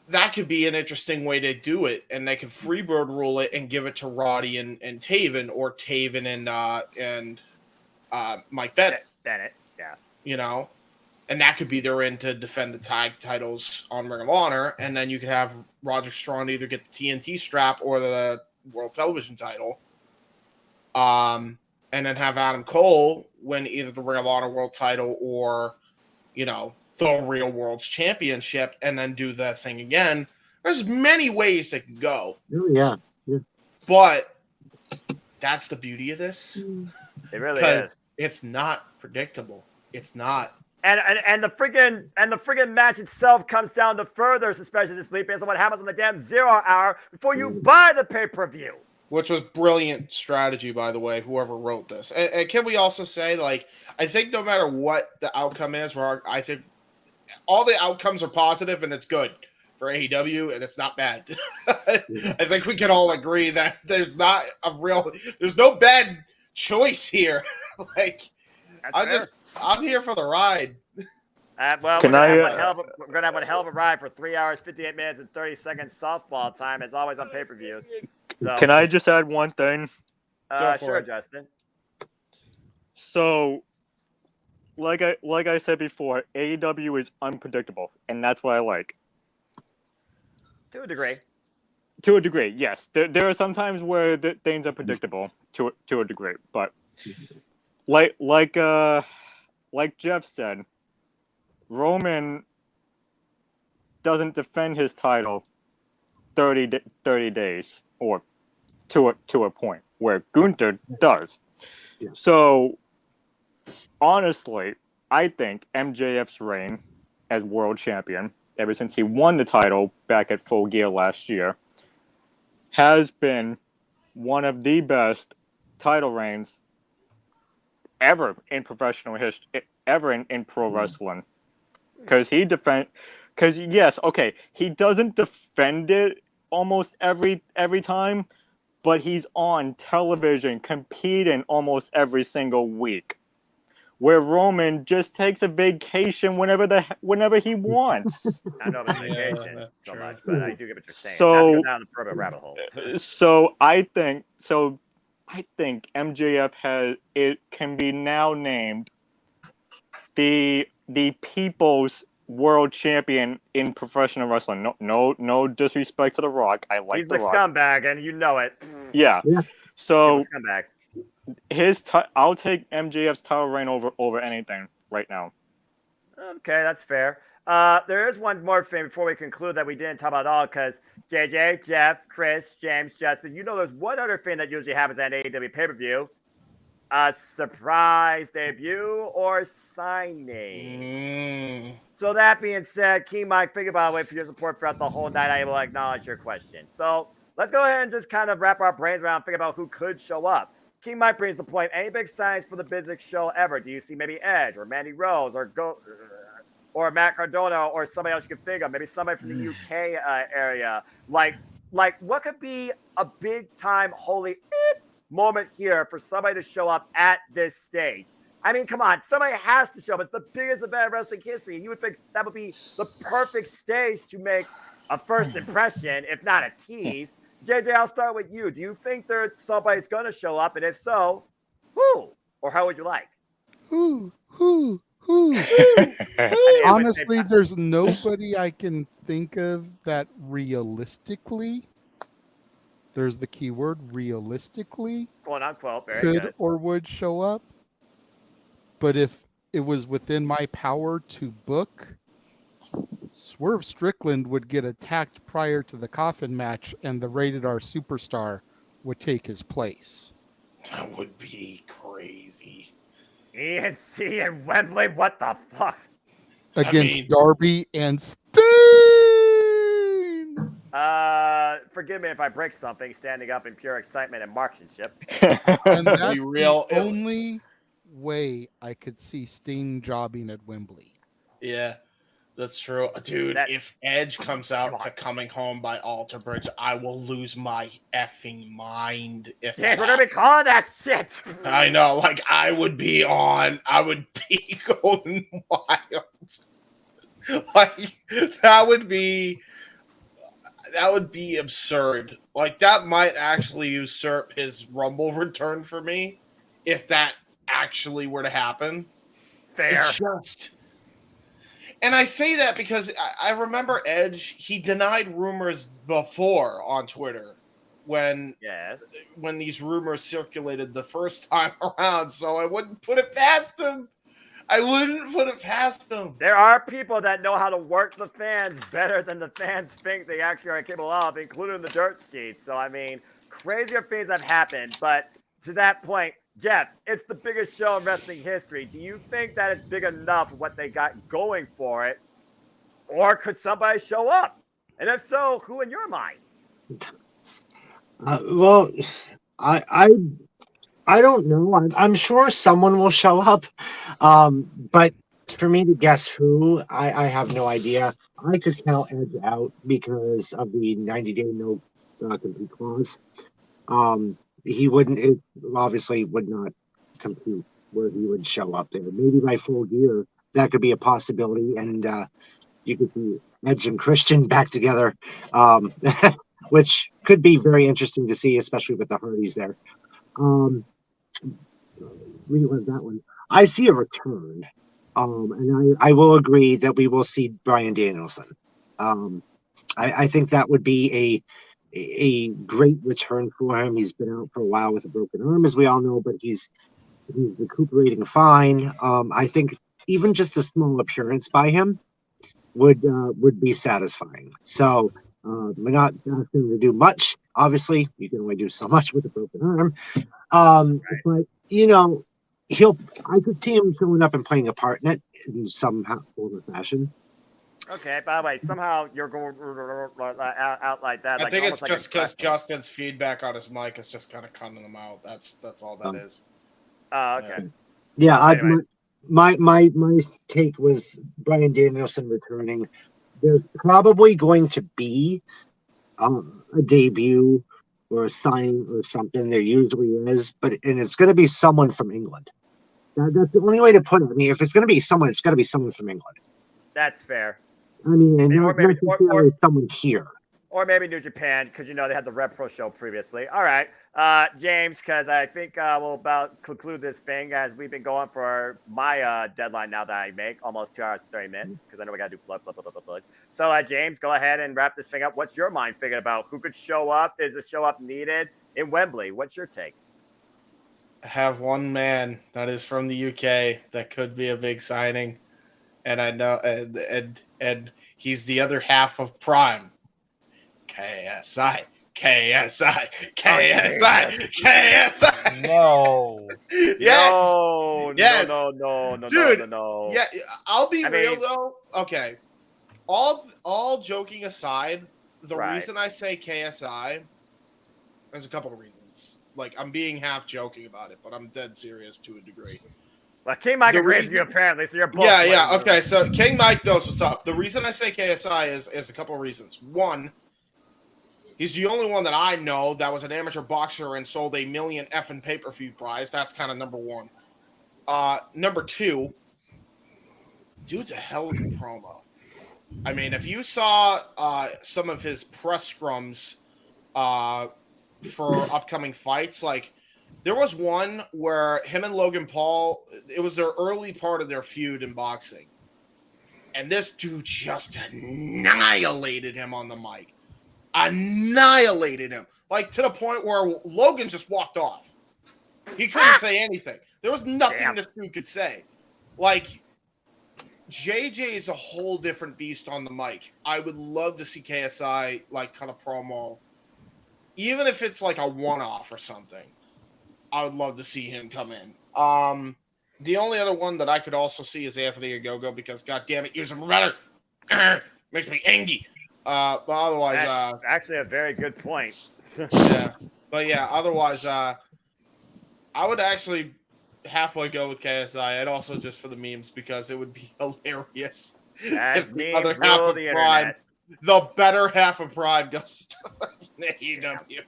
that could be an interesting way to do it. And they could freebird rule it and give it to Roddy and Taven or Taven and Mike Bennett. Yeah. And that could be their in to defend the tag titles on Ring of Honor. And then you could have Roderick Strong either get the TNT strap or the World Television title. And then have Adam Cole win either the Ring of Honor World title or, the Real World's Championship and then do that thing again. There's many ways that can go. Oh, yeah. But that's the beauty of this. It really is. It's not predictable. It's not. And the friggin' match itself comes down to further suspension of disbelief based on what happens on the damn 0 hour before you buy the pay-per-view. Which was brilliant strategy, by the way, whoever wrote this. And can we also say, like, I think no matter what the outcome is, I think all the outcomes are positive and it's good for AEW and it's not bad. I think we can all agree that there's no bad choice here. Like, I'm here for the ride. Well, we're gonna have one hell of a ride for 3 hours, 58 minutes, and 30 seconds softball time, as always on pay-per-views. So, Can I just add one thing? Sure, Justin. So, like I said before, AEW is unpredictable, and that's what I like. To a degree. To a degree, yes. There are some times where things are predictable to a degree, but like Jeff said, Roman doesn't defend his title 30 days or to a point where Gunther does. Yeah. So honestly, I think MJF's reign as world champion, ever since he won the title back at Full Gear last year, has been one of the best title reigns ever in professional history, ever in pro wrestling. Because he doesn't defend it almost every time, but he's on television competing almost every single week. Where Roman just takes a vacation whenever he wants. I don't know about vacation so true. much, but I do get what you're saying. So- Not to go down the proto rabbit hole. So I think MJF can be now named the people's world champion in professional wrestling. No disrespect to The Rock. I like He's The the Rock. scumbag, and you know it. Yeah. Yeah. So He's the scumbag. I'll take MJF's title reign over anything right now. Okay, that's fair. There is one more thing before we conclude that we didn't talk about at all, because JJ, Jeff, Chris, James, Justin, there's one other thing that usually happens at AEW pay-per-view. A surprise debut or signing. So that being said, King Mike, think about it for your support throughout the whole night. I will acknowledge your question. So let's go ahead and just kind of wrap our brains around and think about who could show up. King Mike brings the point. Any big signs for the business show ever? Do you see maybe Edge or Mandy Rose or Matt Cardona or somebody else you can think of? Maybe somebody from the UK area. Like what could be a big time holy moment here for somebody to show up at this stage? I mean, come on, somebody has to show up. It's the biggest event in wrestling history. You would think that would be the perfect stage to make a first impression, if not a tease. JJ, I'll start with you. Do you think there's somebody's going to show up? And if so, who? Or how would you like? Who? Honestly, there's nobody I can think of that realistically, there's the key word, realistically, Quote unquote, very could good. or would show up. But if it was within my power to book, Swerve Strickland would get attacked prior to the coffin match and the Rated R superstar would take his place. That would be crazy. ENC and Wembley, what the fuck? Against Darby and Sting! Forgive me if I break something, standing up in pure excitement and marksmanship. And that's Be real. the only way I could see Sting jobbing at Wembley. Yeah, that's true. Dude, if Edge comes out to Coming Home by Alter Bridge, I will lose my effing mind. If Yes, we're going to be calling that shit. I know, like, I would be going wild. Like, that would be absurd. Like, that might actually usurp his Rumble return for me if that actually were to happen. Fair. It's just... And I say that because I remember Edge, he denied rumors before on Twitter when these rumors circulated the first time around, so I wouldn't put it past him. There are people that know how to work the fans better than the fans think they actually are capable of, including the dirt sheets. So, I mean, crazier things have happened. But to that point, Jeff, it's the biggest show in wrestling history. Do you think that it's big enough what they got going for it? Or could somebody show up? And if so, who in your mind? Well, I don't know. I'm sure someone will show up, but for me to guess who, I have no idea. I could count Edge out because of the 90-day no compete clause. He wouldn't. It obviously would not compete where he would show up there. Maybe by full gear, that could be a possibility, and you could see Edge and Christian back together, which could be very interesting to see, especially with the Hardys there. Relive that one. I see a return, and I will agree that we will see Bryan Danielson. I think that would be a great return for him. He's been out for a while with a broken arm, as we all know, but he's recuperating fine. I think even just a small appearance by him would be satisfying. So we're not asking him to do much. Obviously, you can only do so much with a broken arm. But you know, I could see him showing up and playing a part in it in some form or fashion. Okay, by the way, somehow you're going out like that. I like, think it's almost just like because Justin's feedback on his mic is just kind of cutting him out. That's all that is. Oh, okay. Yeah, Anyway. my take was Bryan Danielson returning. There's probably going to be a debut or a signing or something. There usually is, and it's going to be someone from England. That's the only way to put it. I mean, if it's going to be someone, it's got to be someone from England. That's fair. I mean, and Or not maybe- necessarily someone here. Or maybe New Japan, because they had the Rev Pro show previously. All right, James, because I think we'll about conclude this thing as we've been going for my deadline now that I make almost 2 hours and 30 minutes because I know we got to do plug. So, James, go ahead and wrap this thing up. What's your mind thinking about who could show up? Is the show up needed in Wembley? What's your take? I have one man that is from the UK that could be a big signing, and I know, and he's the other half of Prime. KSI. No. Yes. Yes. No, Dude, no. Yeah, I'll be real mean- though. Okay. All joking aside, the Right. reason I say KSI, there's a couple of reasons. Like, I'm being half joking about it, but I'm dead serious to a degree. Well, King Mike The agrees with you reason- apparently, so you're both. Yeah. playing Okay, so King Mike knows what's up. The reason I say KSI is a couple of reasons. One, he's the only one that I know that was an amateur boxer and sold 1 million effing pay-per-view prize. That's kind of number one. Number two, dude's a hell of a promo. I mean, if you saw some of his press scrums for upcoming fights, like there was one where him and Logan Paul, it was their early part of their feud in boxing. And this dude just annihilated him on the mic. Annihilated him. Like to the point where Logan just walked off. He couldn't say anything. There was nothing this dude could say. Like, JJ is a whole different beast on the mic. I would love to see KSI like cut a promo. Even if it's like a one-off or something. I would love to see him come in. The only other one that I could also see is Anthony Ogogo because god damn it, use him better. Makes me angry. But otherwise, That's actually a very good point. yeah. But yeah, otherwise, I would actually halfway go with KSI, and also just for the memes because it would be hilarious. As if the memes other half rule of the Prime, internet. the better half of Prime goes to AEW.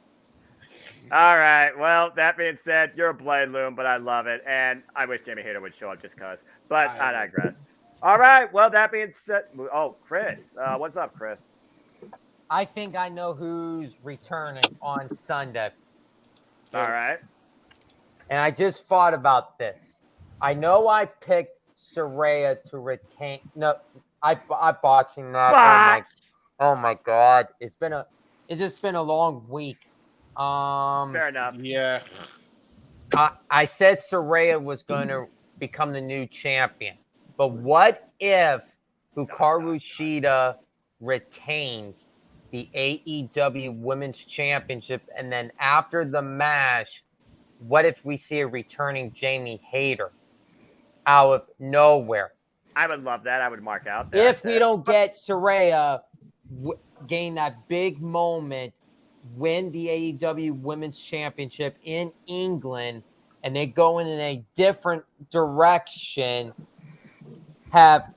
All right. Well, that being said, you're a blade loom, but I love it, and I wish Jamie Hayter would show up just cause. But I digress. All right. Well, that being said, oh, Chris, what's up, Chris? I think I know who's returning on Sunday. All right. And I just thought about this. I know I picked Saraya to retain. No, I'm botching that. Oh my God! It's just been a long week. Fair enough. Yeah. I said Saraya was going to become the new champion, but what if Hikaru Shida retains the AEW Women's Championship, and then after the match, what if we see a returning Jamie Hayter out of nowhere? I would love that. I would mark out that. If we don't get Saraya gain that big moment, win the AEW Women's Championship in England, and they go in a different direction, have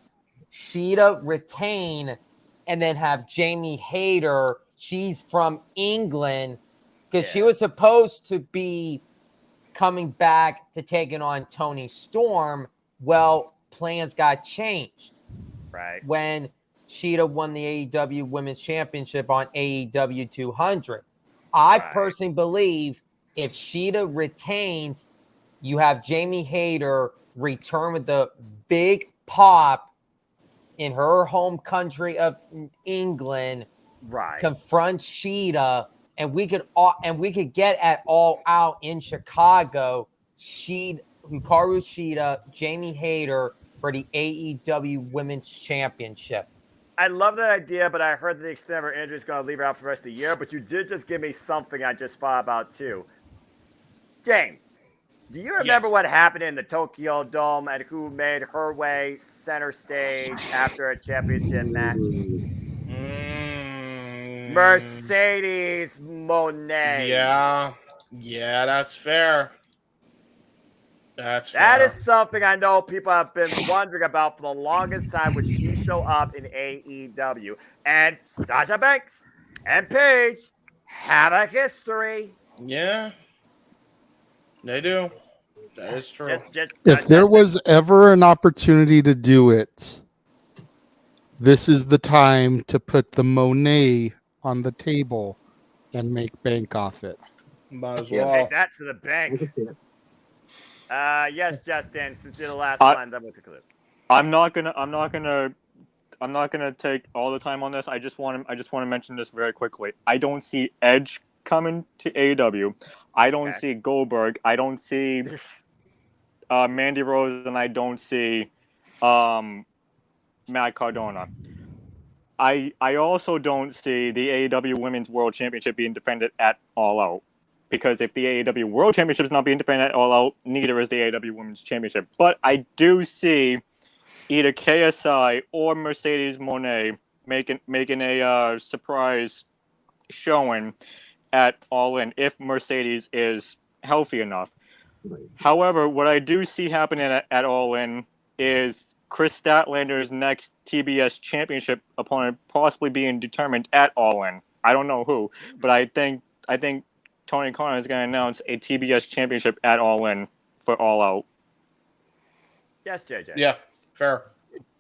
Sheeta retain, and then have Jamie Hayter. She's from England because she was supposed to be coming back to taking on Toni Storm. Well, plans got changed. Right. When Sheeta won the AEW Women's Championship on AEW 200. I personally believe if Sheeta retains, you have Jamie Hayter return with the big pop in her home country of England, confront Sheeta, and we could get at All Out in Chicago. Hikaru Shida, Jamie Hayter for the AEW Women's Championship. I love that idea, but I heard that the extent of her injury is going to leave her out for the rest of the year. But you did just give me something I just thought about too. James, do you remember what happened in the Tokyo Dome and who made her way center stage after a championship match? Mercedes Moné. Yeah, that's fair. That is something I know people have been wondering about for the longest time. Would she show up in AEW? And Sasha Banks and Paige have a history. Yeah, they do. That is true. If there was ever an opportunity to do it, this is the time to put the Monet on the table and make bank off it. Might as well. Take that to the bank. Yes, Justin. Since you're the last one, then we'll conclude. I'm not gonna take all the time on this. I just want to mention this very quickly. I don't see Edge coming to AEW. I don't see Goldberg. I don't see Mandy Rose, and I don't see Matt Cardona. I also don't see the AEW Women's World Championship being defended at All Out. Because if the AEW World Championship is not being defended at All Out, neither is the AEW Women's Championship. But I do see either KSI or Mercedes Moné making a surprise showing at All In if Mercedes is healthy enough. However, what I do see happening at All In is Chris Statlander's next TBS Championship opponent possibly being determined at All In. I don't know who, but I think Tony Khan is going to announce a TBS Championship at All In for All Out. Yes, JJ. Yeah, fair.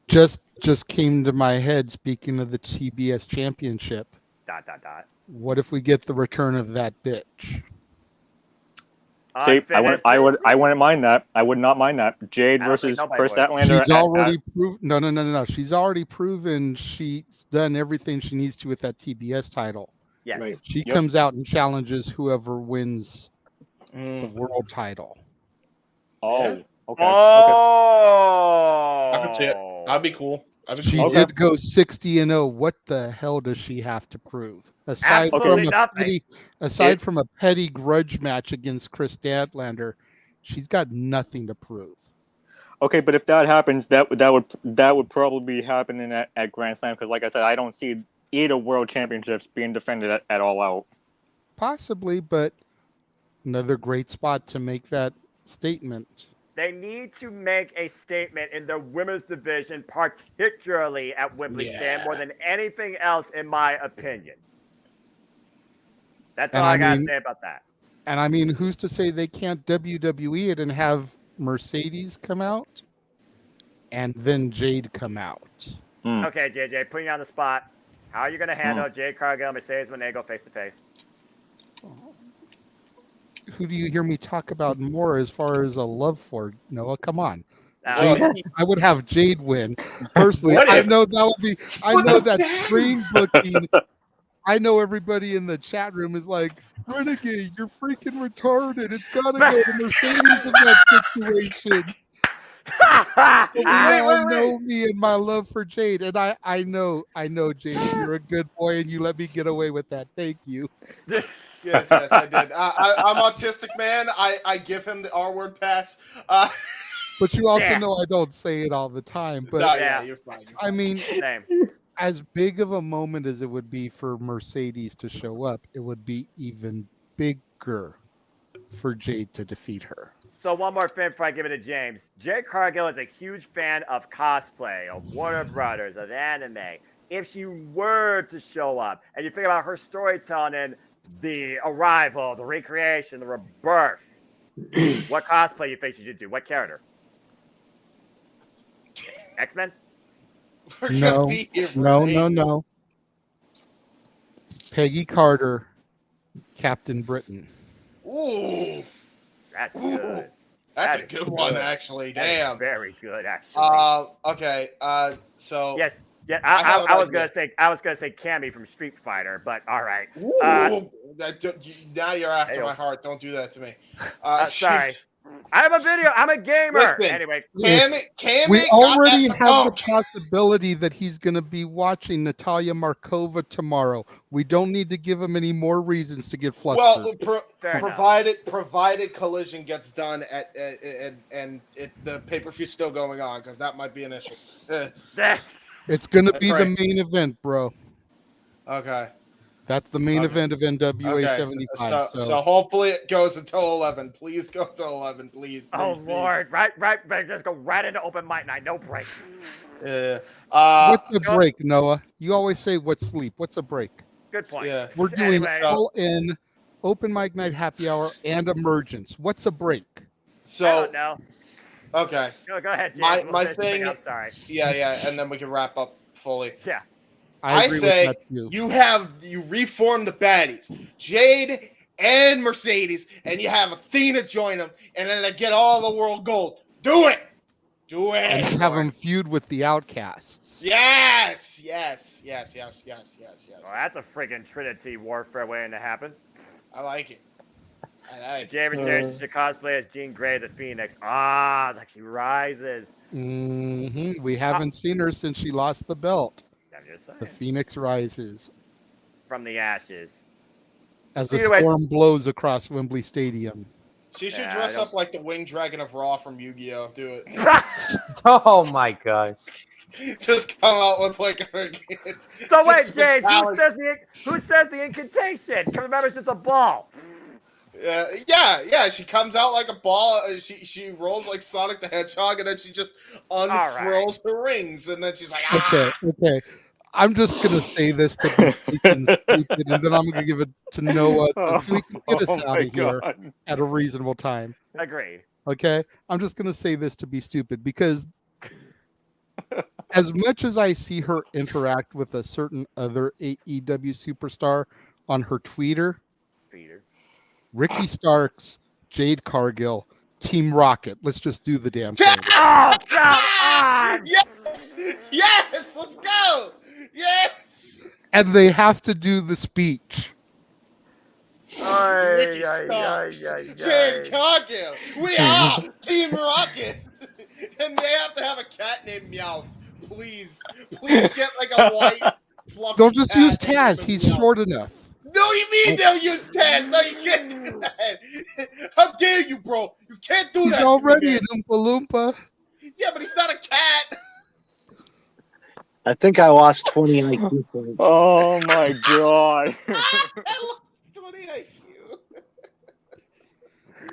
Just came to my head, speaking of the TBS Championship. ... What if we get the return of that bitch? See, I wouldn't mind that. I would not mind that. Jade versus Chris Statlander. She's already proven. No. She's already proven she's done everything she needs to with that TBS title. Yeah, right. She comes out and challenges whoever wins the world title. Okay. I could see it. That'd be cool. She did go 60-0. What the hell does she have to prove? Aside from a petty grudge match against Chris Statlander, she's got nothing to prove. Okay, but if that happens, that would probably be happening at Grand Slam because, like I said, I don't see either world championships being defended at All Out. Possibly, but another great spot to make that statement. They need to make a statement in the women's division, particularly at Wembley Stand, more than anything else, in my opinion. That's all I got to say about that. And I mean, who's to say they can't WWE it and have Mercedes come out and then Jade come out? Okay, JJ, putting you on the spot. How are you going to handle Jade Cargill, Mercedes when they go face-to-face? Who do you hear me talk about more as far as a love for? Noah, come on. I would have Jade win. Personally, I know that screen booking. I know everybody in the chat room is like, Renegade, you're freaking retarded. It's got to go to Mercedes in that situation. We all know me and my love for Jade, and I know, Jade, you're a good boy, and you let me get away with that. Thank you. Yes, I did. I'm autistic, man. I give him the R word pass. But you also know I don't say it all the time. But no, yeah, you're fine. I mean, Same. as big of a moment as it would be for Mercedes to show up, it would be even bigger for Jade to defeat her. So one more thing before I give it to James. Jade Cargill is a huge fan of cosplay, of Warner Brothers, of anime. If she were to show up, and you think about her storytelling and the arrival, the recreation, the rebirth, what cosplay you think she should do? What character? X-Men? No. Peggy Carter, Captain Britain. Ooh. That's good. That's a good one, actually. Damn. Very good, actually. Okay. So. Yes. Yeah. I was gonna say Cammy from Street Fighter, but all right. Now you're after my heart. Don't do that to me. Sorry. I have a video. I'm a gamer. Listen, anyway, Cammy we already have the possibility that he's going to be watching Natalia Markova tomorrow. We don't need to give him any more reasons to get flustered. Well, provided Collision gets done and the pay-per-view still going on, because that might be an issue. It's going to be the main event, bro. Okay. That's the main event of NWA 75. So hopefully it goes until 11. Please go until 11, please. Lord, right. Just go right into open mic night. No break. What's a break, Noah? You always say what's sleep. What's a break? Good point. Yeah. We're doing All In, open mic night, happy hour, and emergence. What's a break? I don't know. Okay. Go ahead, James. My thing. I'm sorry. Yeah, and then we can wrap up fully. Yeah. I say you reform the baddies, Jade and Mercedes, and you have Athena join them, and then they get all the world gold. Do it. And have them feud with the Outcasts. Yes. Well, that's a friggin' Trinity warfare waiting to happen. I like it. James Terrence should cosplay as Jean Grey, the Phoenix. Like she rises. Mm-hmm. We haven't seen her since she lost the belt. The Phoenix rises from the ashes as a storm blows across Wembley Stadium. She should dress up like the Winged Dragon of Raw from Yu-Gi-Oh. Do it. Oh my gosh! Just come out with like her. So wait, James, who says the incantation? Remember, it's just a ball. Yeah. She comes out like a ball. She rolls like Sonic the Hedgehog, and then she just unfurls her rings, and then she's like, ah! Okay. I'm just gonna say this to be stupid, and then I'm gonna give it to Noah so we can get us out of here at a reasonable time. Agreed. Okay, I'm just gonna say this to be stupid because as much as I see her interact with a certain other AEW superstar on her Twitter. Ricky Starks, Jade Cargill, Team Rocket. Let's just do the damn thing. Oh, come on! Yes! Let's go! Yes! And they have to do the speech. Ricky Starks, Jade Cargill. We are Team Rocket. And they have to have a cat named Meowth. Please get like a white fluffy They'll just use cat Taz. He's short enough. No, you mean they'll use Taz? No, you can't do that. How dare you, bro? You can't do that. He's already an Oompa Loompa. Yeah, but he's not a cat. I think I lost 20 IQ points. Oh my god. I lost 20 IQ.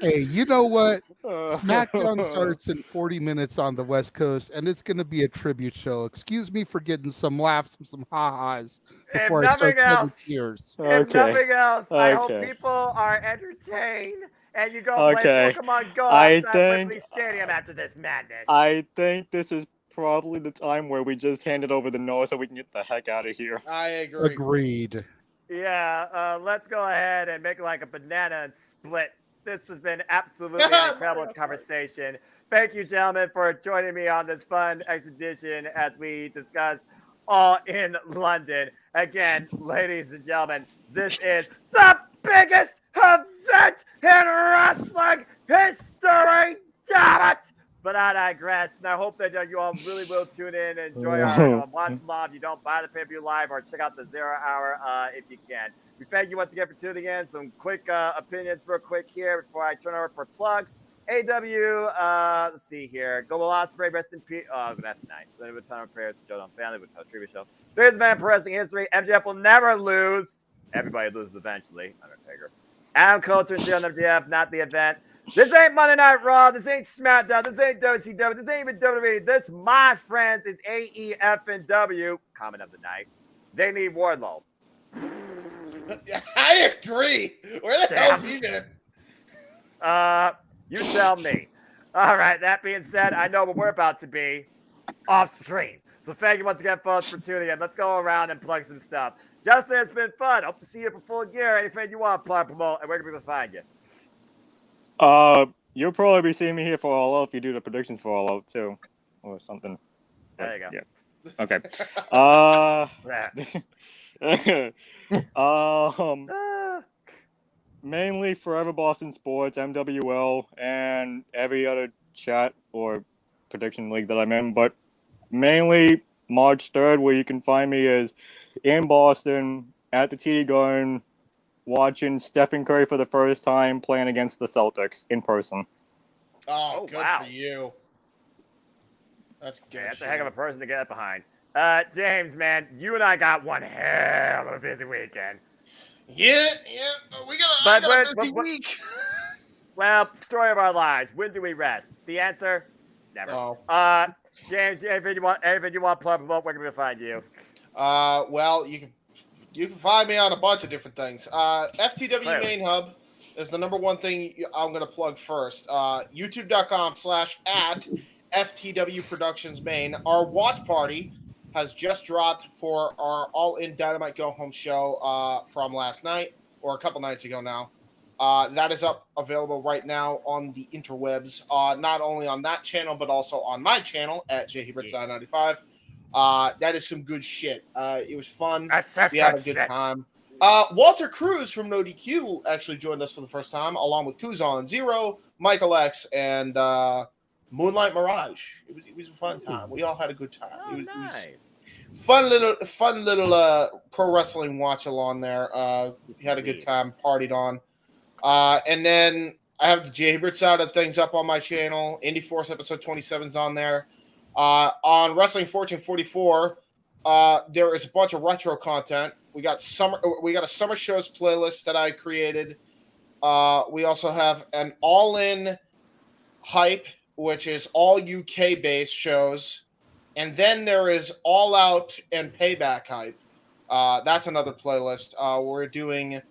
Hey, you know what? SmackDown starts in 40 minutes on the West Coast, and it's going to be a tribute show. Excuse me for getting some laughs and some ha-has before I start shedding tears. If nothing else, I hope people are entertained, and you go play Pokemon Go outside Wembley Stadium after this madness. I think this is probably the time where we just hand it over to Noah so we can get the heck out of here. I agree. Agreed. Yeah, let's go ahead and make like a banana and split. This has been absolutely an incredible conversation. Thank you, gentlemen, for joining me on this fun expedition as we discuss All in London. Again, ladies and gentlemen, this is the biggest event in wrestling history. Damn it! But I digress, and I hope that you all really will tune in and enjoy our Watch Live. You don't buy the pay-per-view live or check out the 0 hour if you can. We thank you once again for tuning in. Some quick opinions real quick here before I turn over for plugs. AW, let's see here. Go Ospreay, rest in peace. Oh, that's nice. Then with time of prayers to Joe Family with Trivia Show. Biggest man pro wrestling history. MJF will never lose. Everybody loses eventually. Undertaker. Adam Cole turns on MJF, not the event. This ain't Monday Night Raw. This ain't SmackDown. This ain't WCW. This ain't even WWE. This, my friends, is AEW. Comment of the night. They need Wardlow. I agree. Where the hell's he been? You tell me. All right. That being said, I know what we're about to be off screen. So thank you once again, folks, for tuning in. Let's go around and plug some stuff. Justin, it's been fun. Hope to see you for full gear. Anything you want to plug, promote, and where can people find you? You'll probably be seeing me here for All Out if you do the predictions for All Out too, or something. There you go. Yeah. Okay. Mainly Forever Boston Sports, MWL, and every other chat or prediction league that I'm in, but mainly March 3rd, where you can find me is in Boston at the TD Garden, watching Stephen Curry for the first time playing against the Celtics in person. Oh, good wow. for you. That's good. That's a heck of a person to get behind. James, man, you and I got one hell of a busy weekend. Yeah. I got a busy week. Well, story of our lives. When do we rest? The answer? Never. Oh. James, anything you want to plug about, where can we find you? Well, you can find me on a bunch of different things. FTW Main Hub is the number one thing I'm going to plug first. YouTube.com/@FTW Productions Main. Our watch party has just dropped for our All In Dynamite Go Home show from last night, or a couple nights ago now. That is available right now on the interwebs, not only on that channel, but also on my channel at JHebrettSide95. That is some good shit. It was fun. We had a good time. Walter Cruz from No DQ actually joined us for the first time, along with Kuzon Zero, Michael X, and Moonlight Mirage. It was a fun time. We all had a good time. It was fun little pro wrestling watch along there. We had a good time, partied on. And then I have the Jay Hibbert side of things up on my channel. Indie Force episode 27 is on there. On Wrestling Fortune 44, there is a bunch of retro content. We got a summer shows playlist that I created. We also have an All In Hype, which is all UK based shows. And then there is All Out and Payback Hype. That's another playlist. We're doing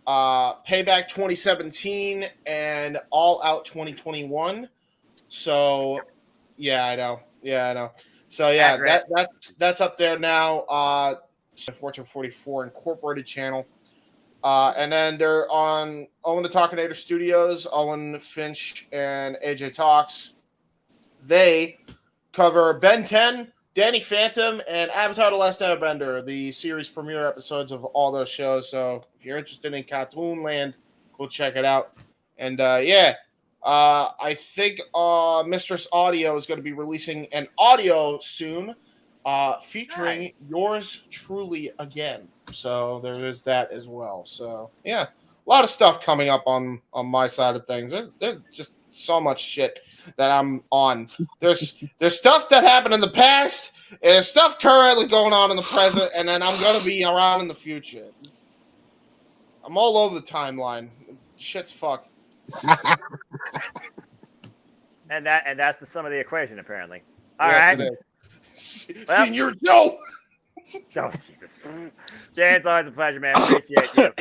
Payback 2017 and All Out 2021. So yeah, I know. So yeah, that's up there now. Fortune 44 Incorporated channel. And then they're on Owen the Talkinator Studios, Owen Finch and AJ Talks. They cover Ben 10, Danny Phantom, and Avatar: The Last Airbender, the series premiere episodes of all those shows. So if you're interested in Cartoon Land, go check it out. And I think Mistress Audio is going to be releasing an audio soon, featuring yours truly again. So there is that as well. So yeah, a lot of stuff coming up on my side of things. There's just so much shit that I'm on. There's stuff that happened in the past, and there's stuff currently going on in the present, and then I'm gonna be around in the future. I'm all over the timeline. Shit's fucked. And that's the sum of the equation, apparently. All right. Well, Senior Joe. Oh, Jesus. Jay, it's always a pleasure, man. Appreciate you.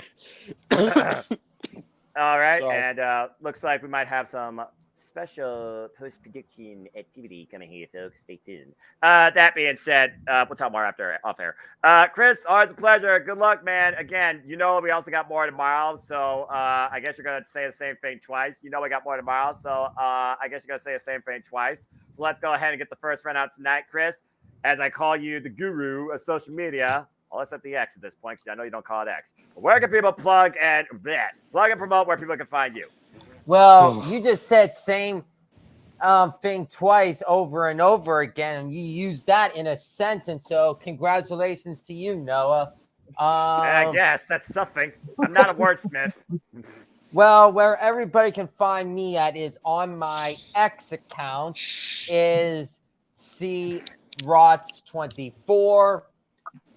All right. So, and looks like we might have some special post-prediction activity coming here, folks. Stay tuned. That being said, we'll talk more off air. Chris, always a pleasure. Good luck, man. Again, we also got more tomorrow, so I guess you're going to say the same thing twice. We got more tomorrow, so I guess you're going to say the same thing twice. So let's go ahead and get the first round out tonight, Chris. As I call you the guru of social media, I'll set the X at this point because I know you don't call it X. But where can people plug and promote where people can find you? Well, you just said same thing twice over and over again. You use that in a sentence. So congratulations to you, Noah. I guess that's something. I'm not a wordsmith. Well, where everybody can find me at is on my X account is CROTS24.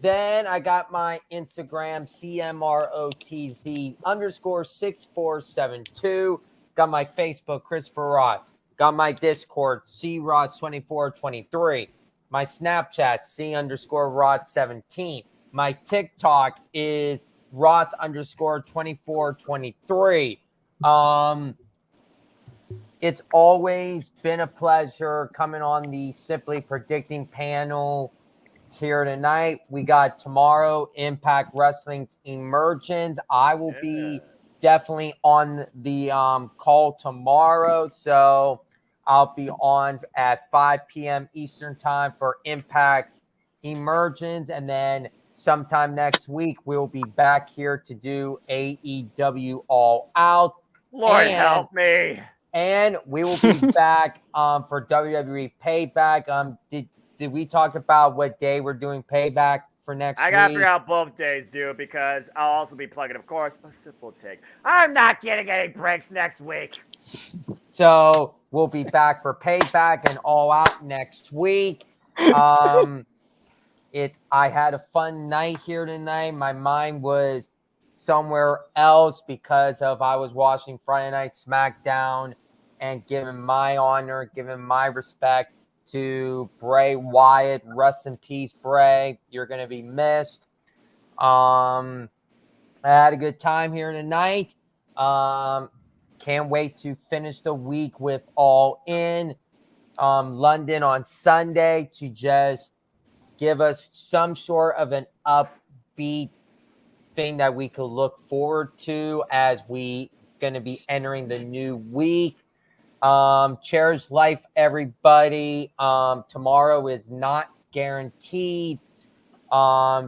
Then I got my Instagram, CMROTZ_6472. Got my Facebook, Christopher Roth. Got my Discord, CROTS2423. My Snapchat, C_Roth17. My TikTok is Roth_2423. It's always been a pleasure coming on the Simply Predicting panel here tonight. We got tomorrow Impact Wrestling's Emergence. I will be definitely on the call tomorrow, so I'll be on at 5 p.m. Eastern time for Impact Emergence, and then sometime next week we'll be back here to do AEW All Out. Lord help me. And we will be back for WWE Payback. Did we talk about what day we're doing Payback for next week? I gotta figure out both days, dude, because I'll also be plugging, of course, a simple take. I'm not getting any breaks next week. So we'll be back for Payback and All Out next week. I had a fun night here tonight. My mind was somewhere else because I was watching Friday Night SmackDown and giving my honor, giving my respect to Bray Wyatt. Rest in peace, Bray. You're going to be missed. I had a good time here tonight. Can't wait to finish the week with All In. London on Sunday to just give us some sort of an upbeat thing that we could look forward to as we going to be entering the new week. Cherish life, everybody. Tomorrow is not guaranteed.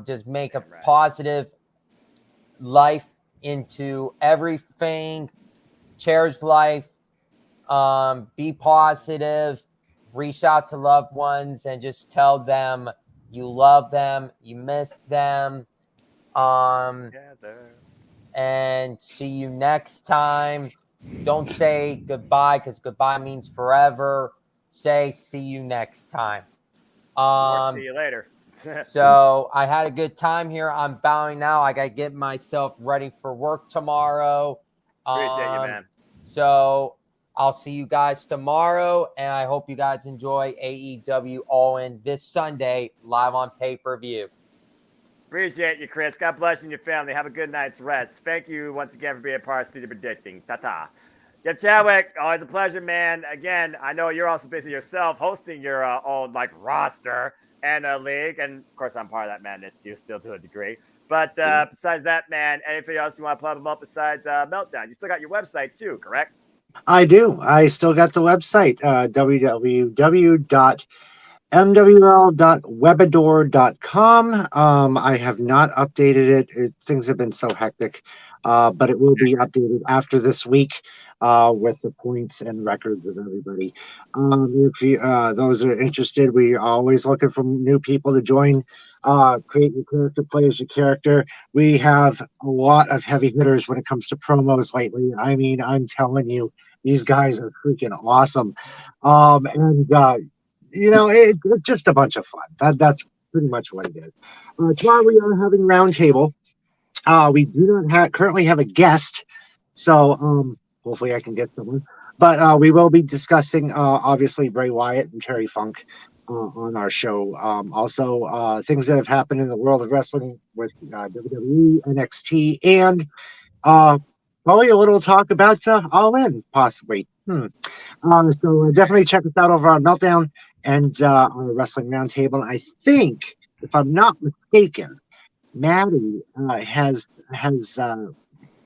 Just make a positive life into everything. Cherish life. Be positive. Reach out to loved ones and just tell them you love them, you miss them. And see you next time. Don't say goodbye because goodbye means forever. Say see you next time. See you later. So I had a good time here. I'm bowing now. I gotta get myself ready for work tomorrow. Appreciate you, man. So I'll see you guys tomorrow, and I hope you guys enjoy AEW All In this Sunday live on pay-per-view. Appreciate you, Chris. God bless you and your family. Have a good night's rest. Thank you once again for being a part of City Predicting. Ta-ta. Jeff Chadwick, always a pleasure, man. Again, I know you're also busy yourself hosting your own roster and a league, and of course I'm part of that madness too, still to a degree. But besides that, man, anything else you want to plug them up besides Meltdown? You still got your website too, correct? I do. I still got the website, www.mwl.webador.com. I have not updated it. Things have been so hectic, but it will be updated after this week with the points and records of everybody. If you, those are interested, we are always looking for new people to join. Create your character, play as your character. We have a lot of heavy hitters when it comes to promos lately. I mean, I'm telling you, these guys are freaking awesome. It's just a bunch of fun. That's pretty much what it is. Tomorrow we are having roundtable. We do not currently have a guest, so hopefully I can get someone. But we will be discussing obviously Bray Wyatt and Terry Funk on our show. Also, things that have happened in the world of wrestling with WWE, NXT, and probably a little talk about All In, possibly. So definitely check us out over on Meltdown and on the Wrestling Roundtable. I think, if I'm not mistaken, Maddie has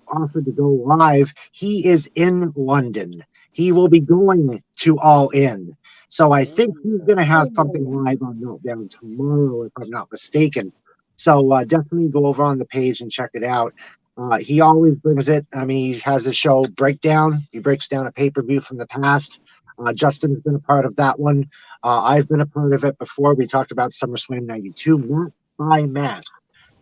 offered to go live. He is in London. He will be going to All In. So I think he's going to have something live on Meltdown tomorrow, if I'm not mistaken. So definitely go over on the page and check it out. He always brings it. I mean, he has a show breakdown. He breaks down a pay-per-view from the past. Justin's been a part of that one. I've been a part of it before. We talked about SummerSlam '92 match by match.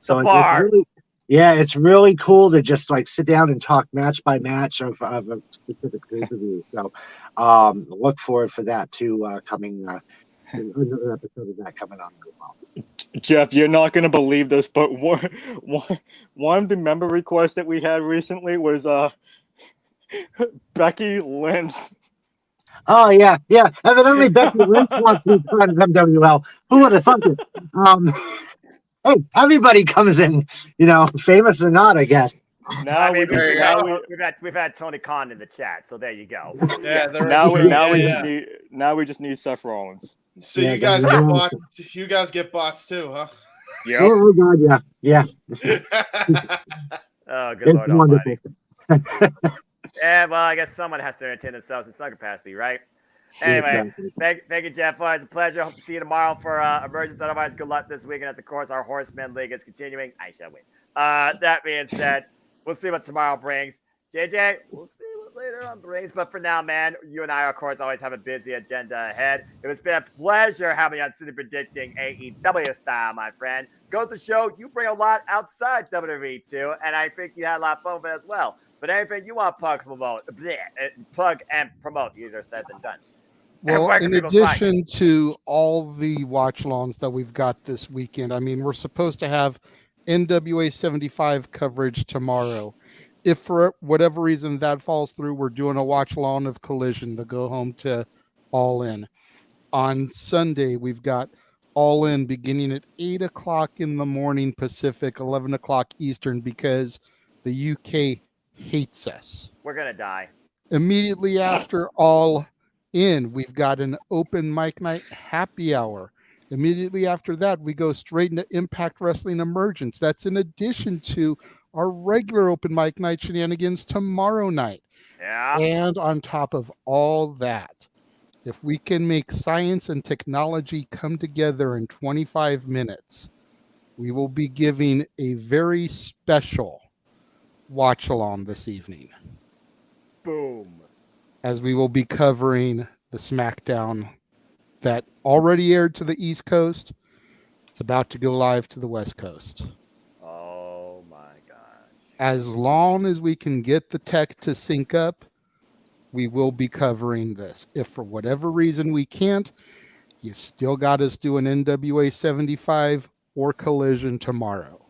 So it's really, yeah, it's really cool to just like sit down and talk match by match of a specific pay-per-view. So look forward for that too. Coming another episode of that coming on as well. Jeff, you're not going to believe this, but one of the member requests that we had recently was Becky Lynch. Oh yeah. Evidently, Becky Lynch wants to be part of MWL. Who would have thought it? Hey, everybody comes in, famous or not, I guess. Now we've had Tony Khan in the chat, so there you go. Yeah, now we just need Seth Rollins. So you guys get bots. You guys get bots too, huh? Yep. Oh God, yeah. Oh, good Lord Almighty. Yeah, well, I guess someone has to entertain themselves in some capacity, right? Anyway, thank you, Jeff. It's a pleasure. Hope to see you tomorrow for Emergence. Otherwise, good luck this weekend as, of course, our Horseman League is continuing. I shall wait. That being said, we'll see what tomorrow brings. JJ, we'll see what later on brings. But for now, man, you and I, of course, always have a busy agenda ahead. It has been a pleasure having you on City Predicting AEW style, my friend. Goes to show you bring a lot outside WWE, too, and I think you had a lot of fun with it as well. But anything you want to plug and promote, easier said than done. Well, in addition to all the watch-alongs that we've got this weekend, I mean, we're supposed to have NWA 75 coverage tomorrow. If for whatever reason that falls through, we're doing a watch-along of Collision to go home to All In. On Sunday, we've got All In beginning at 8 o'clock in the morning Pacific, 11 o'clock Eastern, because the UK hates us. We're going to die. Immediately after All In, we've got an open mic night happy hour. Immediately after that, we go straight into Impact Wrestling Emergence. That's in addition to our regular open mic night shenanigans tomorrow night. Yeah. And on top of all that, if we can make science and technology come together in 25 minutes, we will be giving a very special watch along this evening. Boom. As we will be covering the SmackDown that already aired to the East Coast. It's about to go live to the West Coast. Oh my gosh. As long as we can get the tech to sync up, we will be covering this. If for whatever reason we can't, you've still got us doing NWA 75 or Collision tomorrow.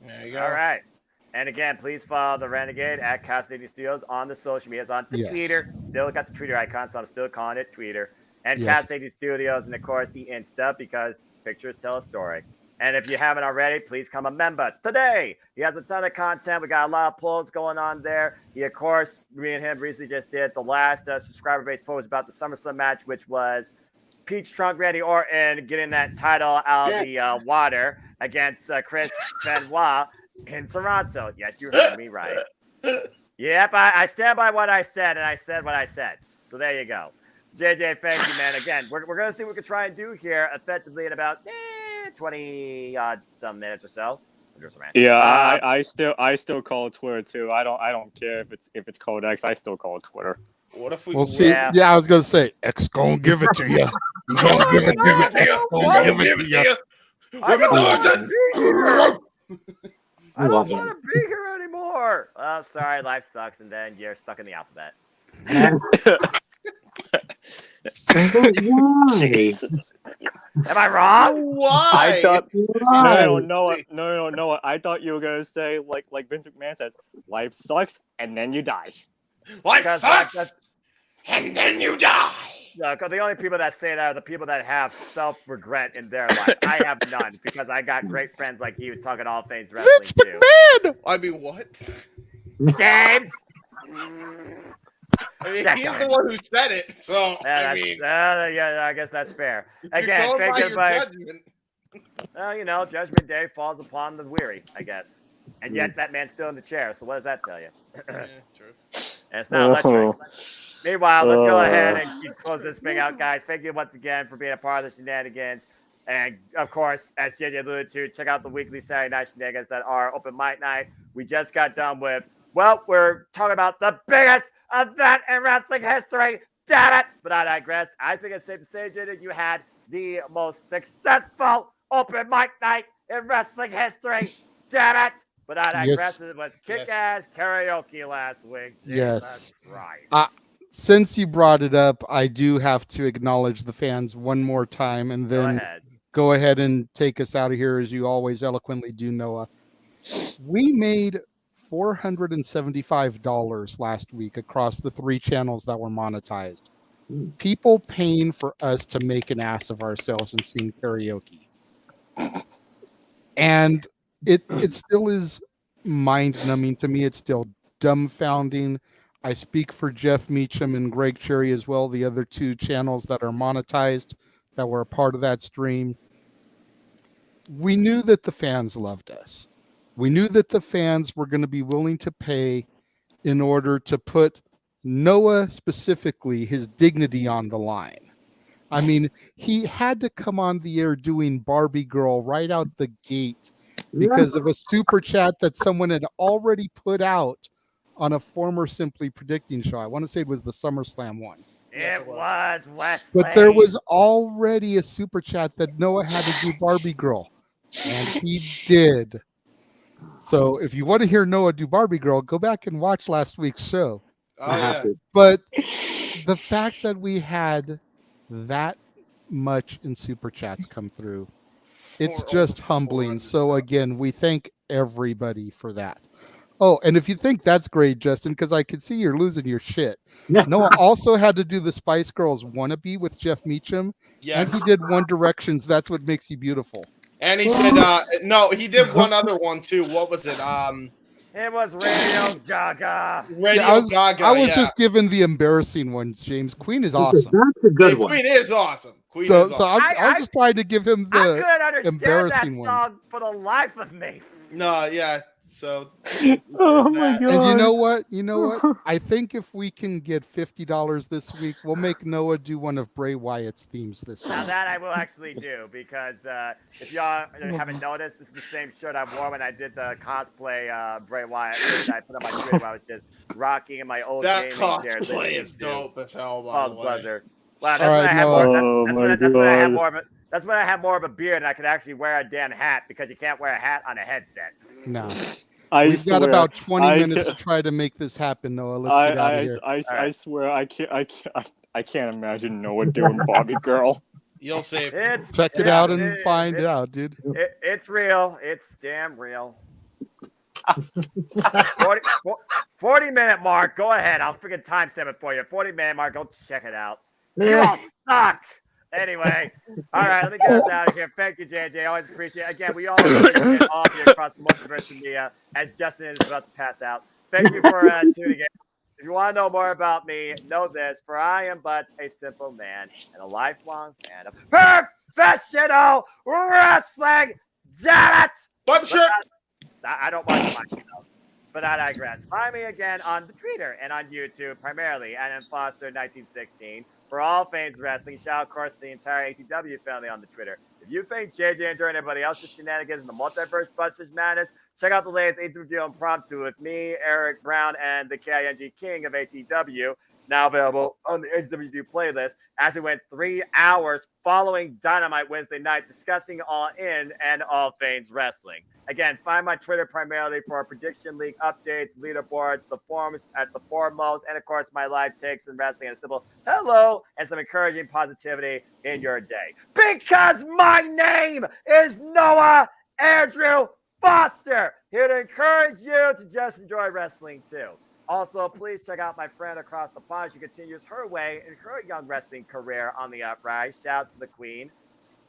There you go. All right. And again, please follow the Renegade at Cast City Studios on the social medias, on the Twitter. Still got the Twitter icon, so I'm still calling it Twitter. And Cast City Studios, and of course the Insta, because pictures tell a story. And if you haven't already, please become a member today. He has a ton of content. We got a lot of polls going on there. He, of course, me and him recently just did the last subscriber-based post about the SummerSlam match, which was Peach Trunk Randy Orton getting that title out of the water against Chris Benoit in Toronto. Yes, you heard me right. Yep, I stand by what I said, and I said what I said. So there you go. JJ, thank you, man. Again, we're going to see what we can try and do here effectively in about 20 some minutes or so. Yeah, I still call it Twitter too. I don't care if it's called X. I still call it Twitter. What if we? We'll see. Yeah, I was gonna say X gonna give it to you. He's gonna give it to you. Gonna give it to you. I don't want to be here. I don't want to be here anymore. Oh, sorry, life sucks, and then you're stuck in the alphabet. Why? Am I wrong? Why? I thought Why? no. I thought you were gonna say like Vince McMahon says, life sucks and then you die. Life sucks, and then you die. No, because the only people that say that are the people that have self-regret in their life. I have none, because I got great friends like you talking all things wrestling Vince too. McMahon. I mean, what? James. I mean, he's the one who said it, so I mean, I guess that's fair. Again, you're going thank by you, your buddy. judgment. Well, Judgment Day falls upon the weary, I guess. And yet that man's still in the chair, so what does that tell you? Yeah, true. And it's not electric. Meanwhile, let's go ahead and close this thing out, guys. Thank you once again for being a part of the shenanigans. And, of course, as JJ alluded to, check out the weekly Saturday night shenanigans that are open mic night. We just got done with Well, we're talking about the biggest event in wrestling history. Damn it! But I digress. I think it's safe to say, Jay, that you had the most successful open mic night in wrestling history. Damn it! But I digress. Yes. It was kick-ass karaoke last week. Jesus Yes. Christ. Since you brought it up, I do have to acknowledge the fans one more time, and then go ahead and take us out of here, as you always eloquently do, Noah. We made $475 last week across the 3 channels that were monetized. People paying for us to make an ass of ourselves and sing karaoke. And it still is mind-numbing to me. It's still dumbfounding. I speak for Jeff Meacham and Greg Cherry as well, the other 2 channels that are monetized that were a part of that stream. We knew that the fans loved us. We knew that the fans were going to be willing to pay in order to put Noah, specifically, his dignity on the line. I mean, he had to come on the air doing Barbie Girl right out the gate because of a super chat that someone had already put out on a former Simply Predicting show. I want to say it was the SummerSlam one. It was Wesley. But there was already a super chat that Noah had to do Barbie Girl, and he did. So if you want to hear Noah do Barbie Girl, go back and watch last week's show. But the fact that we had that much in super chats come through, it's just humbling. So again, we thank everybody for that. Oh, and if you think that's great, Justin, because I can see you're losing your shit. Noah also had to do the Spice Girls Wannabe with Jeff Meacham. Yes. And he did One Direction's That's What Makes You Beautiful. And he did he did one other one too. What was it? It was Radio Gaga. Gaga. I was just giving the embarrassing ones, James. Queen is awesome. That's a good one. Queen is awesome. I was just trying to give him the embarrassing that song for the life of me. No, yeah. So oh my god. And you know what? I think if we can get $50 this week, we'll make Noah do one of Bray Wyatt's themes this week. Now that I will actually do, because if y'all haven't noticed, this is the same shirt I wore when I did the cosplay Bray Wyatt that I put on my Twitter where I was just rocking in my old that gaming chair. That cosplay is dope as hell, by the way. Pleasure. Wow, that's when I had more. That's when I had more of a. That's when I had more of a beard and I could actually wear a damn hat, because you can't wear a hat on a headset. No. We've got about 20 minutes to try to make this happen, Noah. Let's get out of here. I swear I can't imagine Noah doing Barbie Girl. You'll see. Check it out and find out, dude. It's real. It's damn real. 40-minute mark. Go ahead. I'll freaking timestamp it for you. 40-minute mark. Go check it out. You all suck. Anyway, all right, let me get us out of here. Thank you, JJ. Always appreciate it. Again, we all appreciate all of you across the multiverse media as Justin is about to pass out. Thank you for tuning in. If you want to know more about me, know this, for I am but a simple man and a lifelong fan of professional wrestling. Damn it! But sure. I don't watch myself, but I digress. Find me again on the Twitter and on YouTube, primarily, and Foster 1916. For all things wrestling, shout out, of course, the entire ATW family on the Twitter. If you think JJ and Jordan and everybody else's shenanigans in the multiverse Busters Madness, check out the latest ATW Impromptu with me, Eric Brown, and the KING King of ATW, now available on the ATW playlist, as we went 3 hours following Dynamite Wednesday night discussing All In and all things wrestling. Again, find my Twitter primarily for our prediction league updates, leaderboards, the forums at the foremost, and of course my live takes in wrestling and a simple hello and some encouraging positivity in your day. Because my name is Noah Andrew Foster, here to encourage you to just enjoy wrestling too. Also, please check out my friend across the pond. She continues her way in her young wrestling career on the uprise. Shout out to the queen,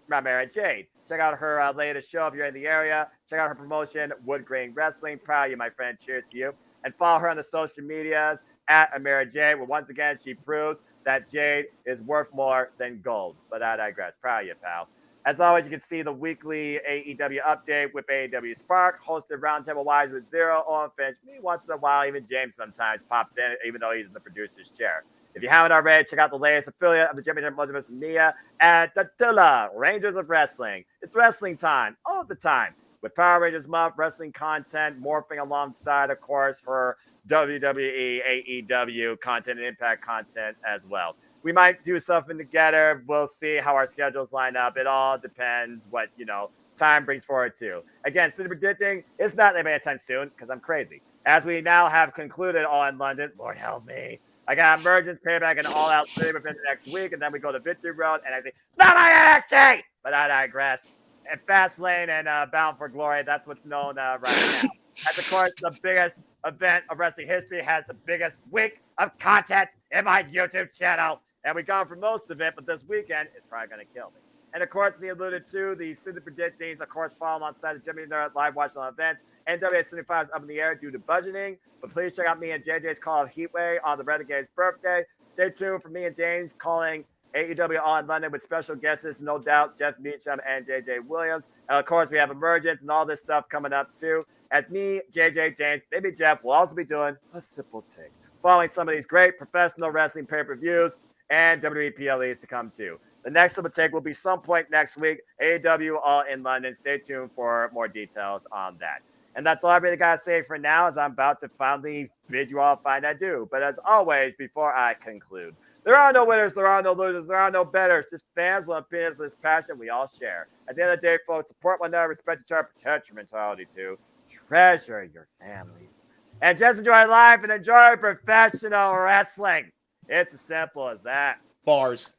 Mary Jade. Check out her latest show if you're in the area. Check out her promotion, Wood Grain Wrestling. Proud of you, my friend. Cheers to you. And follow her on the social medias at Amira Jade, where once again she proves that Jade is worth more than gold. But I digress. Proud of you, pal. As always, you can see the weekly AEW update with AEW Spark, hosted Roundtable Wise with Zero, Owen Finch. Me once in a while, even James sometimes pops in, even though he's in the producer's chair. If you haven't already, check out the latest affiliate of the Championship Multiverse Media at the Tilla Rangers of Wrestling. It's wrestling time all the time with Power Rangers Month, wrestling content, morphing alongside, of course, her WWE, AEW content, and Impact content as well. We might do something together. We'll see how our schedules line up. It all depends what, time brings forward to. Again, City Predicting, it's not anytime soon because I'm crazy. As we now have concluded All in London, Lord help me. I got Emergence, Payback, and All Out City within the next week, and then we go to Victory Road, and I say, not my NXT! But I digress. And Fastlane and Bound for Glory, that's what's known right now. As of course, the biggest event of wrestling history has the biggest week of content in my YouTube channel. And we gone for most of it, but this weekend is probably going to kill me. And of course, as he alluded to, the City Predictings, of course, follow alongside the Jimmy Nerd live watch on events. NWA 75 is up in the air due to budgeting. But please check out me and JJ's call of Heatwave on the Renegade's birthday. Stay tuned for me and James calling AEW All in London with special guests, no doubt, Jeff Meacham and JJ Williams. And of course, we have Emergence and all this stuff coming up too. As me, JJ, James, maybe Jeff will also be doing a simple take, following some of these great professional wrestling pay-per-views and WWE PLEs to come too. The next simple take will be some point next week. AEW All in London. Stay tuned for more details on that. And that's all I really got to say for now, as I'm about to finally bid you all find adieu. But as always, before I conclude, there are no winners, there are no losers, there are no betters. Just fans with opinions, with this passion we all share. At the end of the day, folks, support one another, respect each other, protect your mentality too. Treasure your families. And just enjoy life and enjoy professional wrestling. It's as simple as that. Bars.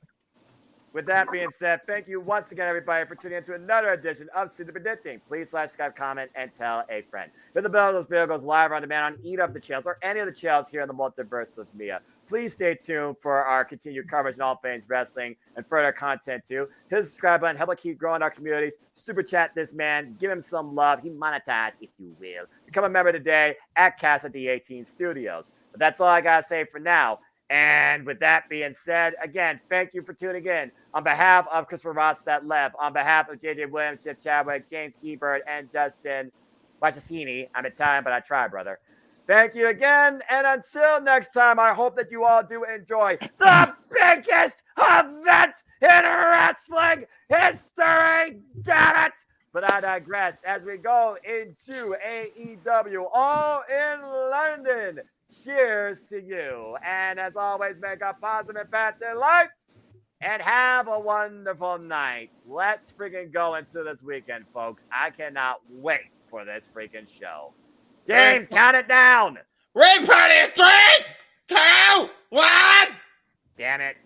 With that being said, thank you once again, everybody, for tuning into another edition of City Predicting. Please subscribe, comment, and tell a friend. Hit the bell, those videos goes live on demand on either of the channels or any of the channels here in the multiverse of Mia. Please stay tuned for our continued coverage in all things wrestling and further content too. Hit the subscribe button, help us keep growing our communities. Super chat this man, give him some love. He monetized, if you will. Become a member today at Casa D18 Studios. But that's all I gotta say for now. And with that being said, again, thank you for tuning in. On behalf of Christopher Ross that left, on behalf of JJ Williams, Jeff Chadwick, James Keybird, and Justin Marchesini, I'm Italian, but I try, brother. Thank you again. And until next time, I hope that you all do enjoy the biggest event in wrestling history. Damn it. But I digress as we go into AEW All in London. Cheers to you. And as always, make a positive impact in life and have a wonderful night. Let's freaking go into this weekend, folks. I cannot wait for this freaking show. James, count it down. Ring party, 3, 2, 1. Damn it.